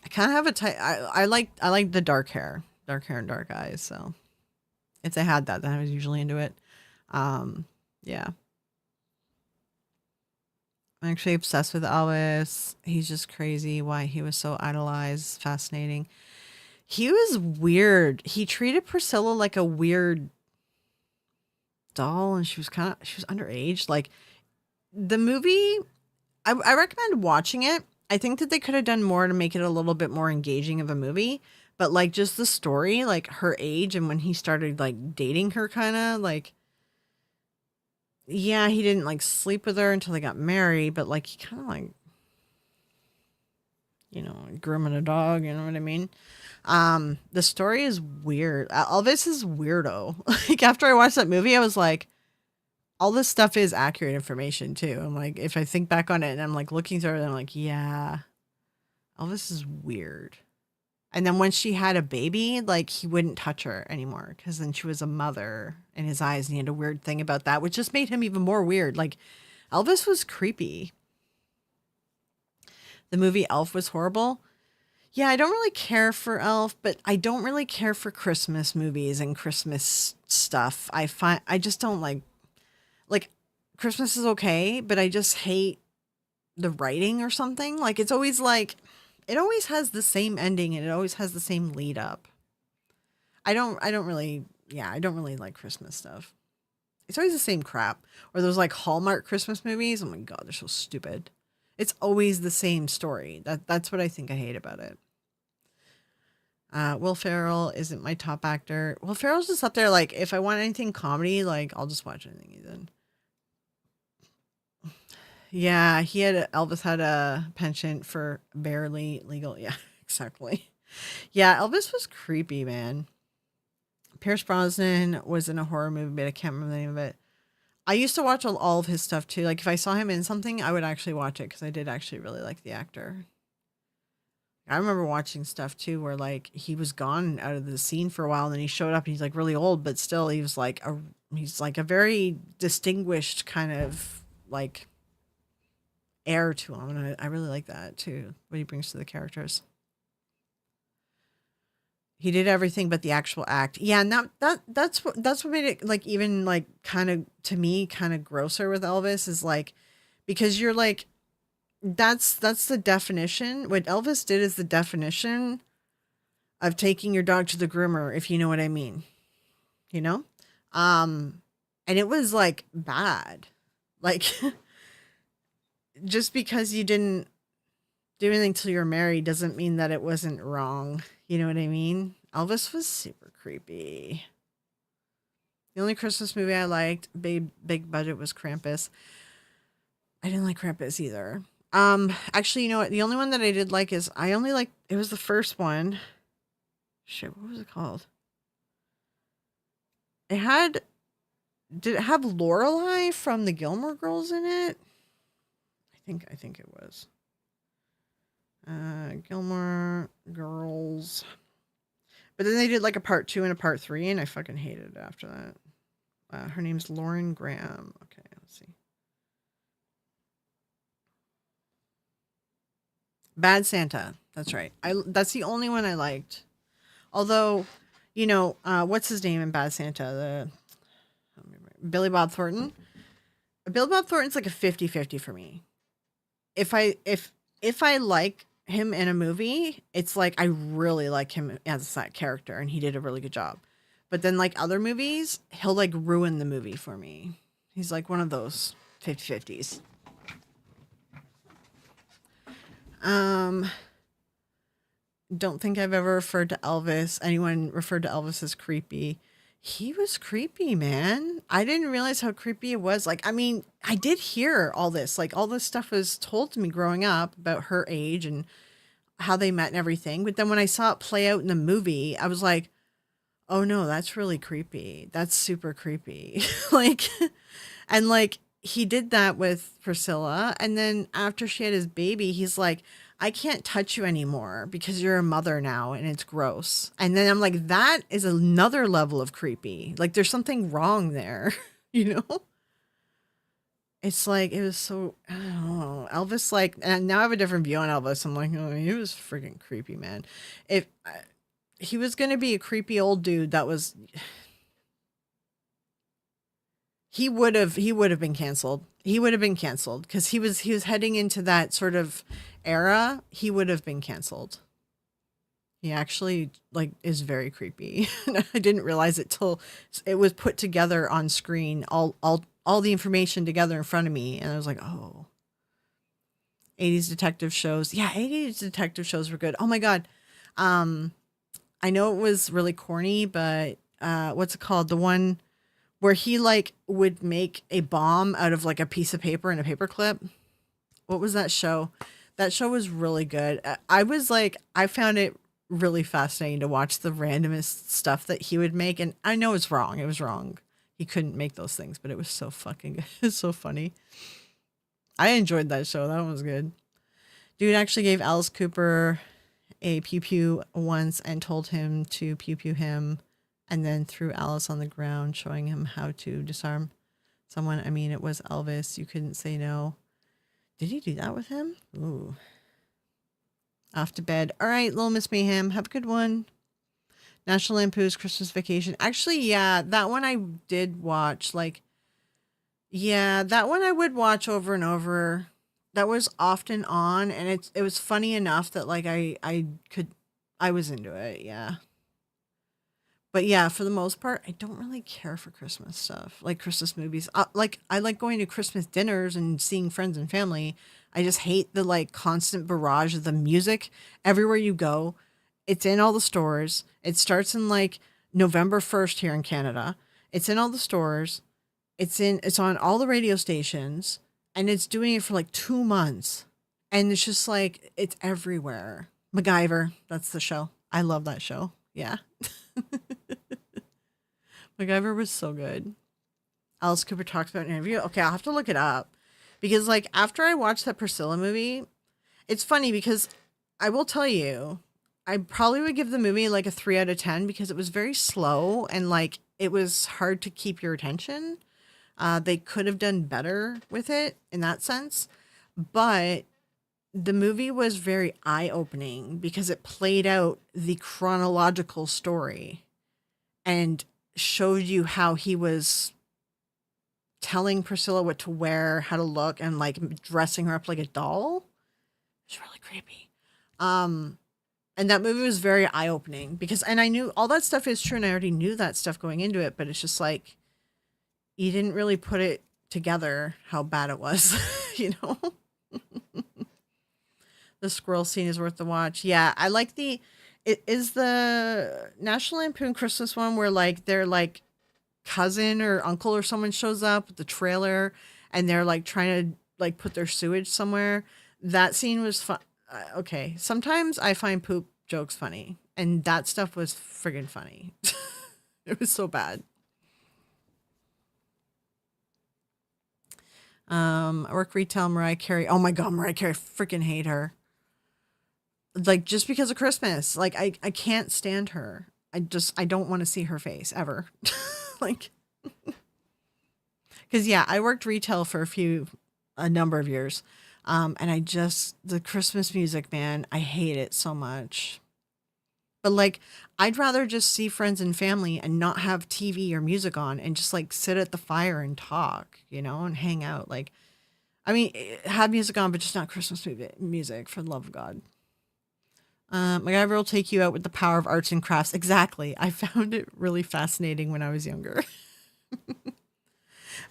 I kind of have a type. I like the dark hair and dark eyes. So if they had that, then I was usually into it. Yeah, I'm actually obsessed with Elvis. He's just crazy. Why he was so idolized, fascinating. He was weird. He treated Priscilla like a weird doll, and she was underage. Like the movie, I recommend watching it. I think that they could have done more to make it a little bit more engaging of a movie. But like just the story, like her age and when he started like dating her, kind of like yeah, he didn't like sleep with her until they got married. But like he kind of like grooming a dog. You know what I mean? The story is weird. Elvis is weirdo. Like after I watched that movie, I was like, all this stuff is accurate information too. I'm like, if I think back on it and I'm like looking through it, I'm like, yeah, Elvis is weird. And then when she had a baby, like he wouldn't touch her anymore because then she was a mother in his eyes, and he had a weird thing about that, which just made him even more weird. Like Elvis was creepy. The movie Elf was horrible. Yeah, I don't really care for Elf, but I don't really care for Christmas movies and Christmas stuff. I just don't like Christmas is okay, but I just hate the writing or something. Like it's always like it always has the same ending and it always has the same lead up. I don't really yeah, I don't really like Christmas stuff. It's always the same crap. Or those like Hallmark Christmas movies. Oh my god, they're so stupid. It's always the same story. That's what I think I hate about it. Will Ferrell isn't my top actor. Will Ferrell's just up there. Like, if I want anything comedy, like I'll just watch anything he's in. Yeah, Elvis had a penchant for barely legal. Yeah, exactly. Yeah, Elvis was creepy, man. Pierce Brosnan was in a horror movie, but I can't remember the name of it. I used to watch all of his stuff too. Like if I saw him in something, I would actually watch it because I did actually really like the actor. I remember watching stuff too where like he was gone out of the scene for a while and then he showed up and he's like really old, but still he's like a very distinguished kind of like air to him, and I really like that too. What he brings to the characters. He did everything but the actual act. Yeah, and that's what made it like even like kind of to me kind of grosser with Elvis is like because you're like that's the definition. What Elvis did is the definition of taking your dog to the groomer, if you know what I mean. You know? And it was like bad. Like just because you didn't do anything till you're married doesn't mean that it wasn't wrong. You know what I mean? Elvis was super creepy. The only Christmas movie I liked, big budget, was Krampus. I didn't like Krampus either. Actually, you know what? The only one that I did like is I only like it was the first one. Shit, what was it called? It had did it have Lorelai from the Gilmore Girls in it? I think it was. Gilmore Girls. But then they did like a part 2 and a part 3, and I fucking hated it after that. Her name's Lauren Graham. Okay, let's see. Bad Santa. That's right. That's the only one I liked. Although, what's his name in Bad Santa? Billy Bob Thornton. Billy Bob Thornton's like a 50-50 for me. If I like him in a movie, it's like I really like him as that character and he did a really good job. But then like other movies, he'll like ruin the movie for me. He's like one of those 50-50s. Don't think I've ever referred to Elvis. Anyone referred to Elvis as creepy. He was creepy, man. I didn't realize how creepy it was. Like, I mean, I did hear all this. Like, all this stuff was told to me growing up about her age and how they met and everything. But then when I saw it play out in the movie, I was like, oh no, that's really creepy. That's super creepy. Like, and like, he did that with Priscilla. And then after she had his baby, he's like, I can't touch you anymore because you're a mother now and it's gross. And then I'm like, that is another level of creepy. Like there's something wrong there, you know? It's like, it was so, I don't know. Elvis, like, and now I have a different view on Elvis. I'm like, oh, he was freaking creepy, man. If he was going to be a creepy old dude, that was, he would have been canceled. He would have been canceled because he was heading into that sort of era. He would have been canceled. He actually like is very creepy. I didn't realize it till it was put together on screen, all the information together in front of me, and I was like, oh. 80s detective shows. Yeah, 80s detective shows were good. Oh my god. I know it was really corny, but what's it called? The one where he like would make a bomb out of like a piece of paper and a paper clip. What was that show? That show was really good. I found it really fascinating to watch the randomest stuff that he would make. And I know it's wrong. It was wrong. He couldn't make those things, but it was so fucking good. It's so funny. I enjoyed that show. That one was good. Dude actually gave Alice Cooper a pew pew once and told him to pew pew him, and then threw Alice on the ground, showing him how to disarm someone. I mean, it was Elvis. You couldn't say no. Did he do that with him? Ooh. Off to bed. All right, Little Miss Mayhem. Have a good one. National Lampoon's Christmas Vacation. Actually, yeah, that one I did watch. Like, yeah, that one I would watch over and over. That was often on, and it was funny enough that like I was into it. Yeah. But yeah, for the most part, I don't really care for Christmas stuff, like Christmas movies. Like I like going to Christmas dinners and seeing friends and family. I just hate the like constant barrage of the music everywhere you go. It's in all the stores. It starts in like November 1st here in Canada. It's in all the stores. It's on all the radio stations, and it's doing it for like 2 months. And it's just like it's everywhere. MacGyver, that's the show. I love that show. Yeah. MacGyver was so good. Alice Cooper talks about an interview. Okay, I'll have to look it up. Because like after I watched that Priscilla movie, it's funny because I will tell you, I probably would give the movie like a 3 out of 10 because it was very slow and like it was hard to keep your attention. They could have done better with it in that sense. but the movie was very eye-opening because it played out the chronological story and showed you how he was telling Priscilla what to wear, how to look, and like dressing her up like a doll. It's really creepy. Um, and that movie was very eye opening because, and I knew all that stuff is true, and I already knew that stuff going into it, but it's just like you didn't really put it together how bad it was, you know. The squirrel scene is worth the watch. Yeah, I like the. It is the National Lampoon Christmas one where like they're like cousin or uncle or someone shows up with the trailer and they're like trying to like put their sewage somewhere. That scene was fun. Okay, sometimes I find poop jokes funny, and that stuff was friggin' funny. It was so bad. I work retail. Mariah Carey. Oh my god, Mariah Carey. Freaking hate her. Like just because of Christmas. Like I can't stand her. I don't want to see her face ever. Like because yeah, I worked retail for a number of years, and I just the Christmas music, man, I hate it so much. But like, I'd rather just see friends and family and not have TV or music on, and just like sit at the fire and talk, and hang out. Like, I mean, have music on, but just not Christmas music, for the love of God. MacGyver will take you out with the power of arts and crafts. Exactly. I found it really fascinating when I was younger.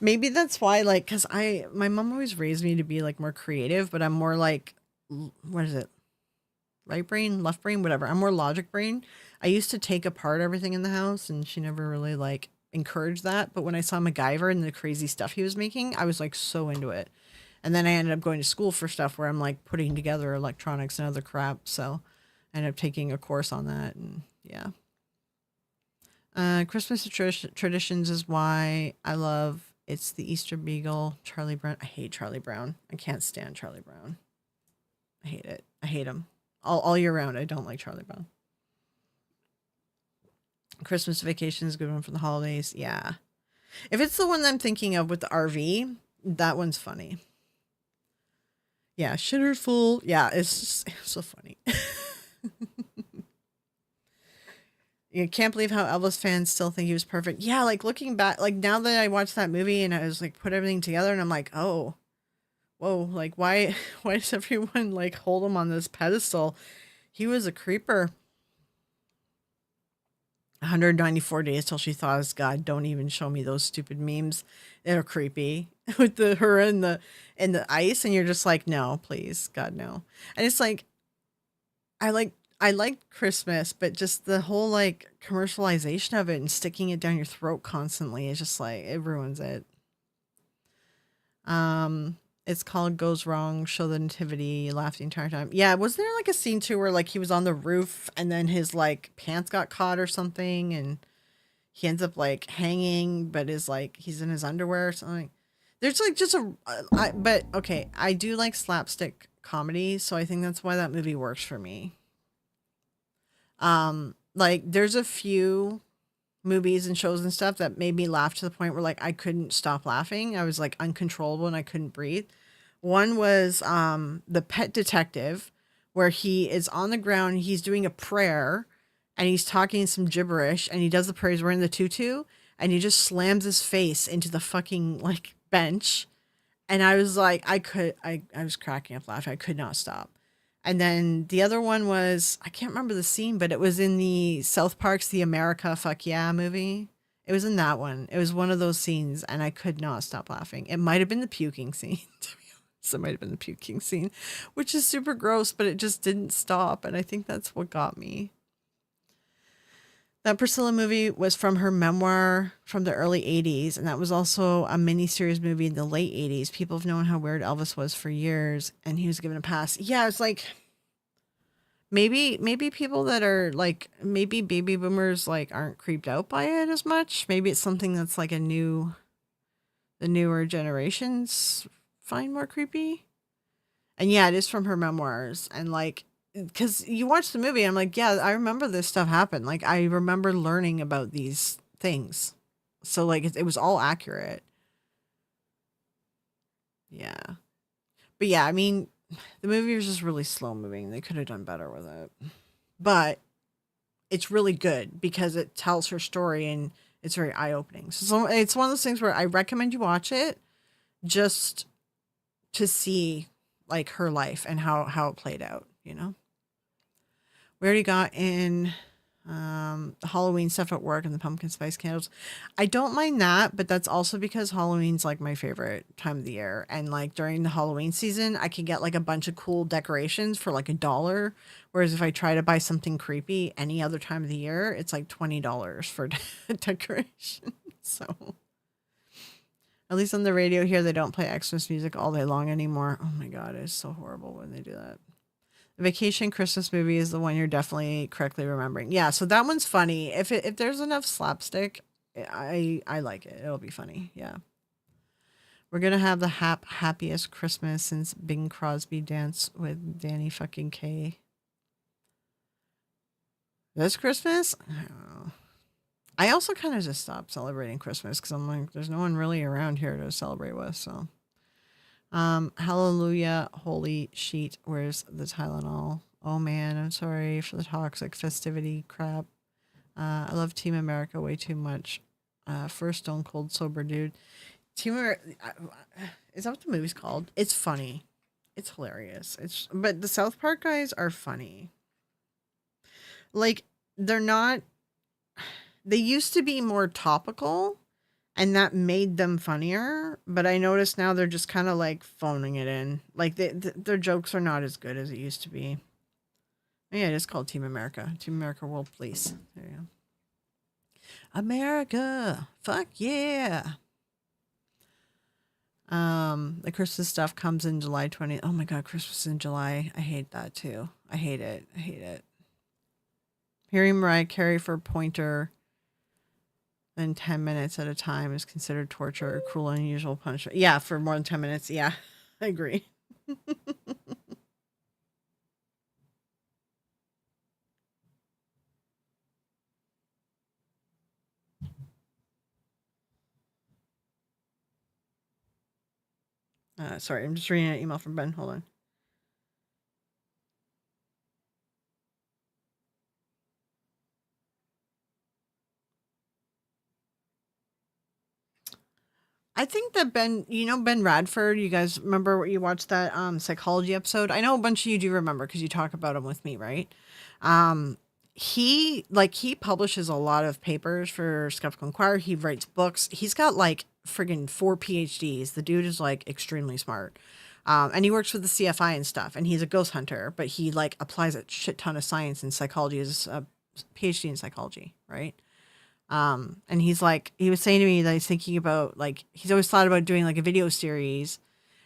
Maybe that's why, like, because my mom always raised me to be like more creative, but I'm more like, what is it? Right brain, left brain, whatever. I'm more logic brain. I used to take apart everything in the house, and she never really like encouraged that. But when I saw MacGyver and the crazy stuff he was making, I was like so into it. And then I ended up going to school for stuff where I'm like putting together electronics and other crap. So I ended up taking a course on that, and yeah. Christmas traditions is why I love It's the Easter Beagle, Charlie Brown. I hate Charlie Brown. I can't stand Charlie Brown. I hate it. I hate him. All year round, I don't like Charlie Brown. Christmas Vacation is a good one for the holidays. Yeah. If it's the one that I'm thinking of with the RV, that one's funny. Yeah, Shitter's full. Yeah, it's so funny. You can't believe how Elvis fans still think he was perfect. Yeah, like looking back, like now that I watched that movie and I was like put everything together, and I'm like, oh, whoa, like why why does everyone like hold him on this pedestal? He was a creeper. 194 days till she thaws. God, don't even show me those stupid memes. They're creepy with the her and the ice, and you're just like, no, please, God, no. And it's like I like I like Christmas, but just the whole like commercialization of it and sticking it down your throat constantly is just like it ruins it. It's called Goes Wrong, Show the Nativity, you laugh the entire time. Yeah, was there like a scene too where like he was on the roof and then his like pants got caught or something and he ends up like hanging, but is like he's in his underwear or something. There's like just but okay, I do like slapstick comedy, so I think that's why that movie works for me. Like there's a few movies and shows and stuff that made me laugh to the point where like I couldn't stop laughing. I was like uncontrollable and I couldn't breathe. One was The Pet Detective, where he is on the ground, he's doing a prayer and he's talking some gibberish and he does the prayer, he's wearing the tutu and he just slams his face into the fucking like bench. And I was like, I was cracking up laughing. I could not stop. And then the other one was I can't remember the scene, but it was in the South Park's The America Fuck Yeah movie. It was in that one. It was one of those scenes, and I could not stop laughing. It might have been the puking scene. To be honest, it might have been the puking scene, which is super gross, but it just didn't stop, and I think that's what got me. That Priscilla movie was from her memoir from the early 80s, and that was also a miniseries movie in the late 80s. People have known how weird Elvis was for years, and he was given a pass. Yeah, it's like maybe people that are like maybe baby boomers like aren't creeped out by it as much. Maybe it's something that's like the newer generations find more creepy. And yeah, it is from her memoirs, and like because you watch the movie, I'm like, yeah, I remember this stuff happened. Like I remember learning about these things, so like it was all accurate. Yeah, But yeah, I mean, the movie was just really slow moving. They could have done better with it. But it's really good because it tells her story and it's very eye opening. So it's one of those things where I recommend you watch it just to see like her life and how it played out, you know? We already got in the Halloween stuff at work and the pumpkin spice candles. I don't mind that, but that's also because Halloween's like my favorite time of the year. And like during the Halloween season, I can get like a bunch of cool decorations for like $1. Whereas if I try to buy something creepy any other time of the year, it's like $20 for decoration. So at least on the radio here, they don't play Xmas music all day long anymore. Oh my God, it's so horrible when they do that. The Vacation Christmas movie is the one you're definitely correctly remembering. Yeah, so that one's funny. If there's enough slapstick, I like it. It'll be funny. Yeah. We're gonna have the happiest Christmas since Bing Crosby danced with Danny fucking K. This Christmas? I don't know. I also kind of just stopped celebrating Christmas because I'm like, there's no one really around here to celebrate with. So, hallelujah, holy sheet. Where's the Tylenol? Oh man, I'm sorry for the toxic festivity crap. I love Team America way too much. First Stone Cold Sober Dude. Team America, is that what the movie's called? It's funny. It's hilarious. But the South Park guys are funny. Like they're not. They used to be more topical, and that made them funnier. But I notice now they're just kind of like phoning it in. Like their jokes are not as good as it used to be. Yeah, it is called Team America. Team America World Police. There you go. America. Fuck yeah. The Christmas stuff comes in July 20th. Oh my God, Christmas in July. I hate that too. I hate it. I hate it. Hearing Mariah Carey for Pointer than 10 minutes at a time is considered torture or cruel and unusual punishment. Yeah, for more than 10 minutes. Yeah, I agree. Sorry, I'm just reading an email from Ben. Hold on. I think that Ben Radford, you guys remember what you watched that psychology episode? I know a bunch of you do remember because you talk about him with me, right? Um he publishes a lot of papers for Skeptical Inquirer. He writes books. He's got like friggin' 4 PhDs. The dude is like extremely smart. And he works with the CFI and stuff, and he's a ghost hunter, but he like applies a shit ton of science and psychology as a PhD in psychology, right? And he was saying to me that he's thinking about like he's always thought about doing like a video series,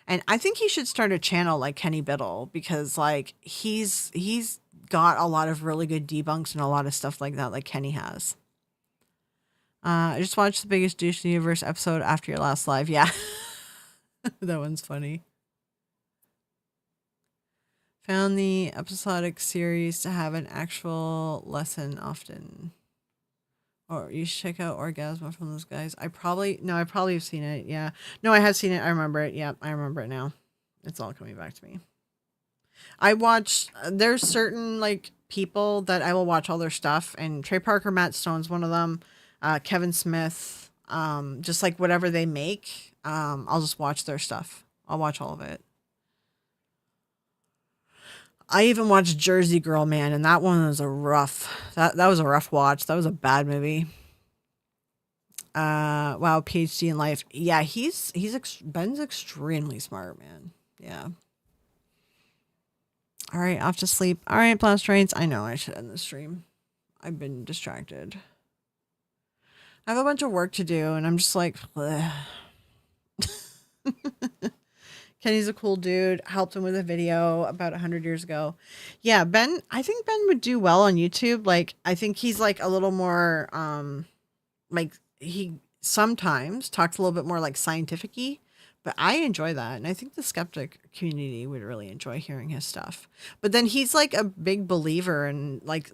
and I think he should start a channel like Kenny Biddle because like he's got a lot of really good debunks and a lot of stuff like that like Kenny has. I just watched the Biggest Douche in the Universe episode after your last live. Yeah, that one's funny. Found the episodic series to have an actual lesson often. Or you should check out Orgasmo from those guys. I probably have seen it. Yeah. No, I have seen it. I remember it. Yeah, I remember it now. It's all coming back to me. I watch there's certain like people that I will watch all their stuff, and Trey Parker, Matt Stone's one of them. Kevin Smith, just like whatever they make, I'll just watch their stuff. I'll watch all of it. I even watched Jersey Girl, man, and that one was that was a rough watch. That was a bad movie. Wow, PhD in life. Yeah, Ben's extremely smart, man. Yeah. All right, off to sleep. All right, blast trains. I know I should end the stream. I've been distracted. I have a bunch of work to do, and I'm just like, Kenny's a cool dude. Helped him with a video about 100 years ago. Yeah, Ben. I think Ben would do well on YouTube. Like, I think he's like a little more, like he sometimes talks a little bit more like scientific-y, but I enjoy that, and I think the skeptic community would really enjoy hearing his stuff. But then he's like a big believer, and like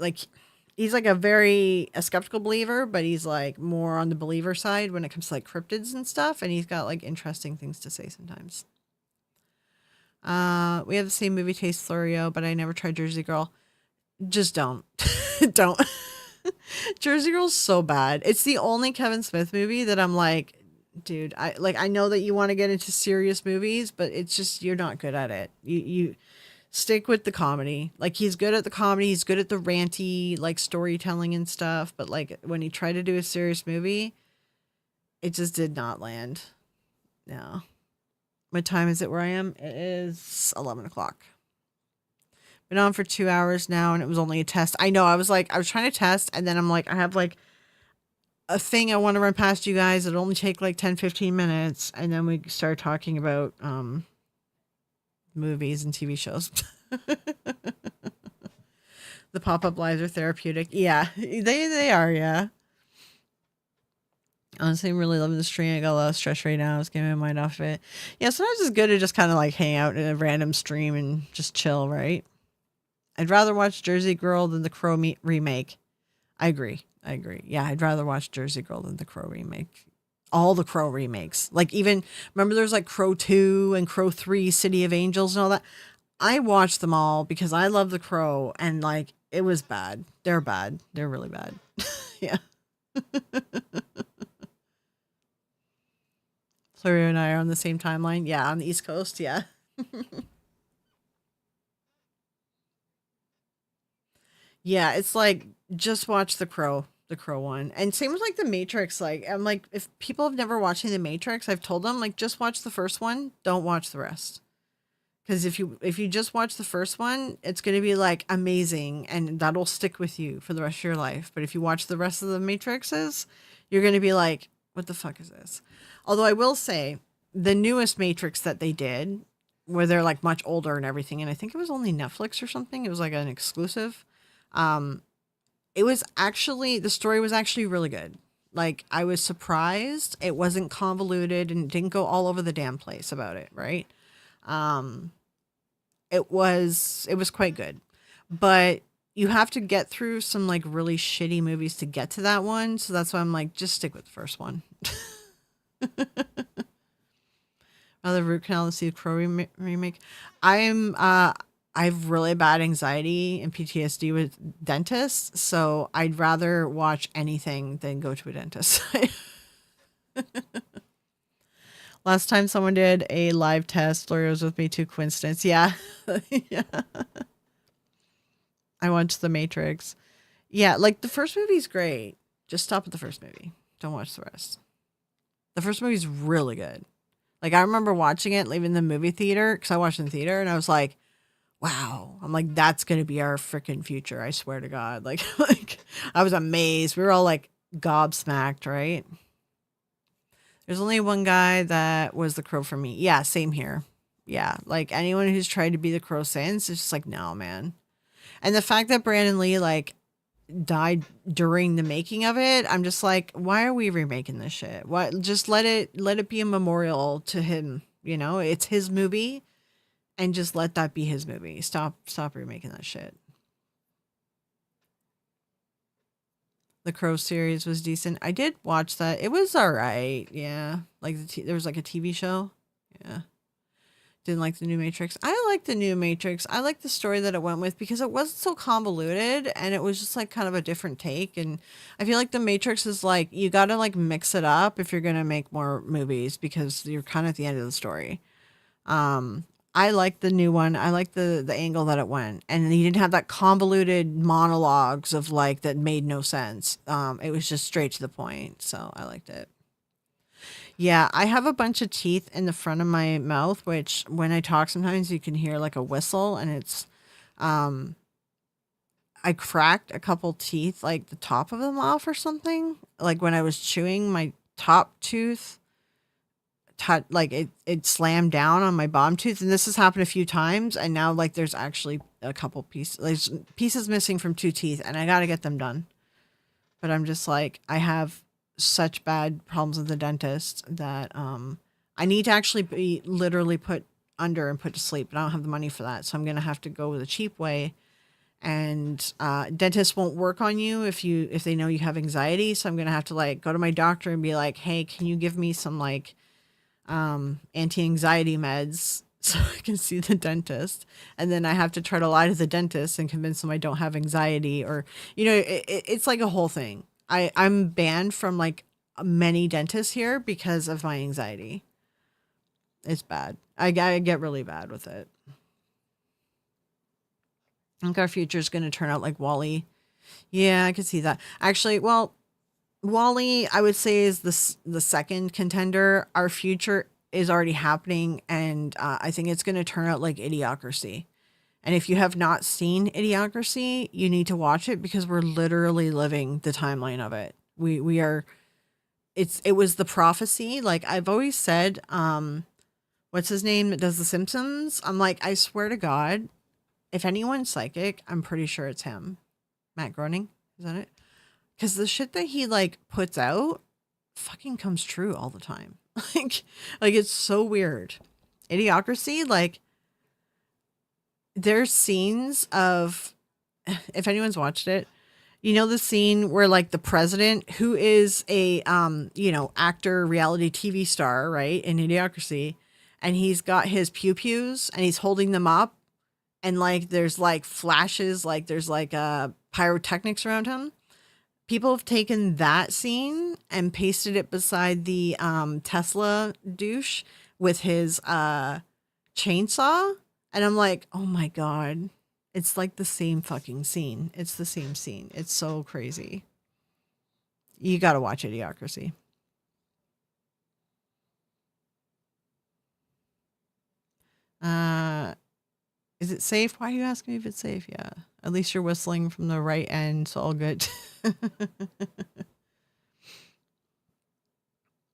he's like a skeptical believer, but he's like more on the believer side when it comes to like cryptids and stuff, and he's got like interesting things to say sometimes. We have the same movie taste, Florio, but I never tried Jersey Girl. Just don't. Don't. Jersey Girl's so bad. It's the only Kevin Smith movie that I'm like, dude, I know that you want to get into serious movies, but it's just you're not good at it. You stick with the comedy. Like he's good at the comedy, he's good at the ranty like storytelling and stuff, but like when he tried to do a serious movie, it just did not land. No. What time is it where I am? It is 11 o'clock. Been on for 2 hours now and it was only a test. I know. I was trying to test and then I'm like, I have like a thing I want to run past you guys. It'll only take like 10, 15 minutes. And then we start talking about movies and TV shows. The pop-up lives are therapeutic. Yeah, they are, yeah. Honestly, I'm really loving the stream. I got a lot of stress right now. It's getting my mind off of it. Yeah, sometimes it's good to just kind of like hang out in a random stream and just chill, right? I'd rather watch Jersey Girl than the Crow remake. I agree. Yeah, I'd rather watch Jersey Girl than the Crow remake. All the Crow remakes. Like even, remember there's like Crow 2 and Crow 3, City of Angels and all that? I watched them all because I love the Crow and like it was bad. They're bad. They're really bad. Yeah. Florio and I are on the same timeline. Yeah, on the East Coast. Yeah. Yeah, it's like just watch the Crow one. And same with like the Matrix. Like I'm like, if people have never watched the Matrix, I've told them like just watch the first one, don't watch the rest. Because if you just watch the first one, it's gonna be like amazing and that'll stick with you for the rest of your life. But if you watch the rest of the Matrixes, you're gonna be like, what the fuck is this? Although I will say, the newest Matrix that they did, where they're like much older and everything, and I think it was only Netflix or something. It was like an exclusive. Um, it was actually the story was actually really good. Like I was surprised it wasn't convoluted and didn't go all over the damn place about it, right? Um, it was quite good. But you have to get through some like really shitty movies to get to that one, so that's why I'm like just stick with the first one. Another root canal to see the Crow remake. I'm I have really bad anxiety and PTSD with dentists, so I'd rather watch anything than go to a dentist. Last time someone did a live test, Lori was with me too. Coincidence, yeah. Yeah. I watched The Matrix. Yeah, like the first movie's great. Just stop at the first movie. Don't watch the rest. The first movie's really good. Like I remember watching it, leaving the movie theater because I watched in the theater, and I was like, "Wow!" I'm like, "That's gonna be our freaking future." I swear to God. Like, like I was amazed. We were all like gobsmacked, right? There's only one guy that was the Crow for me. Yeah, same here. Yeah, like anyone who's tried to be the Crow since, it's just like, no, man. And the fact that Brandon Lee like died during the making of it, I'm just like, why are we remaking this shit? What? Just let it be a memorial to him. You know, it's his movie, and just let that be his movie. Stop remaking that shit. The Crow series was decent. I did watch that. It was all right. Yeah, like there was like a TV show. Yeah. Didn't like the new Matrix. I like the new Matrix. I like the story that it went with because it wasn't so convoluted and it was just like kind of a different take. And I feel like the Matrix is like you got to like mix it up if you're gonna make more movies because you're kind of at the end of the story. Um, I like the new one. I like the angle that it went, and you didn't have that convoluted monologues of like that made no sense. It was just straight to the point, so I liked it. Yeah, I have a bunch of teeth in the front of my mouth, which when I talk, sometimes you can hear like a whistle, and it's um I cracked a couple teeth, like the top of them off or something. Like when I was chewing, my top tooth like it slammed down on my bottom tooth, and this has happened a few times, and now like there's actually a couple pieces, there's pieces missing from two teeth, and I got to get them done. But I'm just like I have such bad problems with the dentist that I need to actually be literally put under and put to sleep, but I don't have the money for that, so I'm gonna have to go with a cheap way. And dentists won't work on you if they know you have anxiety, so I'm gonna have to like go to my doctor and be like, hey, can you give me some like anti-anxiety meds so I can see the dentist. And then I have to try to lie to the dentist and convince them I don't have anxiety, or, it's like a whole thing. I'm banned from like many dentists here because of my anxiety. It's bad. I get really bad with it. I think our future is going to turn out like Wally. Yeah, I could see that. Actually, well, Wally, I would say, is the second contender. Our future is already happening, and I think it's going to turn out like Idiocracy. And if you have not seen Idiocracy, you need to watch it because we're literally living the timeline of it. We are. It was the prophecy. Like I've always said, what's his name that does The Simpsons? I'm like, I swear to God, if anyone's psychic, I'm pretty sure it's him. Matt Groening, is that it? Because the shit that he like puts out fucking comes true all the time. like it's so weird. Idiocracy, like there's scenes of, if anyone's watched it, the scene where like the president, who is a actor, reality TV star, right, in Idiocracy, and he's got his pew-pews and he's holding them up, and like there's like flashes, like there's like pyrotechnics around him. People have taken that scene and pasted it beside the Tesla douche with his chainsaw. And I'm like, oh my God. It's like the same fucking scene. It's the same scene. It's so crazy. You got to watch Idiocracy. Is it safe? Why are you asking me if it's safe? Yeah. At least you're whistling from the right end, so all good.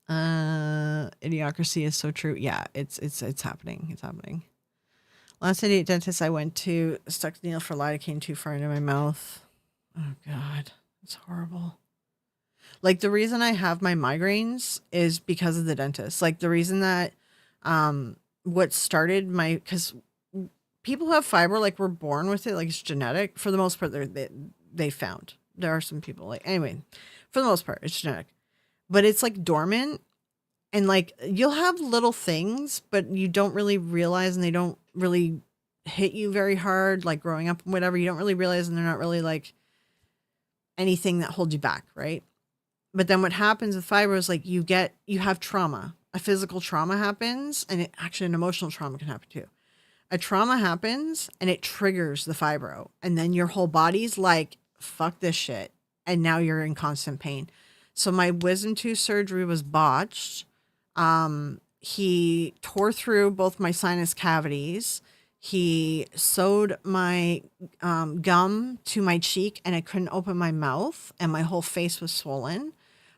Idiocracy is so true. Yeah, it's happening. It's happening. Last idiot dentist I went to stuck the needle for lidocaine too far into my mouth. Oh God, it's horrible. Like the reason I have my migraines is because of the dentist. Like the reason that what started my, because people who have fiber, like we're born with it, like it's genetic for the most part. They found there are some people like, anyway, for the most part it's genetic, but it's like dormant, and like you'll have little things but you don't really realize, and they don't really hit you very hard, like growing up and whatever, you don't really realize, and they're not really like anything that holds you back, right? But then what happens with fiber is like you have trauma, a physical trauma happens, and actually an emotional trauma can happen too. A trauma happens and it triggers the fibro, and then your whole body's like, fuck this shit. And now you're in constant pain. So my wisdom tooth surgery was botched. He tore through both my sinus cavities. He sewed my gum to my cheek, and I couldn't open my mouth, and my whole face was swollen.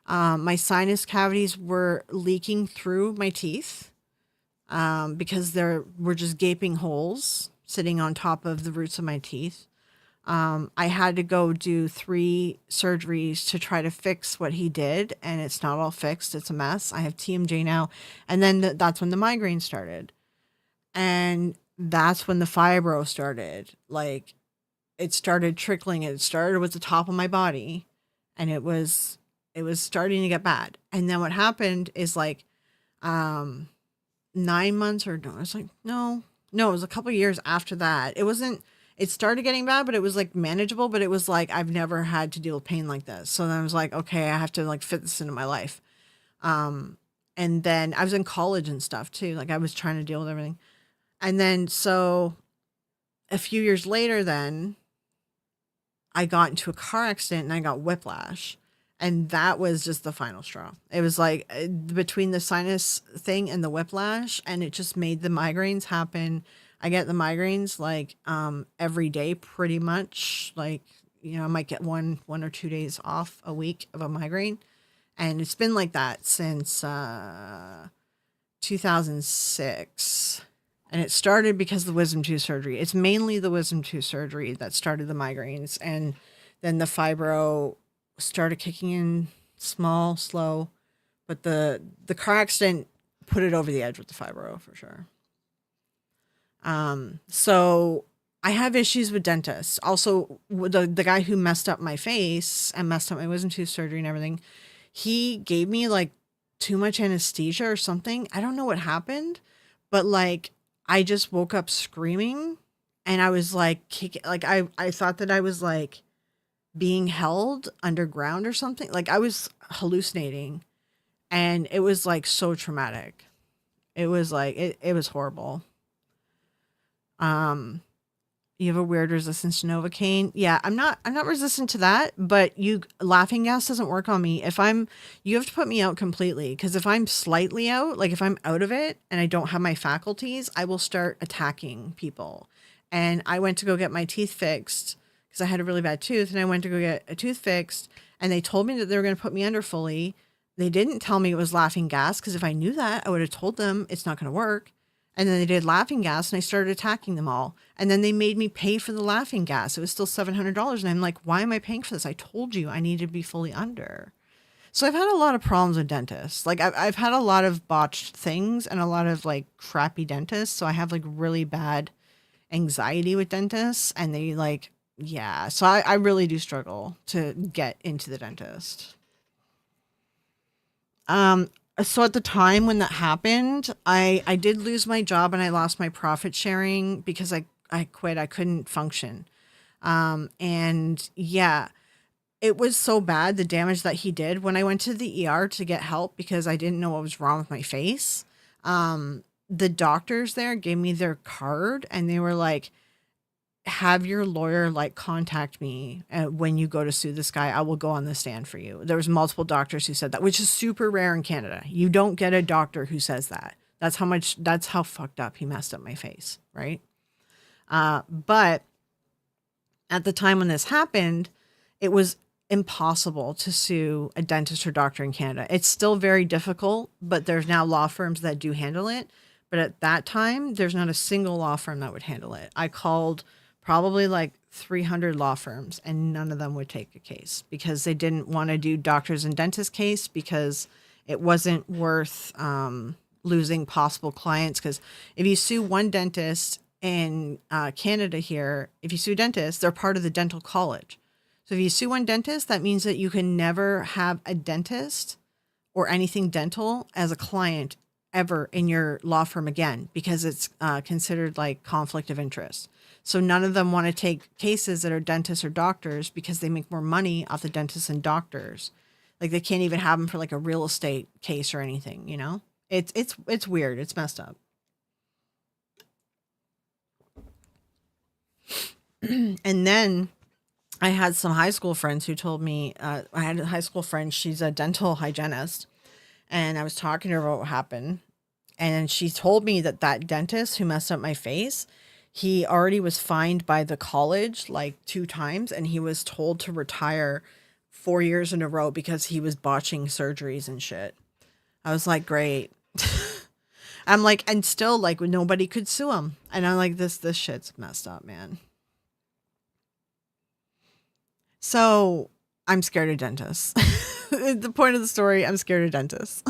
My sinus cavities were leaking through my teeth. Because there were just gaping holes sitting on top of the roots of my teeth. I had to go do 3 surgeries to try to fix what he did, and it's not all fixed. It's a mess. I have TMJ now. And then that's when the migraine started. And that's when the fibro started. Like, it started trickling. It started with the top of my body, and it was starting to get bad. And then what happened is like, 9 months, or no, it's like, no, it was a couple years after that. It started getting bad, but it was like manageable, but it was like, I've never had to deal with pain like this. So then I was like, okay, I have to like fit this into my life. And then I was in college and stuff too. Like I was trying to deal with everything. And then, so a few years later, then I got into a car accident and I got whiplash. And that was just the final straw. It was like between the sinus thing and the whiplash, and it just made the migraines happen. I get the migraines like every day pretty much. Like, I might get one or 2 days off a week of a migraine. And it's been like that since 2006. And it started because of the wisdom tooth surgery. It's mainly the wisdom tooth surgery that started the migraines. And then the fibro started kicking in small, slow, but the car accident put it over the edge with the fibro for sure. So I have issues with dentists. Also, the guy who messed up my face and messed up my wisdom tooth surgery and everything, he gave me like too much anesthesia or something. I don't know what happened, but like I just woke up screaming, and I was like kicking, like I thought that I was like being held underground or something. Like I was hallucinating, and it was like so traumatic. It was like it was horrible. Um you have a weird resistance to Novocaine. Yeah, I'm not resistant to that, but you laughing gas doesn't work on me. If I'm You have to put me out completely, because if I'm slightly out, like if I'm out of it and I don't have my faculties, I will start attacking people. And I went to go get my teeth fixed because I had a really bad tooth, and I went to go get a tooth fixed, and they told me that they were going to put me under fully. They didn't tell me it was laughing gas, because if I knew that, I would have told them it's not going to work. And then they did laughing gas, and I started attacking them all. And then they made me pay for the laughing gas. It was still $700. And I'm like, why am I paying for this? I told you I need to be fully under. So I've had a lot of problems with dentists. Like I've had a lot of botched things and a lot of like crappy dentists. So I have like really bad anxiety with dentists, and they like, yeah. So I really do struggle to get into the dentist. Um, so at the time when that happened, I did lose my job, and I lost my profit sharing because I quit. I couldn't function. And yeah, it was so bad, the damage that he did. When I went to the ER to get help because I didn't know what was wrong with my face, the doctors there gave me their card, and they were like, have your lawyer like contact me when you go to sue this guy. I will go on the stand for you. There was multiple doctors who said that, which is super rare in Canada. You don't get a doctor who says that. That's how fucked up he messed up my face, right? But at the time when this happened, it was impossible to sue a dentist or doctor in Canada. It's still very difficult, but there's now law firms that do handle it. But at that time, there's not a single law firm that would handle it. I called probably like 300 law firms, and none of them would take a case because they didn't want to do doctors and dentists case, because it wasn't worth losing possible clients. Because if you sue one dentist in Canada here, if you sue dentists, they're part of the dental college. So if you sue one dentist, that means that you can never have a dentist or anything dental as a client ever in your law firm again, because it's considered like conflict of interest. So none of them want to take cases that are dentists or doctors because they make more money off the dentists and doctors. Like they can't even have them for like a real estate case or anything, you know? It's weird. It's messed up. And then I had some high school friends who told me, I had a high school friend, she's a dental hygienist, and I was talking to her about what happened. And she told me that that dentist who messed up my face, he already was fined by the college like 2 times, and he was told to retire 4 years in a row because he was botching surgeries and shit. I was like, great. I'm like, and still like nobody could sue him. And I'm like, this shit's messed up, man. So I'm scared of dentists. The point of the story, I'm scared of dentists.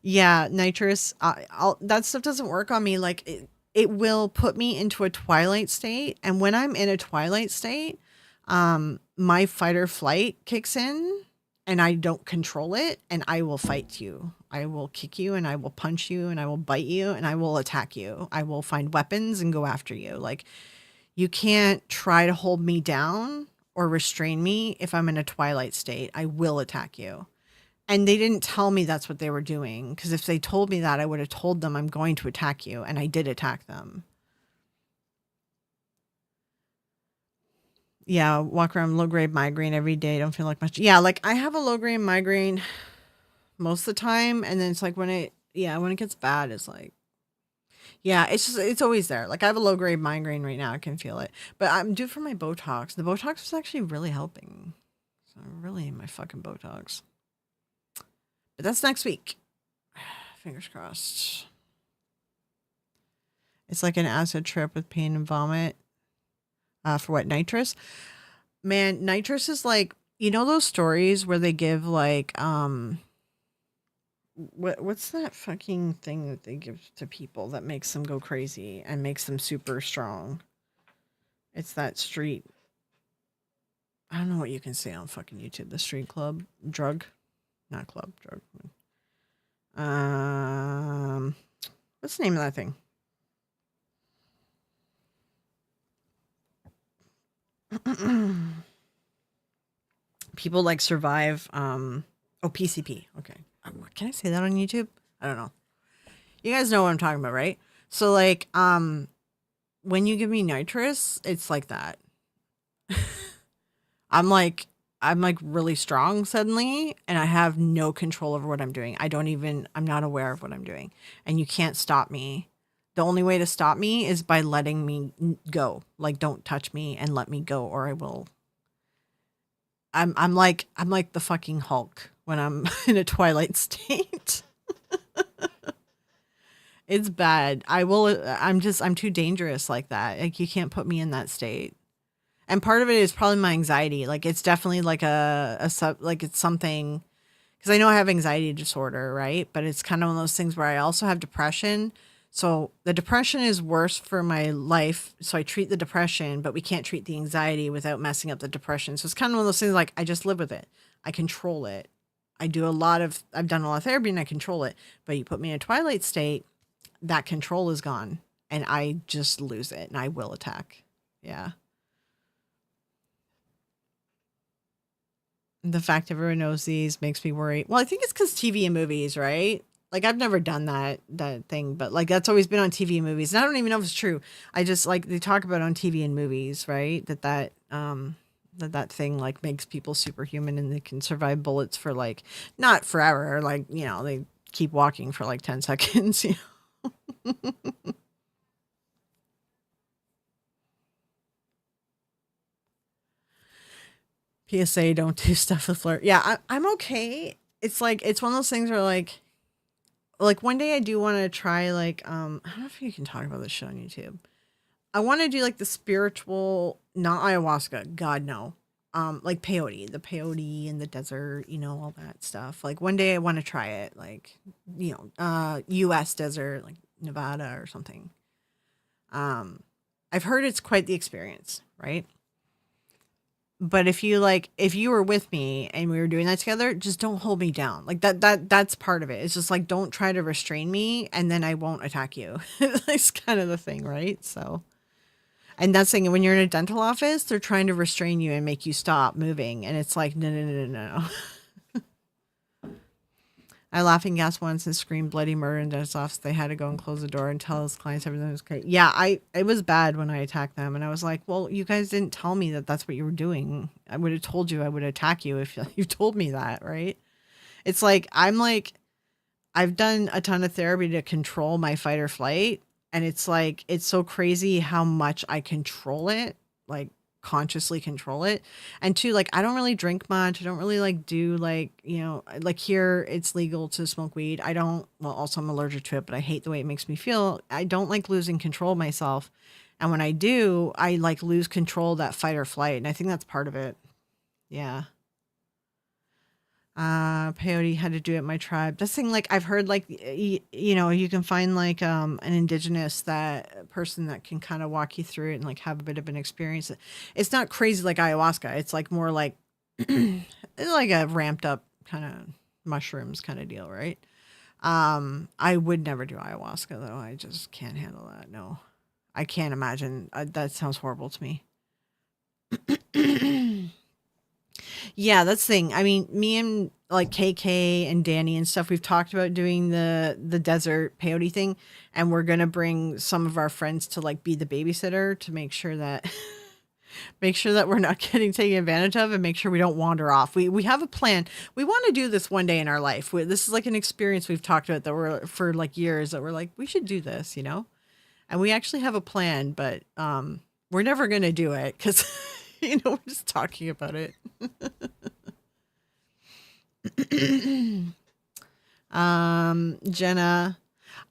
Yeah, nitrous. That stuff doesn't work on me. Like it will put me into a twilight state, and when I'm in a twilight state, my fight or flight kicks in, and I don't control it, and I will fight you. I will kick you, and I will punch you, and I will bite you, and I will attack you. I will find weapons and go after you. Like you can't try to hold me down or restrain me if I'm in a twilight state. I will attack you. And they didn't tell me that's what they were doing, because if they told me that, I would have told them I'm going to attack you, and I did attack them. Yeah, walk around low grade migraine every day. Don't feel like much. Yeah, like I have a low grade migraine most of the time, and then it's like when it gets bad, it's like yeah, it's always there. Like I have a low grade migraine right now. I can feel it, but I'm due for my Botox. The Botox is actually really helping. So I'm really in my fucking Botox. But that's next week. Fingers crossed. It's like an acid trip with pain and vomit. For what, nitrous? Man, nitrous is like, you know those stories where they give like what's that fucking thing that they give to people that makes them go crazy and makes them super strong? It's that street. I don't know what you can say on fucking YouTube. The street club drug, not club drug. Um, what's the name of that thing? People like survive. Oh, PCP. Okay. Can I say that on YouTube? I don't know. You guys know what I'm talking about, right? So like, when you give me nitrous, it's like that. I'm like I'm like really strong suddenly and I have no control over what I'm doing. I'm not aware of what I'm doing. And you can't stop me. The only way to stop me is by letting me go. Like don't touch me and let me go or I will I'm like the fucking Hulk when I'm in a twilight state. It's bad. I'm too dangerous like that. Like you can't put me in that state. And part of it is probably my anxiety. Like it's definitely like a sub, like it's something because I know I have anxiety disorder, right? But it's kind of one of those things where I also have depression. So the depression is worse for my life. So I treat the depression, but we can't treat the anxiety without messing up the depression. So it's kind of one of those things like I just live with it. I control it. I've done a lot of therapy and I control it. But you put me in a twilight state, that control is gone and I just lose it and I will attack. Yeah. The fact everyone knows these makes me worry. Well, I think it's because TV and movies, right? Like I've never done that thing, but like that's always been on TV and movies. And I don't even know if it's true. I just like they talk about on TV and movies, right? That thing like makes people superhuman and they can survive bullets for like not forever, like they keep walking for like 10 seconds. PSA: Don't do stuff with flirt. Yeah, I'm okay. It's like it's one of those things where like one day I do want to try like I don't know if you can talk about this shit on YouTube. I want to do like the spiritual, not ayahuasca, God no. Like peyote, the peyote in the desert, all that stuff. Like one day I want to try it, like US desert, like Nevada or something. Um I've heard it's quite the experience, right? But if you were with me and we were doing that together, just don't hold me down. Like that's part of it. It's just like don't try to restrain me and then I won't attack you. That's kind of the thing, right? So and that's the thing when you're in a dental office, they're trying to restrain you and make you stop moving. And it's like, no, no, no, no, no. I laughing gas once and screamed bloody murder in dentist office. They had to go and close the door and tell his clients everything was great. Yeah, it was bad when I attacked them, and I was like, well, you guys didn't tell me that that's what you were doing. I would have told you I would attack you if you told me that, right? It's like I've done a ton of therapy to control my fight or flight, and it's like it's so crazy how much I control it, like consciously control it. And two, like I don't really drink much. I don't really like do like, like here it's legal to smoke weed. I don't, well, also I'm allergic to it, but I hate the way it makes me feel. I don't like losing control of myself. And when I do, I like lose control of that fight or flight. And I think that's part of it. Yeah. Peyote had to do it in my tribe. This thing, like I've heard, like you can find like an indigenous that person that can kind of walk you through it and like have a bit of an experience. It's not crazy like ayahuasca. It's like more like it's like a ramped up kind of mushrooms kind of deal, right? I would never do ayahuasca though. I just can't handle that. No, I can't imagine. That sounds horrible to me. Yeah, that's the thing. I mean, me and like KK and Danny and stuff, we've talked about doing the desert peyote thing, and we're gonna bring some of our friends to like be the babysitter to make sure that make sure that we're not getting taken advantage of and make sure we don't wander off. We have a plan. We want to do this one day in our life. This is like an experience we've talked about that we're for like years that we're like we should do this, and we actually have a plan, but we're never gonna do it because we're just talking about it. Jenna,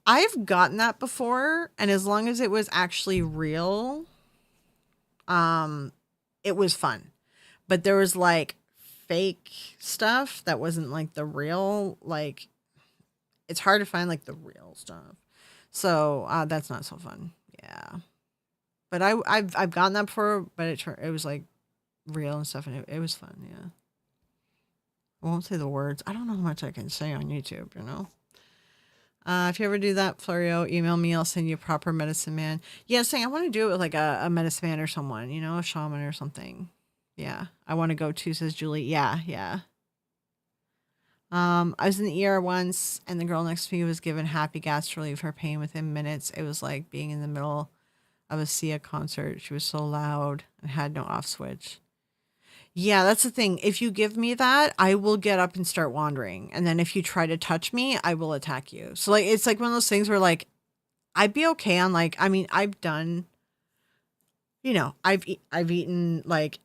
I've gotten that before, and as long as it was actually real, um, it was fun. But there was like fake stuff that wasn't like the real, like it's hard to find like the real stuff. So that's not so fun. Yeah. But I've gotten that before, but it was like real and stuff, and it was fun. Yeah. I won't say the words. I don't know how much I can say on YouTube. If you ever do that, Florio, email me. I'll send you a proper medicine man. Yeah, saying I want to do it with like a medicine man or someone, you know, a shaman or something. Yeah, I want to go too, says Julie. Yeah, yeah. I was in the ER once, and the girl next to me was given happy gas to relieve her pain within minutes. It was like being in the middle of a Sia concert. She was so loud and had no off switch. Yeah, that's the thing. If you give me that, I will get up and start wandering. And then if you try to touch me, I will attack you. So like it's like one of those things where like I'd be okay on like I mean, I've done, I've eaten like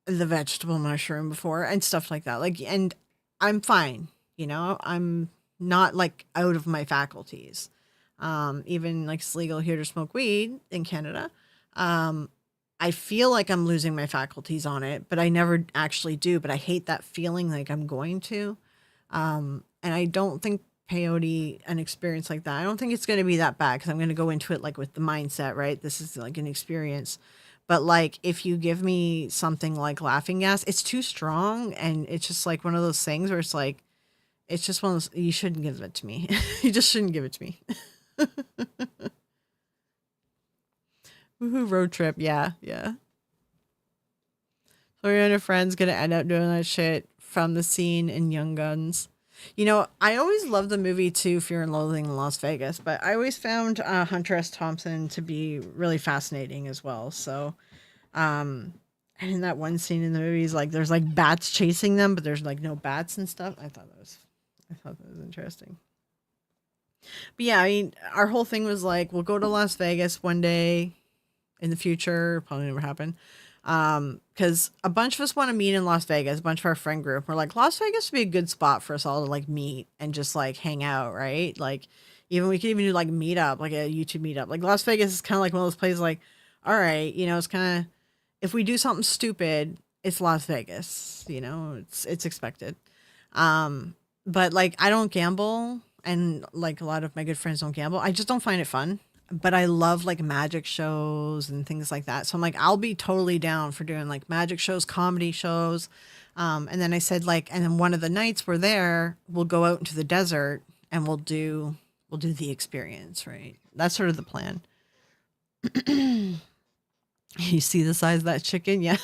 the vegetable mushroom before and stuff like that. Like and I'm fine, I'm not like out of my faculties. Even like it's legal here to smoke weed in Canada. Um I feel like I'm losing my faculties on it, but I never actually do. But I hate that feeling like I'm going to. And I don't think peyote, an experience like that, I don't think it's going to be that bad because I'm going to go into it like with the mindset, right? This is like an experience. But like if you give me something like laughing gas, it's too strong. And it's just like one of those things where it's like, it's just one of those, you shouldn't give it to me. You just shouldn't give it to me. Woohoo, road trip. Yeah, yeah. So your and a friend's gonna end up doing that shit from the scene in Young Guns. I always loved the movie too, Fear and Loathing in Las Vegas, but I always found Hunter S. Thompson to be really fascinating as well. So, and in that one scene in the movie, like there's like bats chasing them, but there's like no bats and stuff. I thought that was interesting. But yeah, I mean, our whole thing was like, we'll go to Las Vegas one day in the future. Probably never happen. Because a bunch of us want to meet in Las Vegas, a bunch of our friend group. We're like, Las Vegas would be a good spot for us all to like meet and just like hang out, right? Like, even we could even do like meetup, like a YouTube meetup. Like Las Vegas is kind of like one of those places. Like, all right, it's kind of if we do something stupid, it's Las Vegas. It's expected. But like I don't gamble, and like a lot of my good friends don't gamble. I just don't find it fun. But I love like magic shows and things like that. So I'm like, I'll be totally down for doing like magic shows, comedy shows. And then I said like, and then one of the nights we're there, we'll go out into the desert and we'll do the experience, right? That's sort of the plan. You see the size of that chicken? Yeah.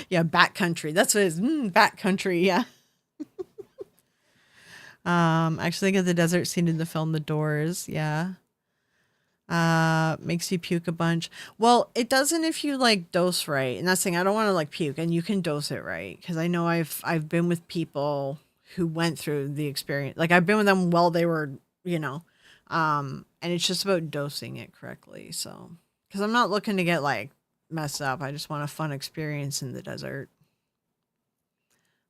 Yeah, bat country. That's what it is. Bat country, yeah. Actually I get the desert scene in the film The Doors, yeah. Makes you puke a bunch. Well, it doesn't if you like dose right. And that's the thing, I don't want to like puke, and you can dose it right. Cause I know I've been with people who went through the experience. Like I've been with them while they were, and it's just about dosing it correctly. So, cause I'm not looking to get like messed up. I just want a fun experience in the desert.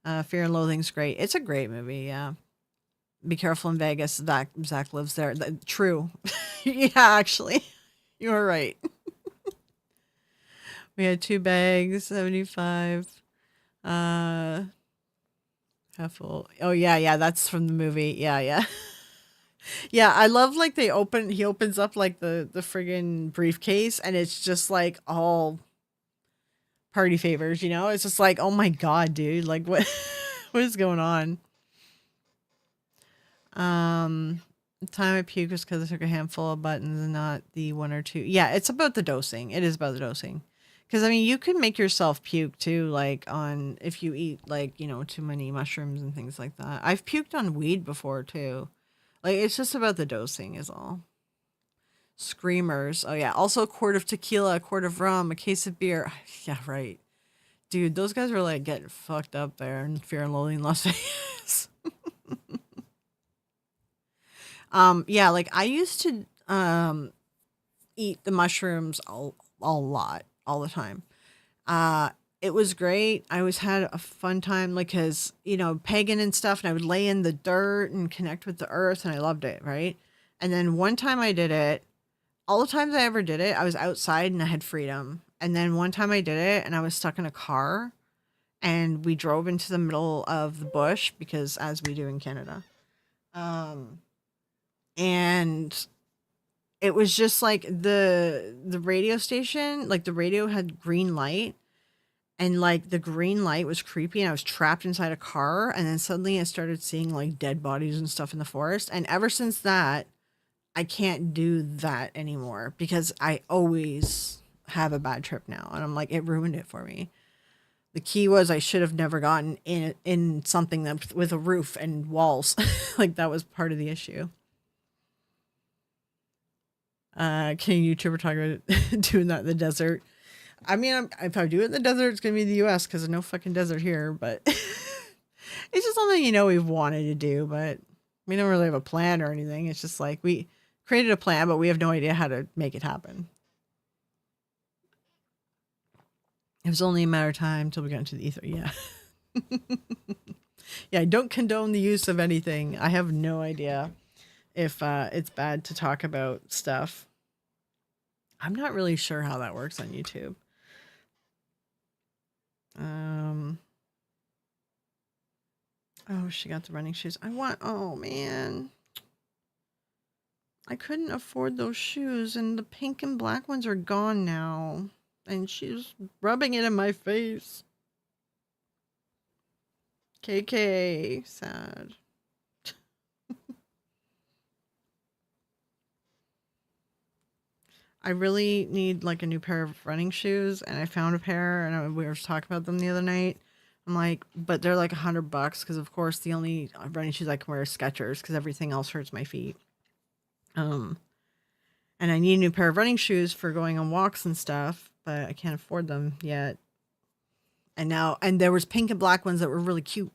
Fear and Loathing's great. It's a great movie. Yeah. Be careful in Vegas. Zach lives there. True. Yeah, actually, you were right. We had 2 bags, 75. Uh, Half full. Oh yeah, yeah. That's from the movie. Yeah, yeah, yeah. I love like he opens up like the friggin' briefcase, and it's just like all party favors. It's just like, oh my god, dude. Like what, what is going on? The time I puke was because I took a handful of buttons and not the one or two. Yeah, it's about the dosing. It is about the dosing. Because I mean, you can make yourself puke too, like on if you eat like too many mushrooms and things like that. I've puked on weed before too. Like it's just about the dosing is all. Screamers. Oh yeah. Also a quart of tequila, a quart of rum, a case of beer. Yeah, right. Dude, those guys were like getting fucked up there in Fear and Loathing in Las Vegas. Yeah, like I used to eat the mushrooms a lot, all the time. Uh it was great. I always had a fun time, like, cause pagan and stuff, and I would lay in the dirt and connect with the earth, and I loved it, right? And then one time I did it. All the times I ever did it, I was outside and I had freedom. And then one time I did it, and I was stuck in a car, and we drove into the middle of the bush because, as we do in Canada, um, and it was just like the radio station, like the radio had green light, and like the green light was creepy and I was trapped inside a car, and then suddenly I started seeing like dead bodies and stuff in the forest, and ever since that I can't do that anymore because I always have a bad trip now, and I'm like, it ruined it for me. The key was I should have never gotten in something that with a roof and walls. Like that was part of the issue. Canadian YouTuber talking about doing that in the desert. I mean, if I do it in the desert, it's gonna be the U.S. because there's no fucking desert here. But it's just something we've wanted to do, but we don't really have a plan or anything. It's just like we created a plan, but we have no idea how to make it happen. It was only a matter of time till we got into the ether. Yeah. Yeah, I don't condone the use of anything. I have no idea if it's bad to talk about stuff. I'm not really sure how that works on YouTube. Oh, she got the running shoes. Oh man. I couldn't afford those shoes, and the pink and black ones are gone now. And she's rubbing it in my face. KK, sad. I really need like a new pair of running shoes, and I found a pair, and we were talking about them the other night. I'm like, but they're like $100 because, of course, the only running shoes I can wear is Skechers because everything else hurts my feet. And I need a new pair of running shoes for going on walks and stuff, but I can't afford them yet. And there was pink and black ones that were really cute,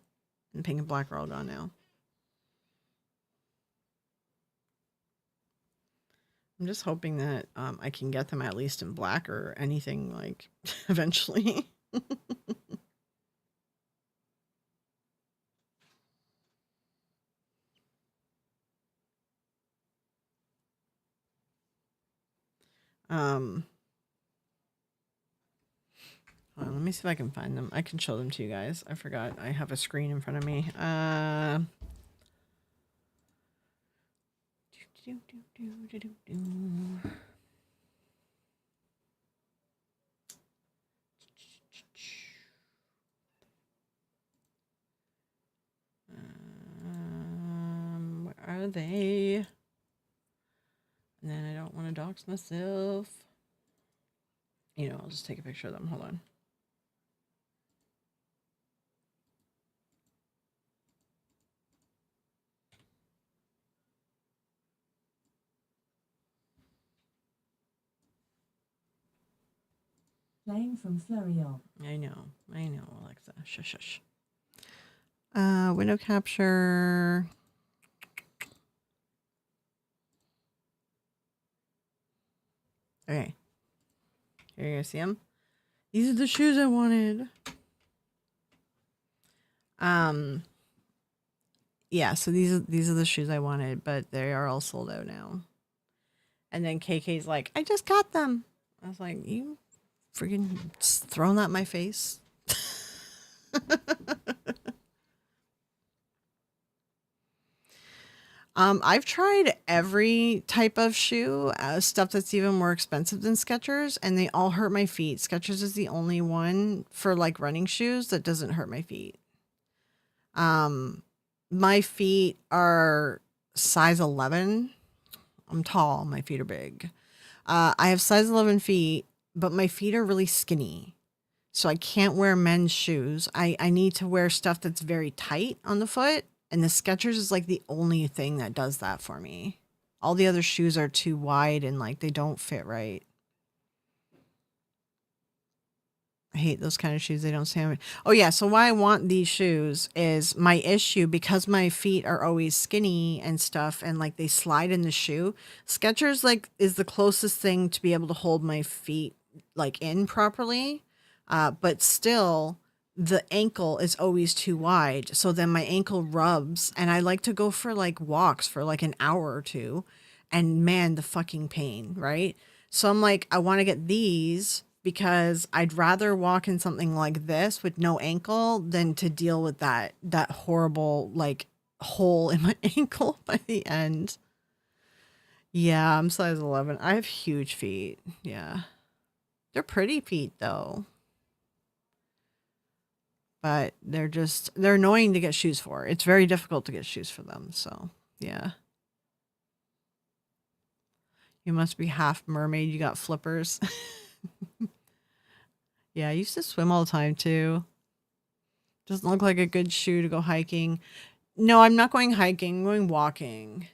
and pink and black are all gone now. I'm just hoping that I can get them at least in black or anything like eventually. Hold on, let me see if I can find them. I can show them to you guys. I forgot I have a screen in front of me. Where are they? And then I don't want to dox myself. I'll just take a picture of them. Hold on. Playing from Florian. I know, Alexa. Shush. Window capture. Okay. Here you see them. These are the shoes I wanted. Yeah, so these are the shoes I wanted, but they are all sold out now. And then KK's like, I just got them. I was like, you freaking throwing that in my face? I've tried every type of shoe, stuff that's even more expensive than Skechers, and they all hurt my feet. Skechers is the only one for like running shoes that doesn't hurt my feet. My feet are size 11. I'm tall. My feet are big. I have size 11 feet, but my feet are really skinny. So I can't wear men's shoes. I need to wear stuff that's very tight on the foot. And the Skechers is like the only thing that does that for me. All the other shoes are too wide and like they don't fit right. I hate those kind of shoes. They don't stand. Oh yeah. So why I want these shoes is my issue because my feet are always skinny and stuff, and like they slide in the shoe. Skechers like is the closest thing to be able to hold my feet like in properly, but still the ankle is always too wide. So then my ankle rubs, and I like to go for like walks for like an hour or two, and man, the fucking pain, right? So I'm like, I want to get these because I'd rather walk in something like this with no ankle than to deal with that horrible like hole in my ankle by the end. Yeah, I'm size 11. I have huge feet. Yeah. They're pretty feet though. but they're annoying to get shoes for. It's very difficult to get shoes for them. So yeah, you must be half mermaid. You got flippers. Yeah, I used to swim all the time too. Doesn't look like a good shoe to go hiking. No, I'm not going hiking. I'm going walking.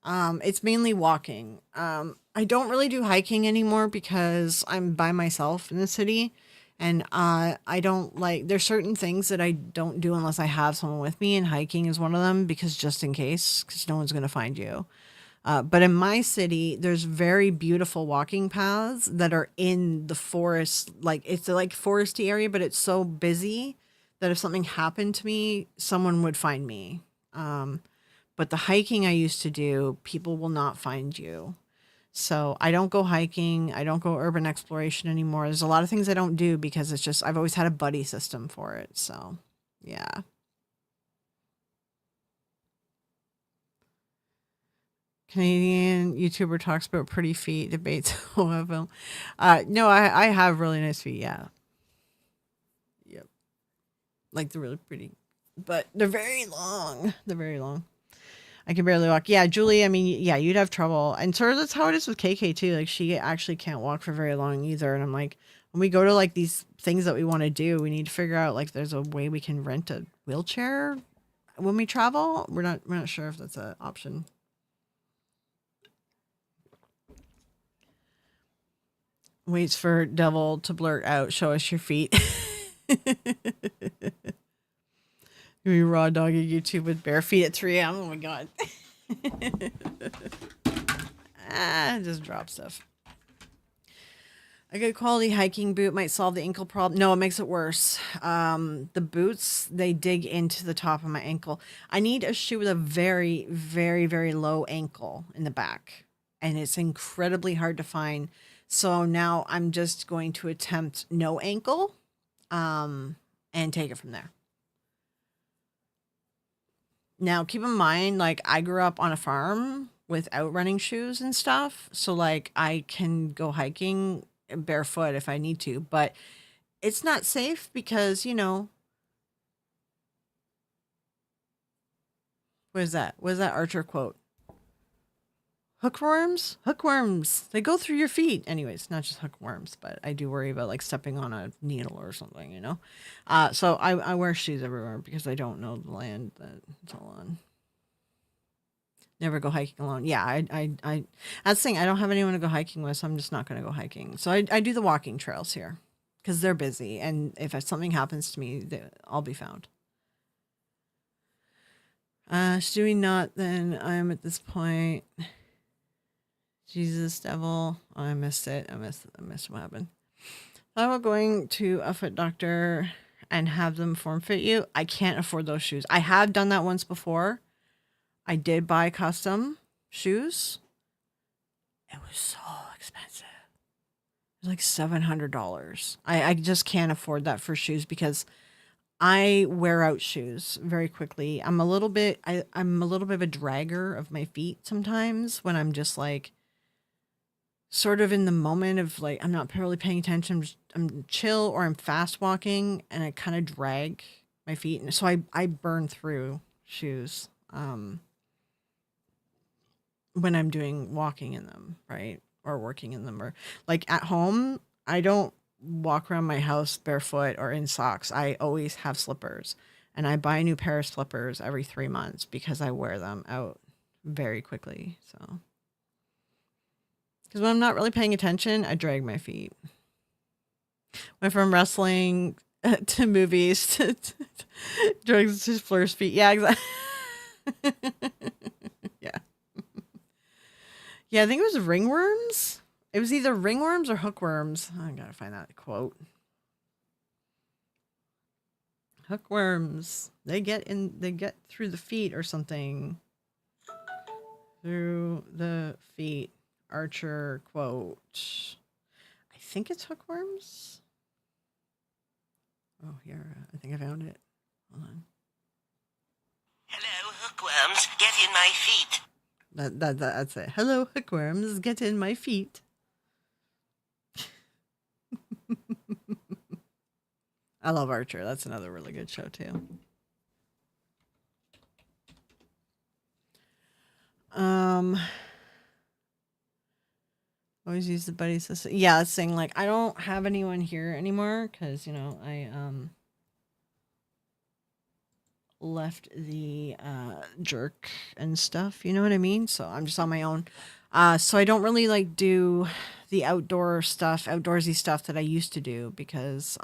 It's mainly walking. I don't really do hiking anymore because I'm by myself in the city, and I don't like. There's certain things that I don't do unless I have someone with me, and hiking is one of them because just in case, because no one's gonna find you. But in my city, there's very beautiful walking paths that are in the forest. Like it's a like foresty area, but it's so busy that if something happened to me, someone would find me. Um, but the hiking I used to do, people will not find you. So I don't go hiking. I don't go urban exploration anymore. There's a lot of things I don't do because it's just, I've always had a buddy system for it. So yeah. Canadian YouTuber talks about pretty feet, debates OFL. No, I have really nice feet. Yeah. Yep. Like they're really pretty, but they're very long. They're very long. I can barely walk. Yeah, Julie, I mean, yeah, you'd have trouble. And sort of that's how it is with KK too. Like she actually can't walk for very long either. And I'm like, when we go to like these things that we want to do, we need to figure out like there's a way we can rent a wheelchair when we travel. We're not sure if that's an option. Waits for Devil to blurt out, show us your feet. We raw dogging YouTube with bare feet at 3 a.m. Oh my god. Just drop stuff. A good quality hiking boot might solve the ankle problem. No, it makes it worse. The boots, they dig into the top of my ankle. I need a shoe with a very, very, very low ankle in the back. And it's incredibly hard to find. So now I'm just going to attempt no ankle and take it from there. Now, keep in mind, like, I grew up on a farm without running shoes and stuff. So, like, I can go hiking barefoot if I need to, but it's not safe because, what is that? What is that Archer quote? Hookworms? Hookworms. They go through your feet. Anyways, not just hookworms, but I do worry about like stepping on a needle or something. So I wear shoes everywhere because I don't know the land that it's all on. Never go hiking alone. Yeah, that's the thing. I don't have anyone to go hiking with, so I'm just not going to go hiking. So I do the walking trails here because they're busy. And if something happens to me, I'll be found. Doing not, then I'm at this point. Jesus, devil. Oh, I missed it. I missed what happened. How about going to a foot doctor and have them form fit you? I can't afford those shoes. I have done that once before. I did buy custom shoes. It was so expensive. It was like $700. I just can't afford that for shoes because I wear out shoes very quickly. I'm a little bit I'm a little bit of a dragger of my feet sometimes when I'm just like sort of in the moment of like I'm not really paying attention. I'm chill or I'm fast walking and I kind of drag my feet and so I burn through shoes when I'm doing walking in them, right? Or working in them or like at home, I don't walk around my house barefoot or in socks. I always have slippers and I buy a new pair of slippers every 3 months because I wear them out very quickly. So because when I'm not really paying attention, I drag my feet. Went from wrestling to movies to drugs to Flir's feet. Yeah, exactly. Yeah. Yeah, I think it was ringworms. It was either ringworms or hookworms. I gotta find that quote. Hookworms. They get through the feet or something. Through the feet. Archer quote. I think it's hookworms. Oh, here. I think I found it. Hold on. Hello, hookworms. Get in my feet. That's it. Hello, hookworms. Get in my feet. I love Archer. That's another really good show too. Um, always use the buddy system. Yeah, it's saying like I don't have anyone here anymore because I left the jerk and stuff. You know what I mean? So I'm just on my own. So I don't really like do the outdoorsy stuff that I used to do because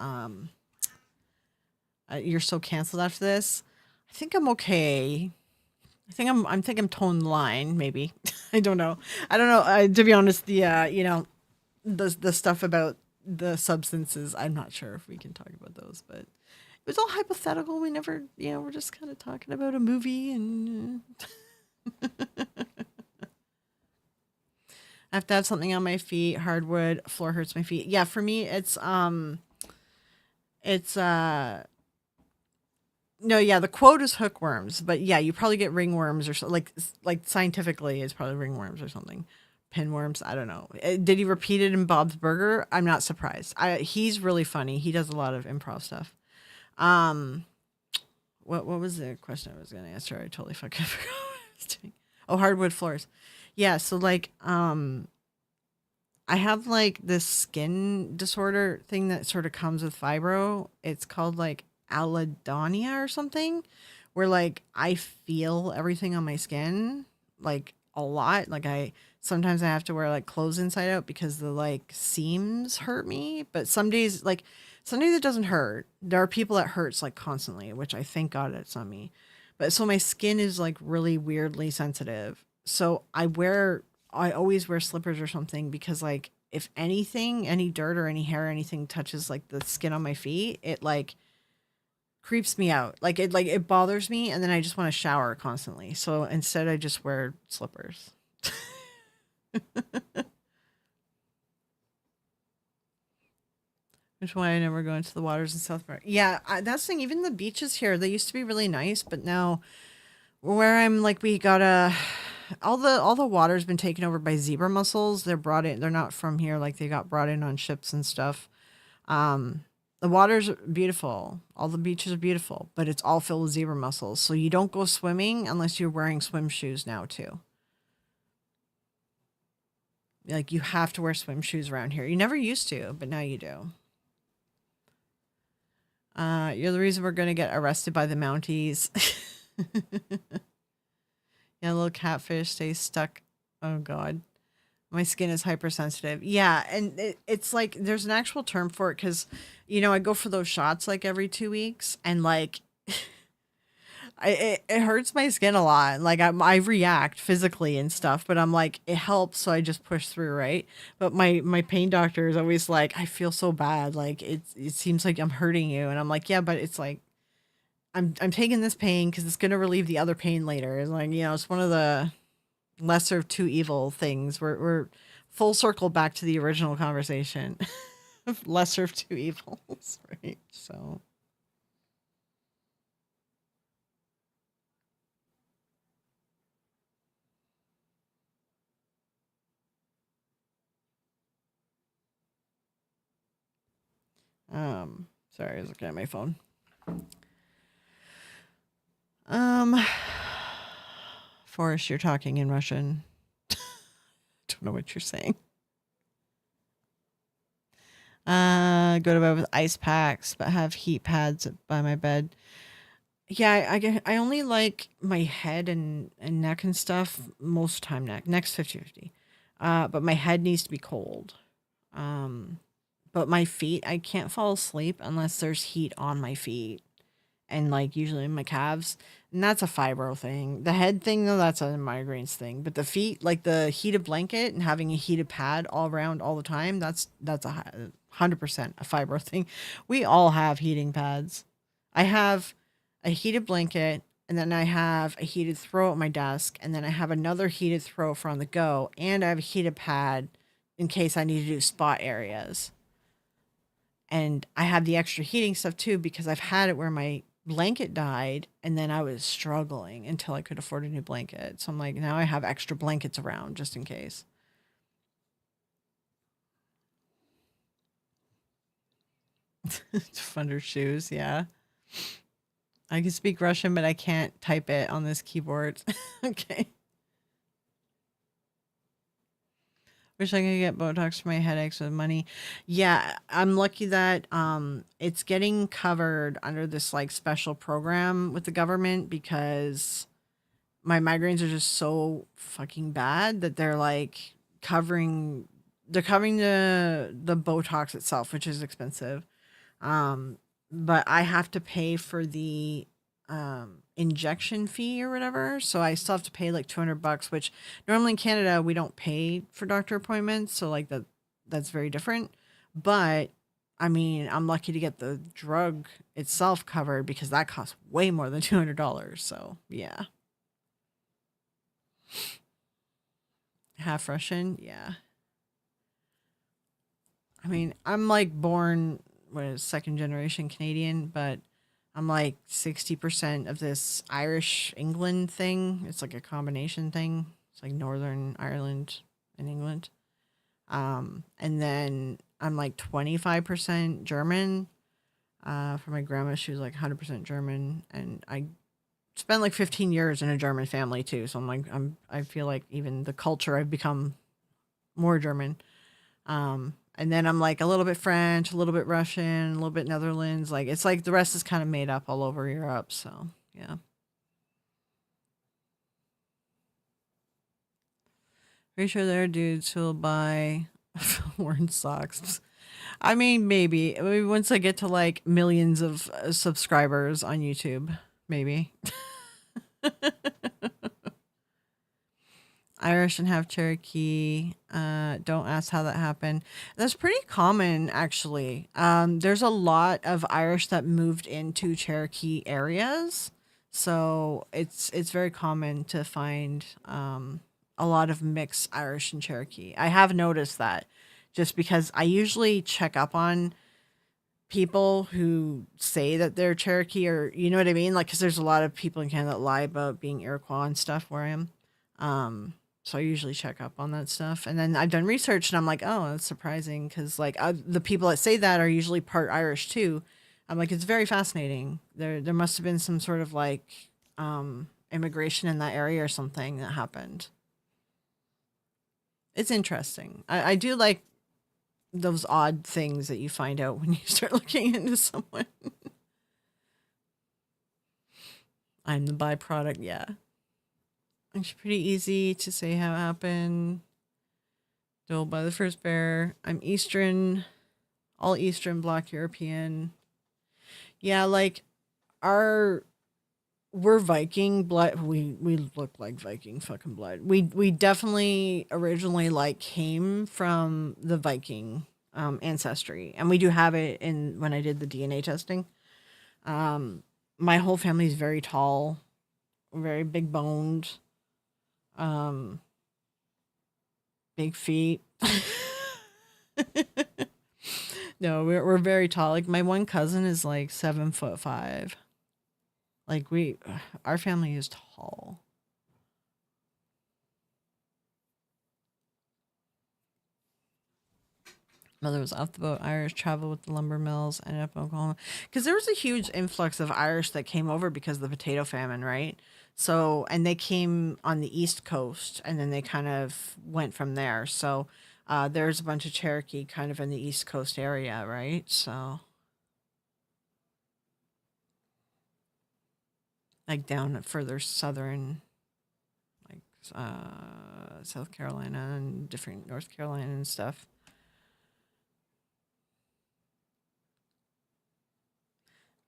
you're so canceled after this. I think I'm okay. I think I'm towing the line. Maybe I don't know. I don't know. To be honest, the stuff about the substances, I'm not sure if we can talk about those, but it was all hypothetical. We never, we're just kind of talking about a movie, and I have to have something on my feet. Hardwood floor hurts my feet. Yeah, for me, it's no, yeah, the quote is hookworms, but yeah, you probably get ringworms or so, like scientifically, it's probably ringworms or something. Pinworms, I don't know. Did he repeat it in Bob's Burger? I'm not surprised. He's really funny. He does a lot of improv stuff. Um, what was the question I was going to answer? I totally fucking forgot what I was doing. Oh, hardwood floors. Yeah, so like I have like this skin disorder thing that sort of comes with fibro. It's called like allodonia or something, where like I feel everything on my skin like a lot. Like sometimes I have to wear like clothes inside out because the like seams hurt me. But some days it doesn't hurt. There are people that hurts like constantly, which I thank God it's not me. But so my skin is like really weirdly sensitive. So I always wear slippers or something because like if anything, any dirt or any hair or anything touches like the skin on my feet, it like creeps me out. It bothers me and then I just want to shower constantly. So instead I just wear slippers. Which is why I never go into the waters in South Park. Yeah, that's the thing. Even the beaches here, they used to be really nice, but now where I'm like, we gotta all the water's been taken over by zebra mussels. They're brought in. They're not from here. Like they got brought in on ships and stuff. Um, the water's beautiful. All the beaches are beautiful, but it's all filled with zebra mussels. So you don't go swimming unless you're wearing swim shoes now too. Like you have to wear swim shoes around here. You never used to, but now you do. You're the reason we're gonna get arrested by the Mounties. Yeah, little catfish stays stuck. Oh God, my skin is hypersensitive. Yeah, and it's like there's an actual term for it because, I go for those shots like every 2 weeks, and like, it hurts my skin a lot. Like I react physically and stuff, but I'm like it helps, so I just push through, right? But my pain doctor is always like, I feel so bad. Like it seems like I'm hurting you, and I'm like, yeah, but it's like I'm taking this pain because it's gonna relieve the other pain later. It's like it's one of the lesser of two evil things. We're full circle back to the original conversation. Lesser of two evils, right? So sorry, I was looking at my phone. Um Forrest, you're talking in Russian. Don't know what you're saying. Go to bed with ice packs, but have heat pads by my bed. Yeah, I only like my head and neck and stuff most time neck's 50-50. But my head needs to be cold. Um, but my feet, I can't fall asleep unless there's heat on my feet and like usually in my calves. And that's a fibro thing. The head thing though, that's a migraines thing. But the feet, like the heated blanket and having a heated pad all around all the time, that's 100% a fibro thing. We all have heating pads. I have a heated blanket, and then I have a heated throw at my desk, and then I have another heated throw for on the go, and I have a heated pad in case I need to do spot areas. And I have the extra heating stuff too because I've had it where my blanket died and then I was struggling until I could afford a new blanket. So I'm like, now I have extra blankets around just in case. Funder shoes, yeah. I can speak Russian, but I can't type it on this keyboard. Okay. Wish I could get Botox for my headaches with money. Yeah, I'm lucky that it's getting covered under this like special program with the government because my migraines are just so fucking bad that covering they're covering the Botox itself, which is expensive. Um, but I have to pay for the injection fee or whatever. So I still have to pay like $200, which normally in Canada we don't pay for doctor appointments. So like that's very different. But I mean, I'm lucky to get the drug itself covered because that costs way more than $200. So yeah, half Russian, yeah. I mean, I'm like born was second generation Canadian, but I'm like 60% of this Irish England thing. It's like a combination thing. It's like Northern Ireland and England. And then I'm like 25% German. For my grandma, she was like 100% German, and I spent like 15 years in a German family too. So I feel like even the culture I've become more German. And then I'm like a little bit French, a little bit Russian, a little bit Netherlands. Like it's like the rest is kind of made up all over Europe. So yeah, pretty sure there are dudes who'll buy worn socks. I mean, maybe once I get to like millions of subscribers on YouTube, maybe. Irish and half Cherokee. Don't ask how that happened. That's pretty common, actually. There's a lot of Irish that moved into Cherokee areas, so it's very common to find a lot of mixed Irish and Cherokee. I have noticed that, just because I usually check up on people who say that they're Cherokee, or you know what I mean, like because there's a lot of people in Canada that lie about being Iroquois and stuff where I am. So I usually check up on that stuff. And then I've done research and I'm like, oh, that's surprising because like the people that say that are usually part Irish too. I'm like, it's very fascinating. There must have been some sort of like immigration in that area or something that happened. It's interesting. I do like those odd things that you find out when you start looking into someone. I'm the byproduct, yeah. It's pretty easy to say how it happened. Told by the first bear. I'm Eastern, all Eastern Black European. Yeah, like our we're Viking blood. We look like Viking fucking blood. We definitely originally like came from the Viking ancestry, and we do have it in when I did the DNA testing. My whole family is very tall, very big boned. Um, Big feet. No, we're very tall. Like my one cousin is like 7'5". Like our family is tall. Mother was off the boat. Irish traveled with the lumber mills. Ended up in Oklahoma because there was a huge influx of Irish that came over because of the potato famine, right? So and they came on the East Coast, and then they kind of went from there. So there's a bunch of Cherokee kind of in the East Coast area, right? So like down further southern, like South Carolina and different North Carolina and stuff.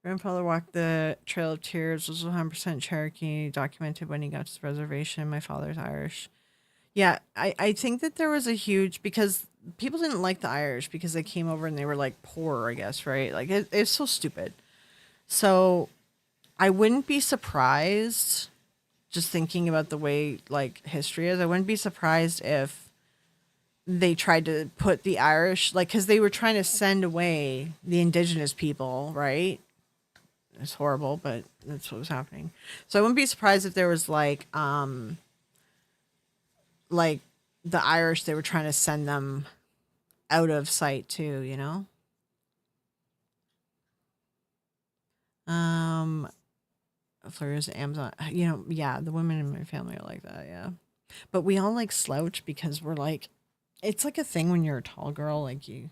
Grandfather walked the Trail of Tears, was 100% Cherokee, documented when he got to the reservation. My father's Irish. Yeah, I think that there was a huge, because people didn't like the Irish because they came over and they were like poor, I guess, right? Like it's so stupid. So I wouldn't be surprised, just thinking about the way like history is, I wouldn't be surprised if they tried to put the Irish, like, because they were trying to send away the indigenous people, right? It's horrible, but that's what was happening. So I wouldn't be surprised if there was like the Irish, they were trying to send them out of sight too, you know? Um, Fleurs, Amazon. Yeah, the women in my family are like that. Yeah, but we all like slouch because we're like, it's like a thing when you're a tall girl, like you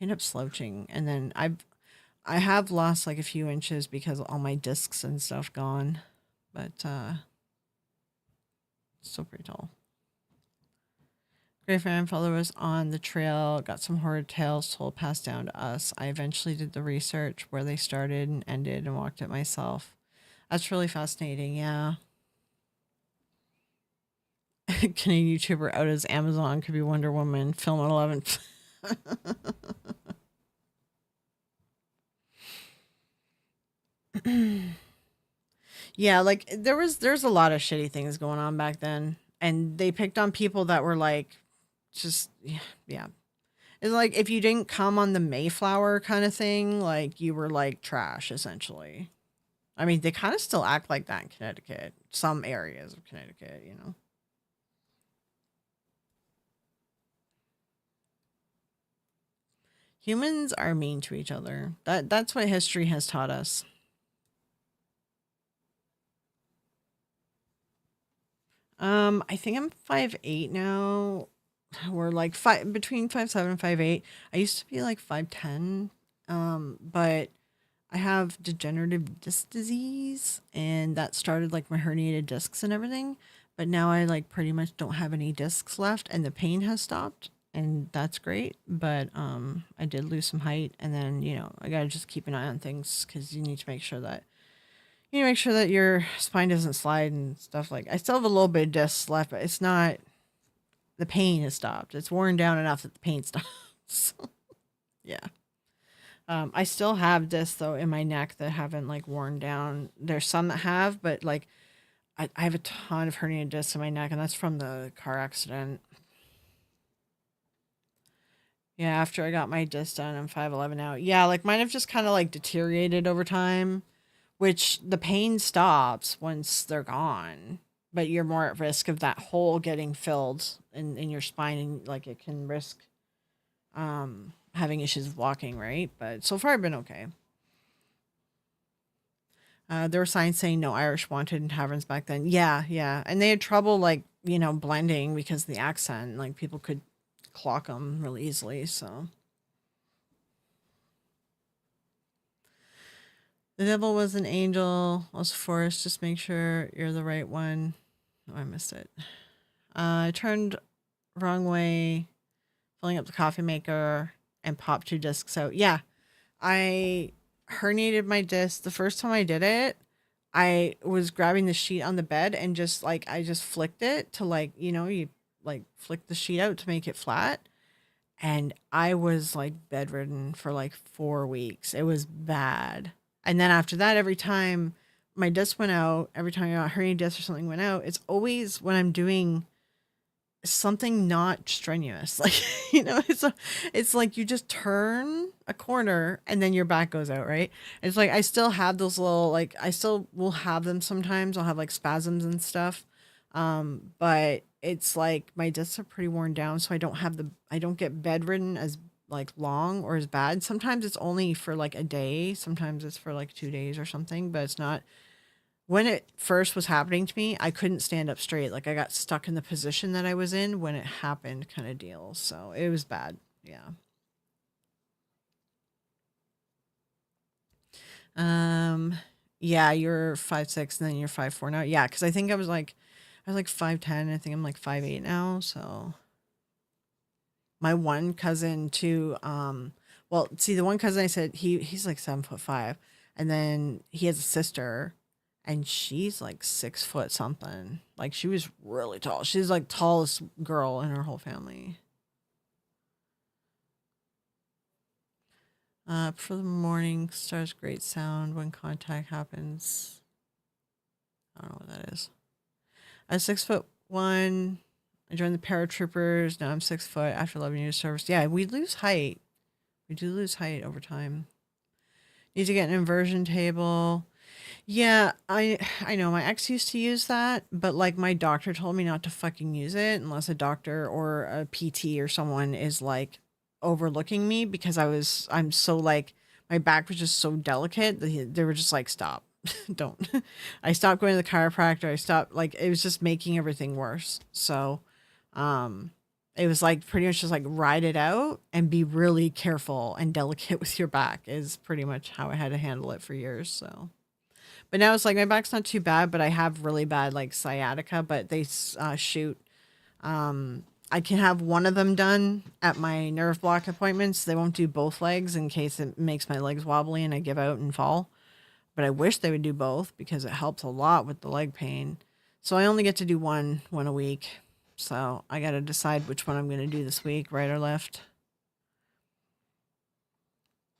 end up slouching, and then I have lost like a few inches because all my discs and stuff gone, but still pretty tall. Great grandfather was on the trail, got some horrid tales told, passed down to us. I eventually did the research where they started and ended and walked it myself. That's really fascinating, yeah. Canadian YouTuber out as Amazon could be Wonder Woman, film at 11. Yeah, like there's a lot of shitty things going on back then. And they picked on people that were like just yeah. It's like if you didn't come on the Mayflower kind of thing, like you were like trash essentially. I mean, they kind of still act like that in Connecticut, some areas of Connecticut, you know. Humans are mean to each other. That's what history has taught us. I think I'm 5'8" now. We're like five between 5'7" and 5'8". I used to be like 5'10", but I have degenerative disc disease, and that started like my herniated discs and everything. But now I like pretty much don't have any discs left, and the pain has stopped, and that's great. But I did lose some height, and then I gotta just keep an eye on things because you need to make sure that your spine doesn't slide and stuff like. I still have a little bit of discs left, but it's not. The pain has stopped. It's worn down enough that the pain stops. Yeah. I still have discs though in my neck that haven't like worn down. There's some that have, but like I have a ton of herniated discs in my neck, and that's from the car accident. Yeah, after I got my disc done, I'm 5'11" now. Yeah, like mine have just kind of like deteriorated over time, which the pain stops once they're gone. But you're more at risk of that hole getting filled in your spine, and like it can risk having issues with walking, right? But so far I've been okay. There were signs saying no Irish wanted in taverns back then. Yeah, yeah. And they had trouble like, blending because of the accent. Like people could clock them really easily. So the devil was an angel, was forced. Just make sure you're the right one. Oh, I missed it. I turned wrong way, filling up the coffee maker, and popped two discs out. Yeah, I herniated my disc. The first time I did it, I was grabbing the sheet on the bed and just like I just flicked it to like, you like flick the sheet out to make it flat. And I was like bedridden for like 4 weeks. It was bad. And then after that, every time my disc went out, every time a hernia disc or something went out, it's always when I'm doing something not strenuous. Like, it's like you just turn a corner and then your back goes out, right? It's like I still have those little like I still will have them sometimes. I'll have like spasms and stuff. But it's like my discs are pretty worn down, so I don't get bedridden as like long or as bad. Sometimes it's only for like a day, sometimes it's for like 2 days or something, but it's not. When it first was happening to me, I couldn't stand up straight. Like I got stuck in the position that I was in when it happened, kind of deal. So it was bad. Yeah. Um. Yeah, you're 5'6" and then you're 5'4" now. Yeah, because I was like 5'10". I think I'm like 5'8" now. So my one cousin too. Well, see, the one cousin I said he's like 7'5", and then he has a sister, and she's like 6 foot something. Like she was really tall. She's like tallest girl in her whole family. For the morning stars, great sound when contact happens. I don't know what that is. I was 6'1". I joined the paratroopers. Now I'm 6 foot after 11 years of service. Yeah, we lose height. We do lose height over time. Need to get an inversion table. Yeah, I know my ex used to use that, but like my doctor told me not to fucking use it unless a doctor or a PT or someone is like overlooking me because I'm so like my back was just so delicate. They were just like, stop, don't. I stopped going to the chiropractor. I stopped, like, it was just making everything worse. So, it was like pretty much just like ride it out and be really careful and delicate with your back is pretty much how I had to handle it for years. So, but now it's like my back's not too bad, but I have really bad like sciatica, but they shoot. I can have one of them done at my nerve block appointments. They won't do both legs in case it makes my legs wobbly and I give out and fall. But I wish they would do both because it helps a lot with the leg pain. So I only get to do one a week. So I got to decide which one I'm going to do this week, right or left.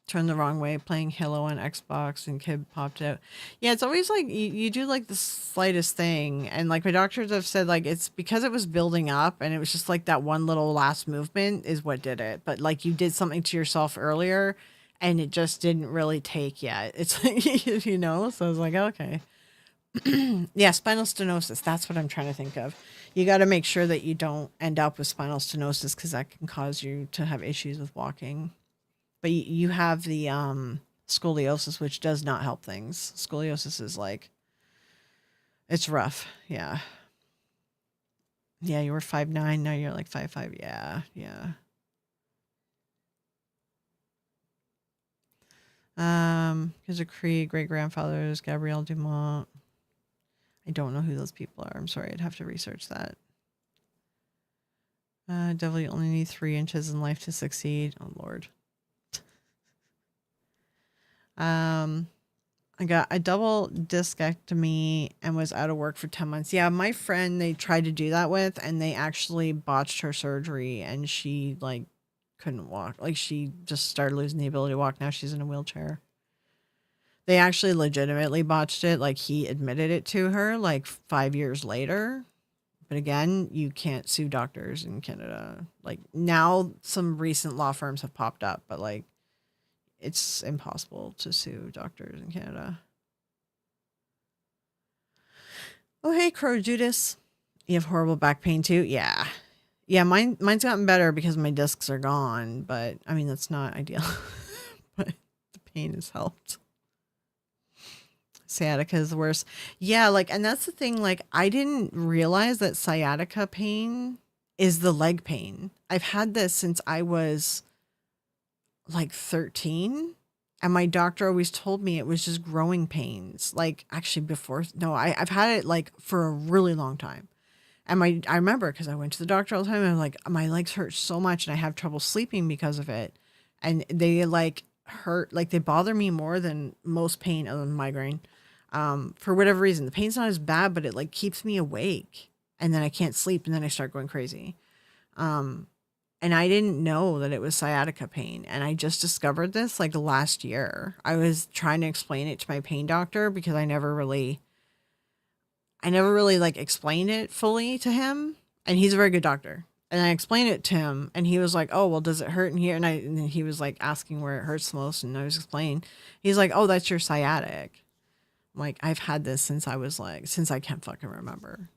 Turn the wrong way playing Halo on Xbox and kid popped out. Yeah, it's always like you do like the slightest thing. And like my doctors have said, like it's because it was building up and it was just like that one little last movement is what did it. But like you did something to yourself earlier and it just didn't really take yet. It's like, you know, so I was like, okay. Yeah, spinal stenosis. That's what I'm trying to think of. You got to make sure that you don't end up with spinal stenosis because that can cause you to have issues with walking. But you have the scoliosis, which does not help things. Scoliosis is like, it's rough. Yeah. Yeah, you were 5'9", now you're like 5'5". Yeah, yeah. Here's a Creed, great grandfathers, Gabrielle Dumont. I don't know who those people are. I'm sorry, I'd have to research that. Devil, you only need 3 inches in life to succeed. Oh Lord. I got a double discectomy and was out of work for 10 months. Yeah, my friend they tried to do that with and they actually botched her surgery and she like couldn't walk. Like she just started losing the ability to walk. Now she's in a wheelchair. They actually legitimately botched it. Like he admitted it to her like 5 years later. But again, you can't sue doctors in Canada. Like now some recent law firms have popped up, but like it's impossible to sue doctors in Canada. Oh, hey, Crow Judas. You have horrible back pain too? Yeah. Yeah, mine's gotten better because my discs are gone, but I mean, that's not ideal. But the pain has helped. Sciatica is the worst. Yeah, like, and that's the thing, like, I didn't realize that sciatica pain is the leg pain. I've had this since I was like 13 and my doctor always told me it was just growing pains. Like actually before, no, I've had it like for a really long time. And I remember because I went to the doctor all the time and I'm like, my legs hurt so much and I have trouble sleeping because of it. And they like hurt, like they bother me more than most pain other than migraine. For whatever reason, the pain's not as bad, but it like keeps me awake and then I can't sleep and then I start going crazy. And I didn't know that it was sciatica pain. And I just discovered this like last year. I was trying to explain it to my pain doctor because I never really like explained it fully to him. And he's a very good doctor. And I explained it to him and he was like, oh, well, does it hurt in here? And then he was like asking where it hurts the most. And I was explaining, he's like, oh, that's your sciatic. I'm like, I've had this since I can't fucking remember.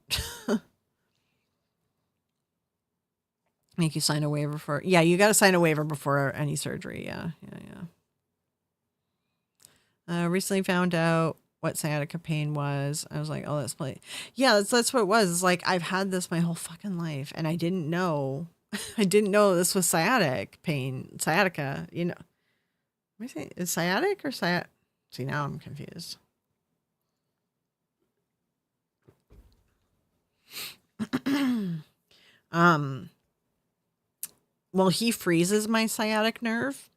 Make you sign a waiver for, yeah, you got to sign a waiver before any surgery. Yeah. Recently found out what sciatica pain was. I was like, oh, yeah, that's what it was. It's like, I've had this my whole fucking life and I didn't know, this was sciatica, you know. Let me say, is sciatic or sciatic? See, now I'm confused. Well, he freezes my sciatic nerve.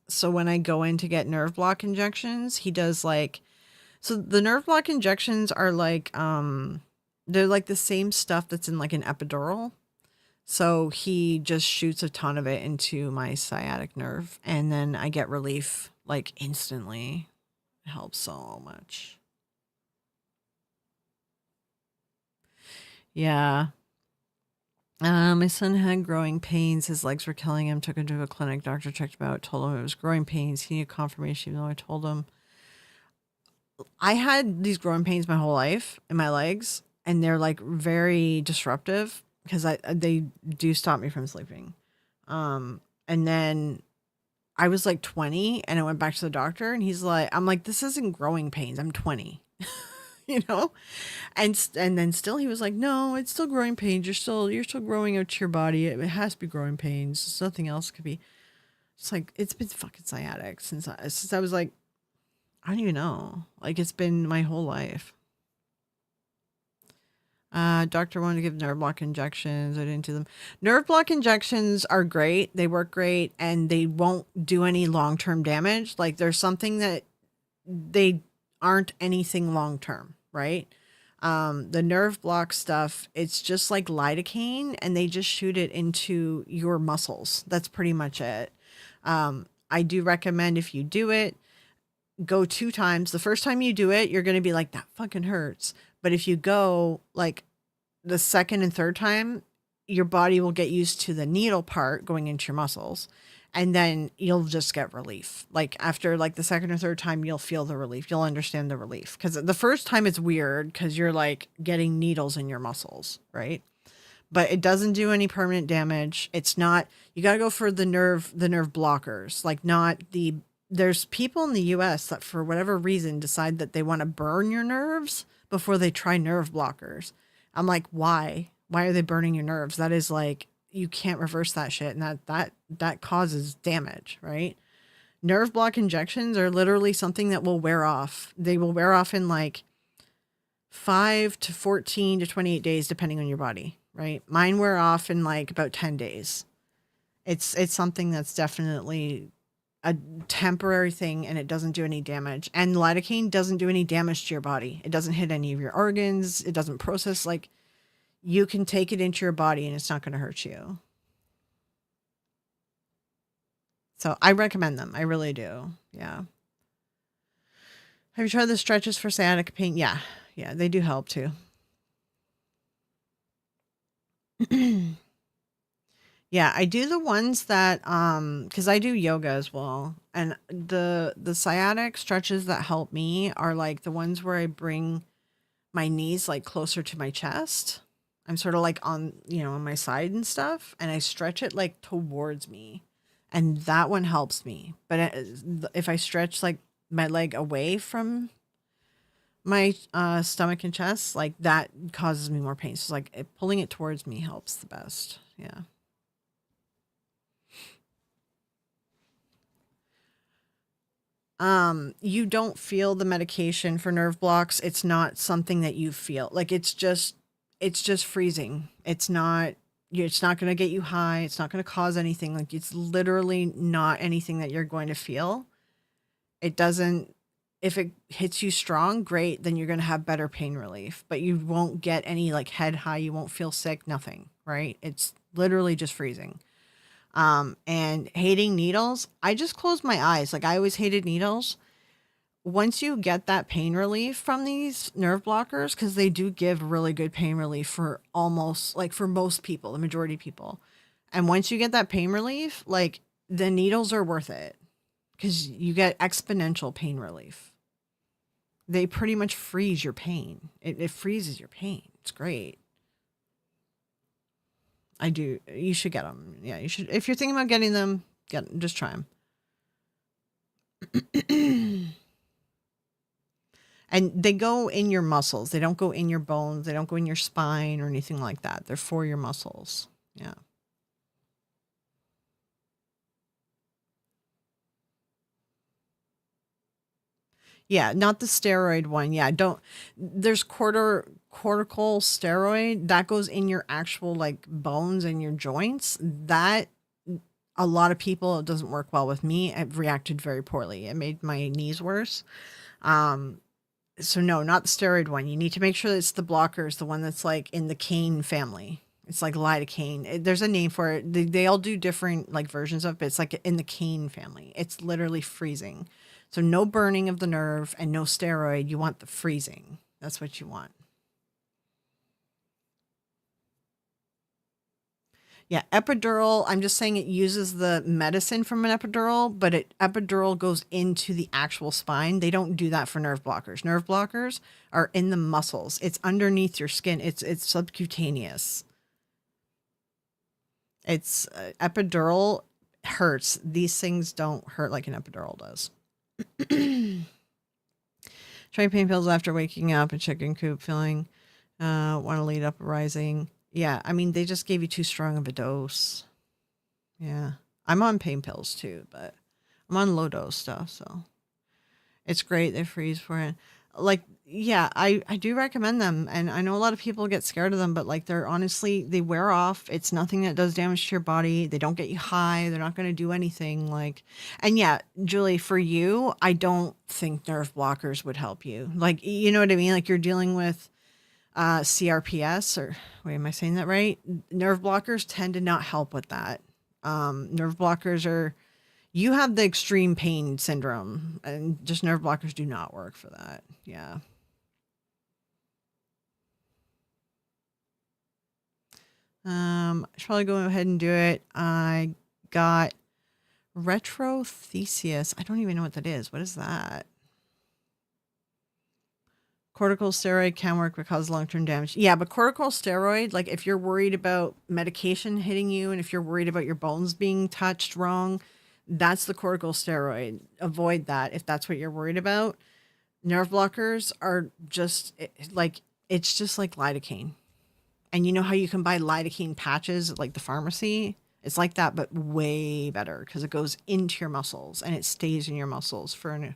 So when I go in to get nerve block injections, he does like, so the nerve block injections are like, they're like the same stuff that's in like an epidural. So he just shoots a ton of it into my sciatic nerve and then I get relief like instantly. It helps so much. Yeah. My son had growing pains. His legs were killing him. Took him to a clinic. Doctor checked him out. Told him it was growing pains. He needed confirmation, even though I told him. I had these growing pains my whole life in my legs, and they're like very disruptive because they do stop me from sleeping. And then I was like 20 and I went back to the doctor and he's like, I'm like, this isn't growing pains. I'm 20, you know? And then still he was like, no, it's still growing pains. You're still growing out to your body. It has to be growing pains. It's nothing else could be. It's like, it's been fucking sciatic since I was like, I don't even know. Like it's been my whole life. Doctor wanted to give nerve block injections. I didn't do them. Nerve block injections are great. They work great and they won't do any long-term damage. Like there's something that they aren't anything long-term, right? The nerve block stuff, it's just like lidocaine and they just shoot it into your muscles. That's pretty much it. I do recommend if you do it, go 2 times. The first time you do it, you're going to be like, that fucking hurts. But if you go like the second and third time, your body will get used to the needle part going into your muscles. And then you'll just get relief. Like after like the second or third time, you'll feel the relief. You'll understand the relief. Because the first time it's weird because you're like getting needles in your muscles, right? But it doesn't do any permanent damage. It's not, you got to go for the nerve blockers, like not the, there's people in the US that for whatever reason decide that they want to burn your nerves before they try nerve blockers. I'm like, why? Why are they burning your nerves? That is like, you can't reverse that shit. And that causes damage, right? Nerve block injections are literally something that will wear off. They will wear off in like 5 to 14 to 28 days, depending on your body, right? Mine wear off in like about 10 days. It's something that's definitely a temporary thing and it doesn't do any damage. And lidocaine doesn't do any damage to your body. It doesn't hit any of your organs. It doesn't process. Like you can take it into your body and it's not going to hurt you. So I recommend them. I really do. Yeah. Have you tried the stretches for sciatica pain? Yeah. Yeah, they do help too. Yeah, I do the ones that cuz I do yoga as well. And the sciatic stretches that help me are like the ones where I bring my knees like closer to my chest. I'm sort of like on, on my side and stuff and I stretch it like towards me. And that one helps me. But if I stretch like my leg away from my stomach and chest, like that causes me more pain. So like pulling it towards me helps the best. Yeah. You don't feel the medication for nerve blocks. It's not something that you feel. Like it's just freezing. It's not going to get you high. It's not going to cause anything. Like it's literally not anything that you're going to feel. It doesn't, if it hits you strong, great, then you're going to have better pain relief, but you won't get any like head high. You won't feel sick, nothing, right? It's literally just freezing. And hating needles, I just close my eyes. Like I always hated needles. Once you get that pain relief from these nerve blockers, because they do give really good pain relief for almost like for most people, the majority of people. And once you get that pain relief, like the needles are worth it because you get exponential pain relief. They pretty much freeze your pain. It freezes your pain. It's great. I do. You should get them. Yeah, you should. If you're thinking about getting them, just try them. And they go in your muscles. They don't go in your bones. They don't go in your spine or anything like that. They're for your muscles. Yeah. Yeah, not the steroid one. Yeah, don't. There's cortical steroid that goes in your actual like bones and your joints. That a lot of people, it doesn't work well with me. It reacted very poorly. It made my knees worse. Um, so no, not the steroid one. You need to make sure it's the blockers, the one that's like in the cane family. It's like lidocaine. There's a name for it. They all do different like versions of it, but it's like in the cane family. It's literally freezing. So no burning of the nerve and no steroid. You want the freezing. That's what you want. Yeah, epidural, I'm just saying it uses the medicine from an epidural, but epidural goes into the actual spine. They don't do that for nerve blockers. Nerve blockers are in the muscles. It's underneath your skin. It's subcutaneous. It's epidural hurts. These things don't hurt like an epidural does. Trying pain pills after waking up and chicken coop feeling. Want to lead up a rising. Yeah, I mean, they just gave you too strong of a dose. Yeah. I'm on pain pills too, but I'm on low dose stuff, so it's great. They freeze for it. Like, yeah, I do recommend them. And I know a lot of people get scared of them, but like they're honestly, they wear off. It's nothing that does damage to your body. They don't get you high. They're not going to do anything like, and yeah, Julie, for you, I don't think nerve blockers would help you. Like, you know what I mean? Like you're dealing with CRPS or wait, am I saying that right? Nerve blockers tend to not help with that. Nerve blockers are, you have the extreme pain syndrome and just nerve blockers do not work for that. Yeah. I should probably go ahead and do it. I got retrothesis. I don't even know what that is. What is that? Corticosteroid can work but cause long-term damage. Yeah, but corticosteroid, like if you're worried about medication hitting you and if you're worried about your bones being touched wrong, that's the corticosteroid. Avoid that if that's what you're worried about. Nerve blockers are just like, it's just like lidocaine. And you know how you can buy lidocaine patches at like the pharmacy? It's like that, but way better because it goes into your muscles and it stays in your muscles for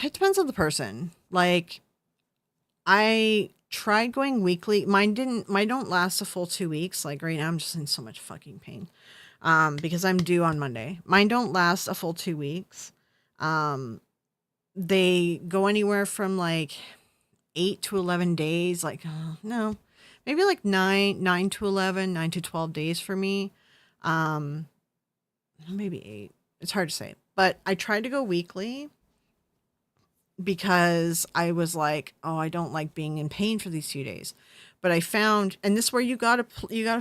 it depends on the person. Like I tried going weekly. Mine don't last a full 2 weeks. Like right now I'm just in so much fucking pain. Because I'm due on Monday. Mine don't last a full 2 weeks. They go anywhere from like 8 to 11 days. Like, no, maybe like 9 to 11, 9 to 12 days for me. Maybe 8. It's hard to say, but I tried to go weekly because I was like, oh, I don't like being in pain for these few days. But I found, and this is where you gotta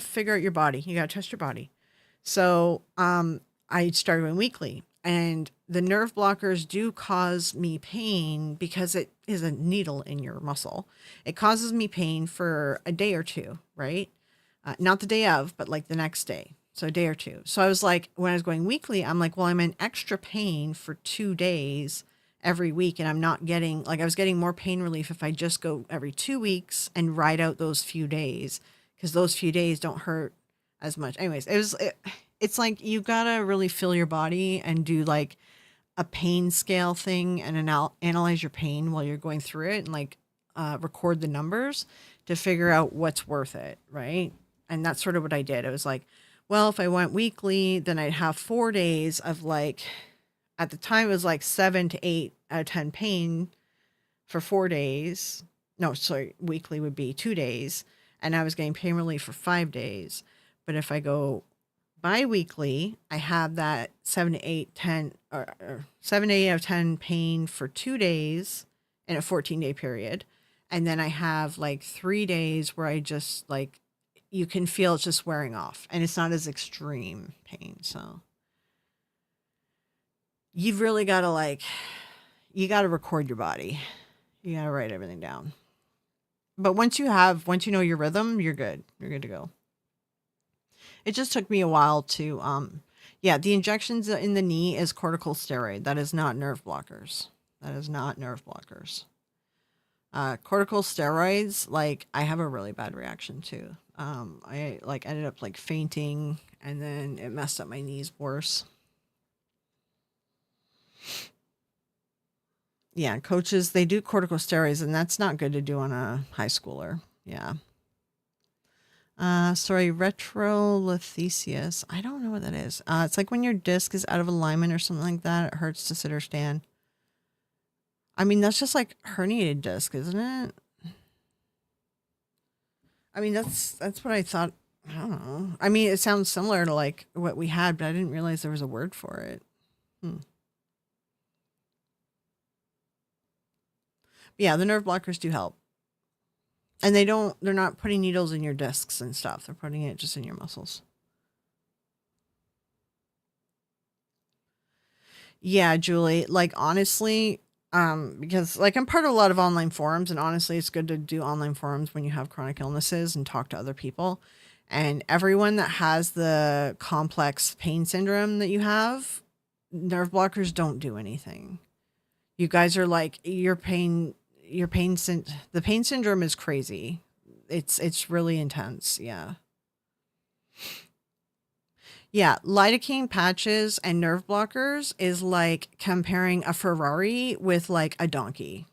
figure out your body. You gotta test your body. So I started going weekly, and the nerve blockers do cause me pain because it is a needle in your muscle. It causes me pain for a day or two, right? Not the day of, but like the next day. So a day or two. So I was like, when I was going weekly, I'm like, well, I'm in extra pain for 2 days every week. And I'm not getting, like I was getting more pain relief if I just go every 2 weeks and ride out those few days because those few days don't hurt as much. Anyways, it's like you gotta really feel your body and do like a pain scale thing and analyze your pain while you're going through it and like record the numbers to figure out what's worth it, right? And that's sort of what I did. It was like, well, if I went weekly, then I'd have 4 days of like, at the time it was like 7 to 8 out of 10 pain for 4 days. No, sorry, weekly would be 2 days. And I was getting pain relief for 5 days. But if I go bi-weekly, I have that 7 to 8, 10, or 7 to 8 out of 10 pain for 2 days in a 14-day period. And then I have like 3 days where I just like, you can feel it's just wearing off and it's not as extreme pain. So you've really got to like, you got to record your body. You got to write everything down. But once you know your rhythm, you're good. You're good to go. It just took me a while to, the injections in the knee is corticosteroid. That is not nerve blockers. Corticosteroids, like I have a really bad reaction to. I like ended up like fainting and then it messed up my knees worse. Yeah, coaches, they do corticosteroids and that's not good to do on a high schooler. Yeah. Retrolithesius. I don't know what that is. It's like when your disc is out of alignment or something like that. It hurts to sit or stand. I mean, that's just like herniated disc, isn't it? I mean, that's what I thought. I don't know. I mean, it sounds similar to like what we had, but I didn't realize there was a word for it. Yeah, the nerve blockers do help. And they're not putting needles in your discs and stuff. They're putting it just in your muscles. Yeah, Julie, like honestly, because like I'm part of a lot of online forums and honestly, it's good to do online forums when you have chronic illnesses and talk to other people. And everyone that has the complex pain syndrome that you have, nerve blockers don't do anything. You guys are like the pain syndrome is crazy. It's really intense. Yeah. Yeah, lidocaine patches and nerve blockers is like comparing a Ferrari with like a donkey,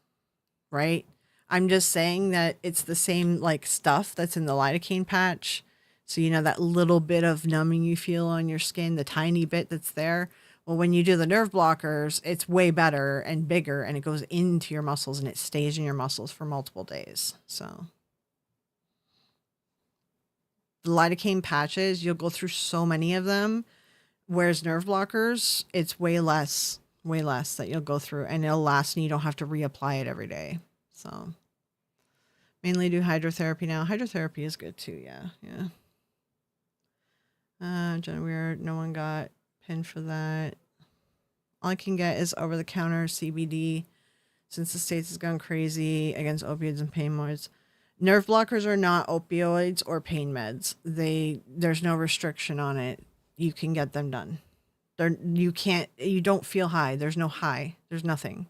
right? I'm just saying that it's the same like stuff that's in the lidocaine patch. So you know that little bit of numbing you feel on your skin, the tiny bit that's there. Well, when you do the nerve blockers, it's way better and bigger and it goes into your muscles and it stays in your muscles for multiple days. So the lidocaine patches, you'll go through so many of them. Whereas nerve blockers, it's way less that you'll go through and it'll last and you don't have to reapply it every day. So mainly do hydrotherapy now. Hydrotherapy is good too. Yeah. Yeah. Jenna Weir, no one got pinned for that. All I can get is over the counter CBD since the States has gone crazy against opioids and pain meds. Nerve blockers are not opioids or pain meds. There's no restriction on it. You can get them done. You don't feel high. There's no high. There's nothing.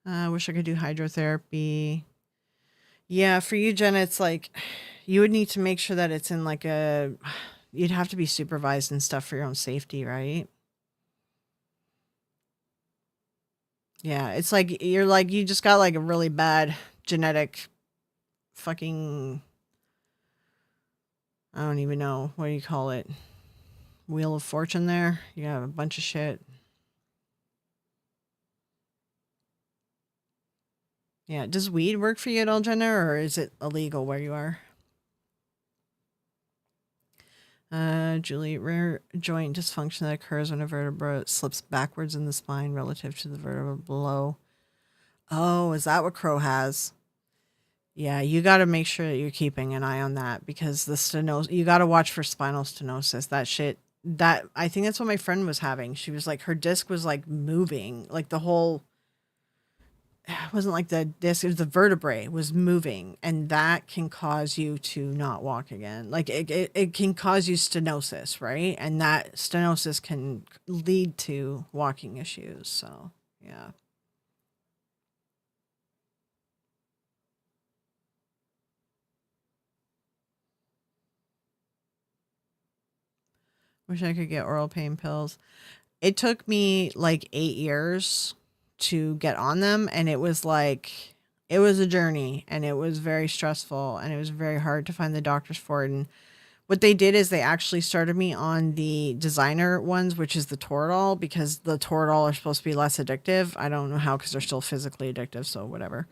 I wish I could do hydrotherapy. Yeah, for you, Jenna, it's like you would need to make sure that it's in like you'd have to be supervised and stuff for your own safety, right? Yeah, it's like you just got like a really bad genetic fucking, I don't even know, what do you call it? Wheel of fortune there. You have a bunch of shit. Yeah, does weed work for you at all, Jenna, or is it illegal where you are? Julie, rare joint dysfunction that occurs when a vertebra slips backwards in the spine relative to the vertebra below. Oh, is that what Crow has? Yeah, you got to make sure that you're keeping an eye on that because the stenosis, you got to watch for spinal stenosis. That shit, that I think that's what my friend was having. She was like, her disc was like moving, like the whole, it wasn't like the disc, it was the vertebrae was moving, and that can cause you to not walk again. Like it can cause you stenosis, right? And that stenosis can lead to walking issues. So, yeah. Wish I could get oral pain pills. It took me like 8 years to get on them, and it was like, it was a journey and it was very stressful and it was very hard to find the doctors for it. And what they did is they actually started me on the designer ones, which is the Toradol, because the Toradol are supposed to be less addictive. I don't know how, because they're still physically addictive, so whatever.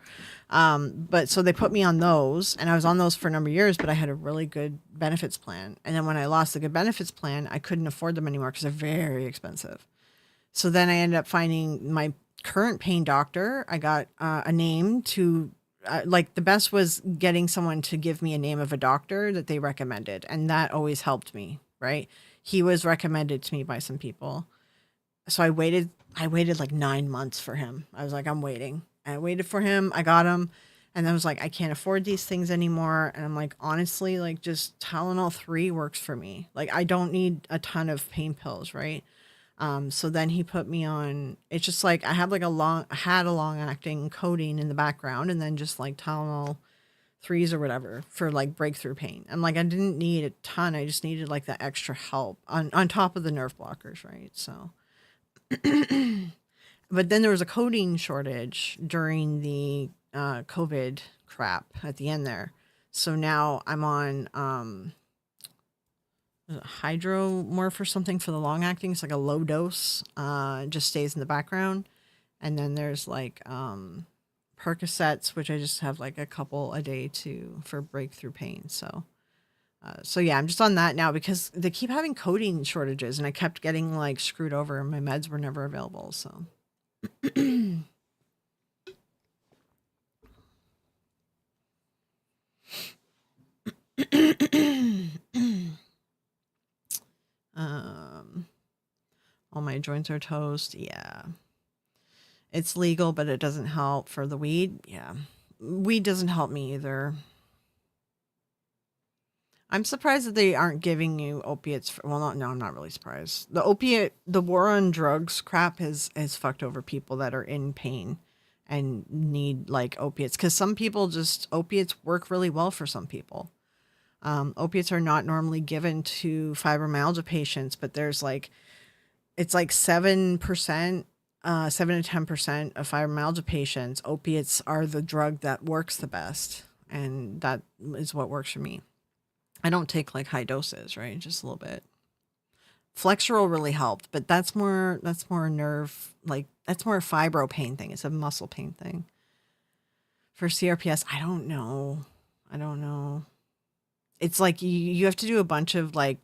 But so they put me on those, and I was on those for a number of years, but I had a really good benefits plan. And then when I lost the good benefits plan, I couldn't afford them anymore because they're very expensive. So then I ended up finding my current pain doctor. I got a name to, like, the best was getting someone to give me a name of a doctor that they recommended. And that always helped me, right? He was recommended to me by some people. So I waited like 9 months for him. I was like, I'm waiting. And I waited for him. I got him. And I was like, I can't afford these things anymore. And I'm like, honestly, like just Tylenol 3 works for me. Like I don't need a ton of pain pills, right? So then he put me on, it's just like I had a long acting codeine in the background and then just like Tylenol 3s or whatever for like breakthrough pain. I'm like, I didn't need a ton. I just needed like that extra help on top of the nerve blockers. Right. So, but then there was a codeine shortage during the COVID crap at the end there. So now I'm on, hydromorph or something for the long acting. It's like a low dose. It just stays in the background. And then there's like Percocets, which I just have like a couple a day for breakthrough pain. So yeah, I'm just on that now because they keep having codeine shortages, and I kept getting like screwed over, and my meds were never available. So. All my joints are toast. Yeah. It's legal, but it doesn't help for the weed. Yeah. Weed doesn't help me either. I'm surprised that they aren't giving you opiates. Well, not no, I'm not really surprised. The war on drugs crap has fucked over people that are in pain and need like opiates. Because some people just opiates work really well for some people. Opiates are not normally given to fibromyalgia patients, but there's like it's like 7%, 7 to 10% of fibromyalgia patients. Opiates are the drug that works the best, and that is what works for me. I don't take like high doses, right? Just a little bit. Flexural really helped, but that's more nerve, like that's more a fibro pain thing. It's a muscle pain thing. For CRPS, I don't know. I don't know. It's like you have to do a bunch of like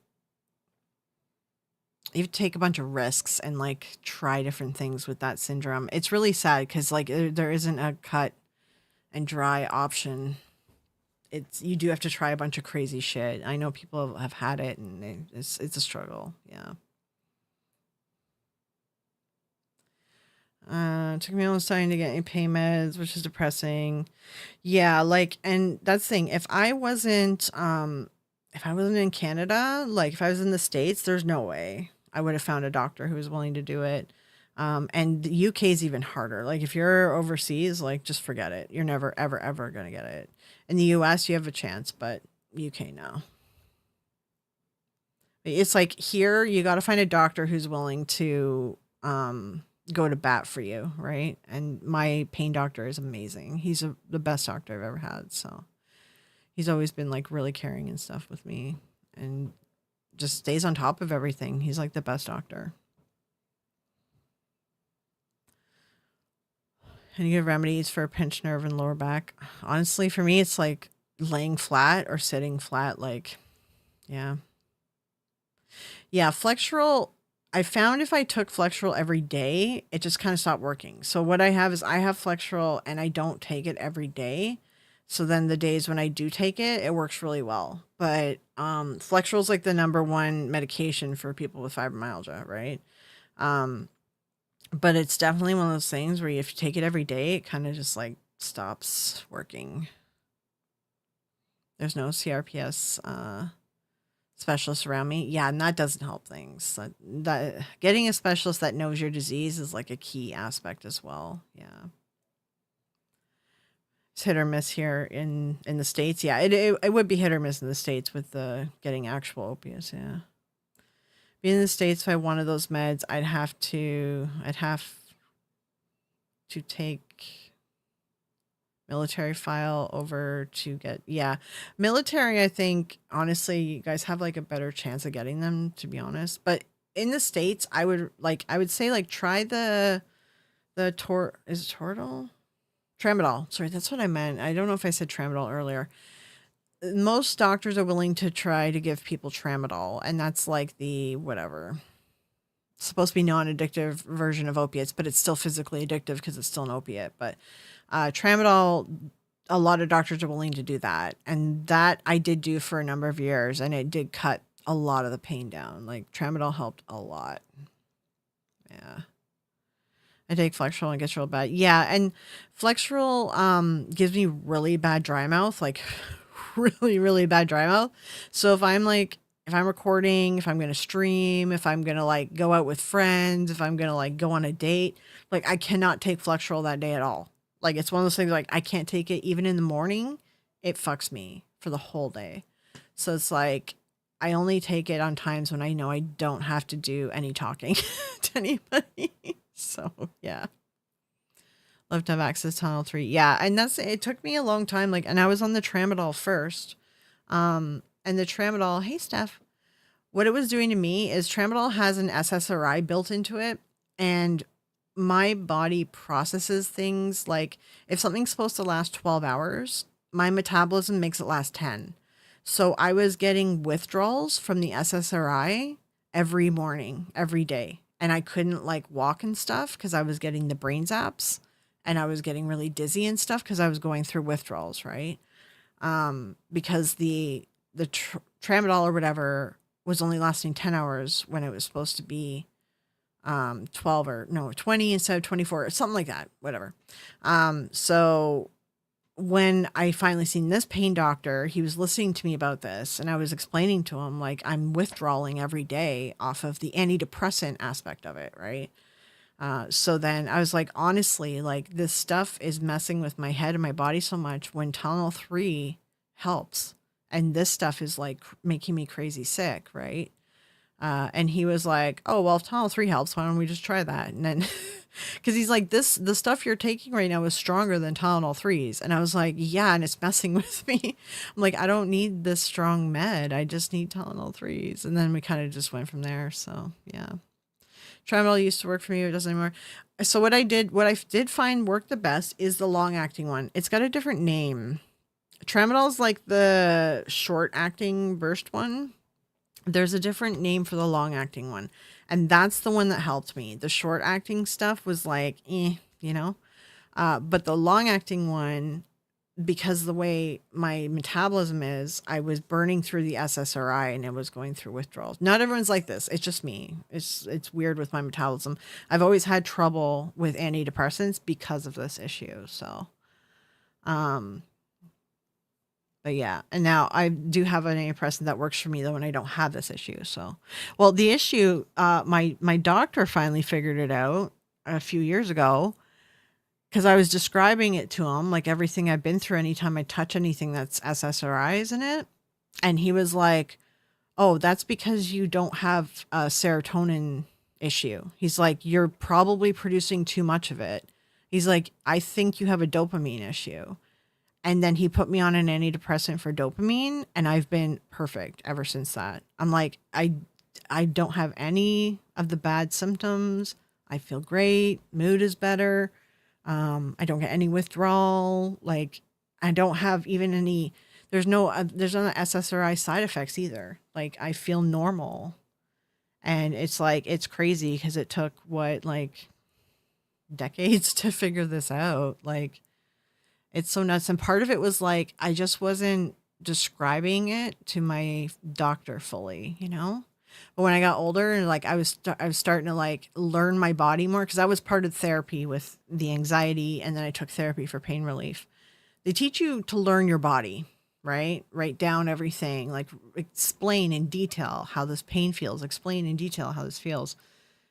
you have to take a bunch of risks and like try different things with that syndrome. It's really sad because like there isn't a cut and dry option. It's you do have to try a bunch of crazy shit. I know people have had it and it's a struggle. Yeah. It took me a long time to get any pain meds, which is depressing. Yeah, like, and that's the thing. If I wasn't in Canada, like if I was in the States, there's no way I would have found a doctor who was willing to do it. And the UK is even harder. Like if you're overseas, like just forget it. You're never, ever, ever going to get it. In the US, you have a chance, but UK, no. It's like here, you got to find a doctor who's willing to, go to bat for you, right? And my pain doctor is amazing. He's the best doctor I've ever had. So he's always been like really caring and stuff with me and just stays on top of everything. He's like the best doctor. Any good remedies for a pinched nerve and lower back? Honestly, for me, it's like laying flat or sitting flat. Like, yeah. Yeah, flexural. I found if I took flexural every day, it just kind of stopped working. So what I have is I have flexural and I don't take it every day. So then the days when I do take it, it works really well. But flexural is like the number one medication for people with fibromyalgia, right? Um, but it's definitely one of those things where if you take it every day, it kind of just like stops working. There's no CRPS specialist around me. Yeah, and that doesn't help things. That getting a specialist that knows your disease is like a key aspect as well. Yeah. It's hit or miss here in the States. Yeah, it would be hit or miss in the States with the getting actual opiates, yeah. Being in the States, if I wanted those meds, I'd have to take military file over to get, yeah, military. I think honestly you guys have like a better chance of getting them, to be honest. But in the States, I would say like try the tor is it Toradol, tramadol, sorry, that's what I meant. I don't know if I said tramadol earlier. Most doctors are willing to try to give people tramadol, and that's like the whatever, it's supposed to be non-addictive version of opiates, but it's still physically addictive because it's still an opiate. But tramadol, a lot of doctors are willing to do that. And that I did do for a number of years, and it did cut a lot of the pain down. Like tramadol helped a lot. Yeah. I take Flexural and it gets real bad. Yeah, and Flexural gives me really bad dry mouth, like really, really bad dry mouth. So if I'm recording, if I'm gonna stream, if I'm gonna like go out with friends, if I'm gonna like go on a date, like I cannot take Flexural that day at all. Like it's one of those things like I can't take it even in the morning. It fucks me for the whole day. So it's like I only take it on times when I know I don't have to do any talking to anybody. So yeah. Love to have access to Tunnel 3. Yeah, and it took me a long time, like, and I was on the tramadol first. And the tramadol, hey Steph, what it was doing to me is tramadol has an SSRI built into it, and my body processes things like if something's supposed to last 12 hours, my metabolism makes it last 10. So I was getting withdrawals from the SSRI every morning, every day. And I couldn't like walk and stuff because I was getting the brain zaps, and I was getting really dizzy and stuff because I was going through withdrawals, right? Because the tramadol or whatever was only lasting 10 hours when it was supposed to be 12 or no 20 instead of 24 or something like that, whatever. So when I finally seen this pain doctor, he was listening to me about this, and I was explaining to him, like, I'm withdrawing every day off of the antidepressant aspect of it, right? So then I was like, honestly, like, this stuff is messing with my head and my body so much when Tylenol 3 helps. And this stuff is like making me crazy sick, right? And he was like, "Oh, well, if Tylenol 3 helps, why don't we just try that?" And then, because he's like, the stuff you're taking right now is stronger than Tylenol 3s. And I was like, yeah, and it's messing with me. I'm like, I don't need this strong med. I just need Tylenol 3s. And then we kind of just went from there. So, yeah. Tramadol used to work for me, but it doesn't anymore. So what I did find worked the best is the long acting one. It's got a different name. Tramadol is like the short acting burst one. There's a different name for the long acting one. And that's the one that helped me. The short acting stuff was like, you know. But the long acting one, because the way my metabolism is, I was burning through the SSRI and it was going through withdrawals. Not everyone's like this. It's just me. It's weird with my metabolism. I've always had trouble with antidepressants because of this issue. So, but yeah, and now I do have an antidepressant that works for me though, when I don't have this issue. So, well, the issue, my doctor finally figured it out a few years ago, because I was describing it to him, like everything I've been through anytime I touch anything that's SSRIs in it. And he was like, "Oh, that's because you don't have a serotonin issue." He's like, "You're probably producing too much of it." He's like, "I think you have a dopamine issue." And then he put me on an antidepressant for dopamine, and I've been perfect ever since that. I'm like, I don't have any of the bad symptoms. I feel great. Mood is better. I don't get any withdrawal. Like, I don't have even any, there's no SSRI side effects either. Like, I feel normal. And it's like, it's crazy because it took like decades to figure this out. Like, it's so nuts. And part of it was like, I just wasn't describing it to my doctor fully, you know? But when I got older and like I was starting to like learn my body more, because I was part of therapy with the anxiety, and then I took therapy for pain relief. They teach you to learn your body, right? Write down everything, like explain in detail how this pain feels, explain in detail how this feels.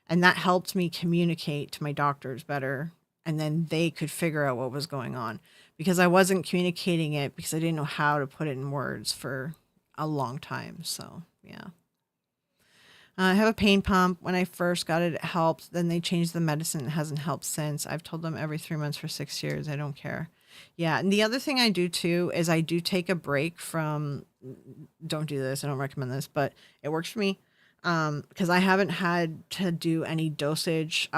And that helped me communicate to my doctors better. And then they could figure out what was going on, because I wasn't communicating it because I didn't know how to put it in words for a long time. So, yeah. I have a pain pump. When I first got it, it helped. Then they changed the medicine. It hasn't helped since. I've told them every 3 months for 6 years. I don't care. Yeah. And the other thing I do too is I do take a break from, don't do this. I don't recommend this, but it works for me. Because I haven't had to do any dosage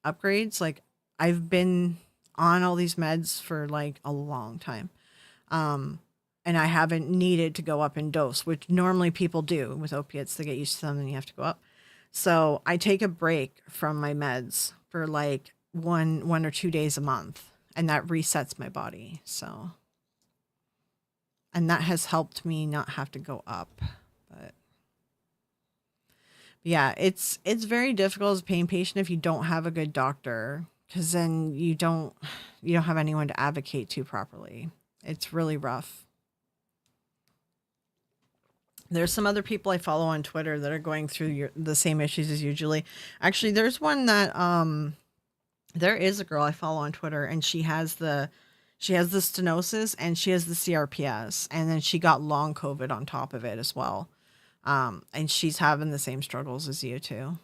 upgrades. Like, I've been on all these meds for like a long time. And I haven't needed to go up in dose, which normally people do with opiates. They get used to them and you have to go up. So I take a break from my meds for like one or 2 days a month, and that resets my body. So, and that has helped me not have to go up. But yeah, it's very difficult as a pain patient if you don't have a good doctor, because then you don't have anyone to advocate to properly. It's really rough. There's some other people I follow on Twitter that are going through the same issues as you, Julie. Actually, there's one that there is a girl I follow on Twitter, and she has the stenosis and she has the CRPS, and then she got long COVID on top of it as well. And she's having the same struggles as you too.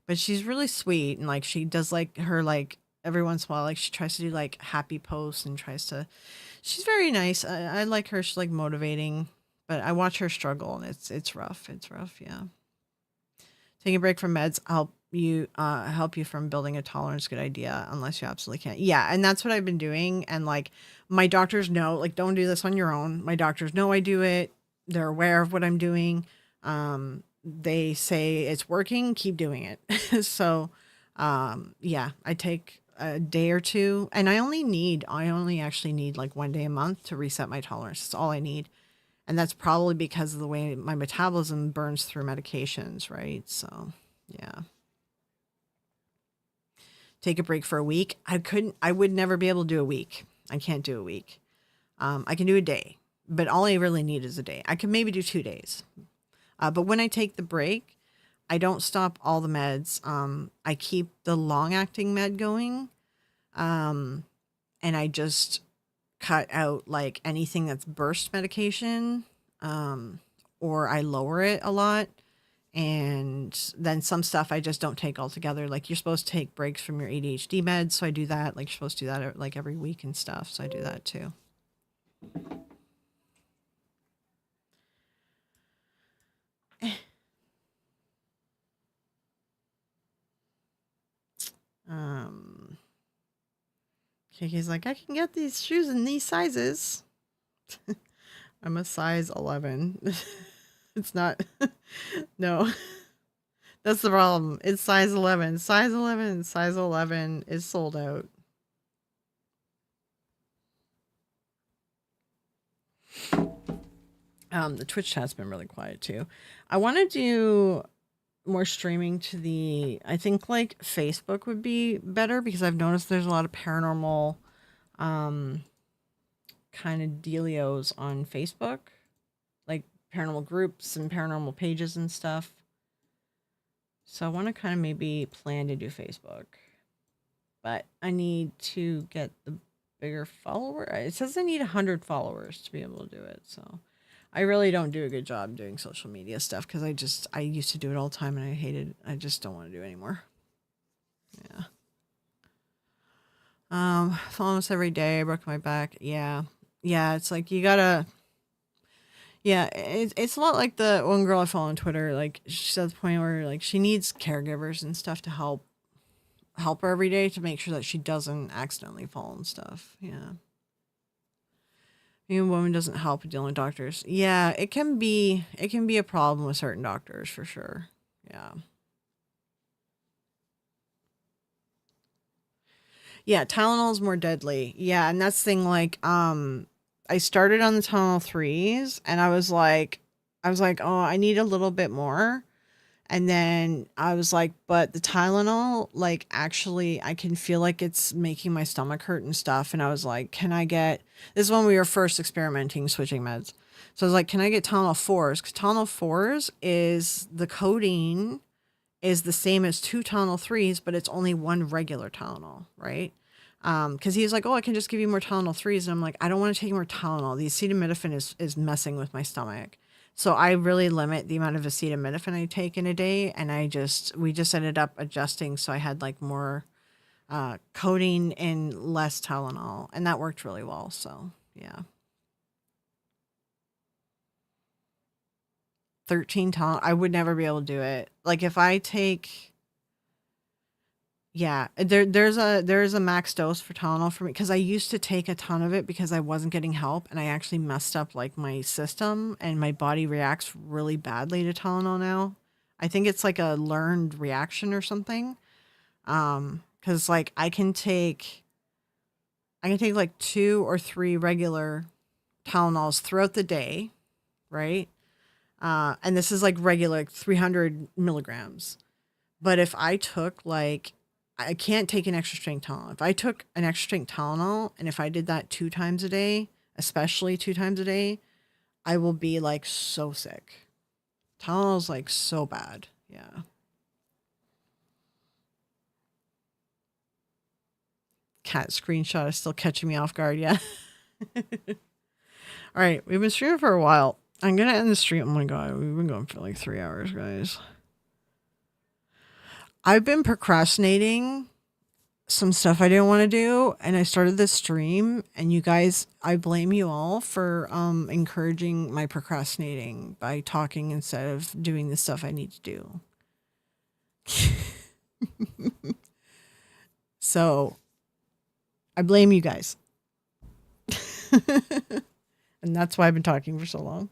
But she's really sweet, and like she does like her like every once in a while, like she tries to do like happy posts and she's very nice. I like her. She's like motivating. But I watch her struggle, and it's rough. It's rough, yeah. Taking a break from meds help you from building a tolerance. Good idea, unless you absolutely can't. Yeah, and that's what I've been doing. And like my doctors know, like, don't do this on your own. My doctors know I do it. They're aware of what I'm doing. They say it's working. Keep doing it. So, yeah, I take a day or two, and I only actually need like 1 day a month to reset my tolerance. That's all I need. And that's probably because of the way my metabolism burns through medications, right? So, yeah. Take a break for a week. I would never be able to do a week. I can't do a week. I can do a day, but all I really need is a day. I can maybe do 2 days. But when I take the break, I don't stop all the meds. I keep the long acting med going. And I just cut out like anything that's burst medication. Or I lower it a lot. And then some stuff I just don't take altogether. Like you're supposed to take breaks from your ADHD meds. So I do that. Like you're supposed to do that like every week and stuff. So I do that too. Kiki's like, I can get these shoes in these sizes. I'm a size 11. It's not. No, that's the problem. It's size 11. Size 11. Size 11 is sold out. The Twitch chat's been really quiet too. I want to do more streaming to I think like Facebook would be better because I've noticed there's a lot of paranormal kind of dealios on Facebook, like paranormal groups and paranormal pages and stuff. So I want to kind of maybe plan to do Facebook, but I need to get the bigger follower. It says I need 100 followers to be able to do it. So I really don't do a good job doing social media stuff because I used to do it all the time and I just don't want to do it anymore. Yeah. Almost every day I broke my back. Yeah. It's like you gotta. Yeah, it's a lot like the one girl I follow on Twitter. Like she's at the point where like she needs caregivers and stuff to help her every day to make sure that she doesn't accidentally fall and stuff. Yeah. Being a woman doesn't help with dealing with doctors. Yeah, it can be a problem with certain doctors for sure. Yeah. Yeah, Tylenol is more deadly. Yeah, and that's the thing. Like, I started on the Tylenol 3s, and I was like, oh, I need a little bit more. And then I was like, but the Tylenol, like, actually, I can feel like it's making my stomach hurt and stuff. And I was like, can I get, this is when we were first experimenting switching meds. So I was like, can I get Tylenol 4s? Because Tylenol 4s is the codeine is the same as 2 Tylenol 3s, but it's only 1 regular Tylenol, right? Because he was like, oh, I can just give you more Tylenol 3s. And I'm like, I don't want to take more Tylenol. The acetaminophen is messing with my stomach. So I really limit the amount of acetaminophen I take in a day. And we just ended up adjusting. So I had like more codeine and less Tylenol. And that worked really well. So yeah. 13 Tylenol. I would never be able to do it. Like if I take, yeah, there's a max dose for Tylenol for me because I used to take a ton of it because I wasn't getting help and I actually messed up like my system and my body reacts really badly to Tylenol now. I think it's like a learned reaction or something. Because like I can take like 2 or 3 regular Tylenols throughout the day, right? And this is like regular, like 300 milligrams. But if I took like, I can't take an extra strength Tylenol. If I took an extra strength Tylenol and if I did that 2 times a day, especially 2 times a day, I will be like so sick. Tylenol's like so bad. Yeah. Cat screenshot is still catching me off guard. Yeah. All right. We've been streaming for a while. I'm going to end the stream. Oh my God. We've been going for like 3 hours, guys. I've been procrastinating some stuff I didn't want to do, and I started this stream, and you guys, I blame you all for encouraging my procrastinating by talking instead of doing the stuff I need to do. So I blame you guys. And that's why I've been talking for so long.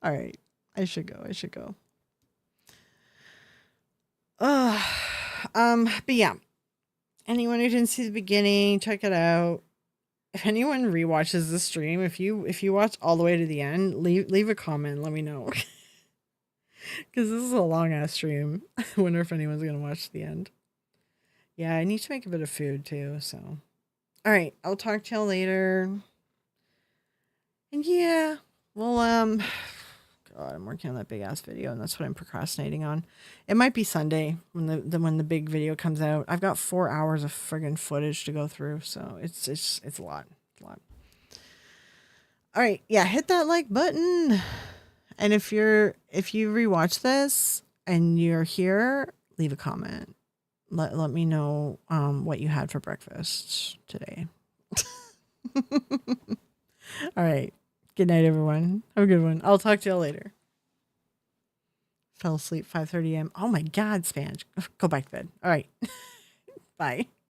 All right. I should go. But yeah. Anyone who didn't see the beginning, check it out. If anyone rewatches the stream, if you watch all the way to the end, leave a comment, let me know. Because this is a long ass stream. I wonder if anyone's gonna watch the end. Yeah, I need to make a bit of food too. So, all right, I'll talk to y'all later. And yeah, well, God, I'm working on that big ass video, and that's what I'm procrastinating on. It might be Sunday when when the big video comes out. I've got 4 hours of friggin' footage to go through, so it's a lot. It's a lot. All right, yeah, hit that like button. And if you rewatch this and you're here, leave a comment. Let me know what you had for breakfast today. All right. Good night, everyone. Have a good one. I'll talk to y'all later. Fell asleep 5:30 a.m. Oh my God, Spanj. Go back to bed. All right. Bye.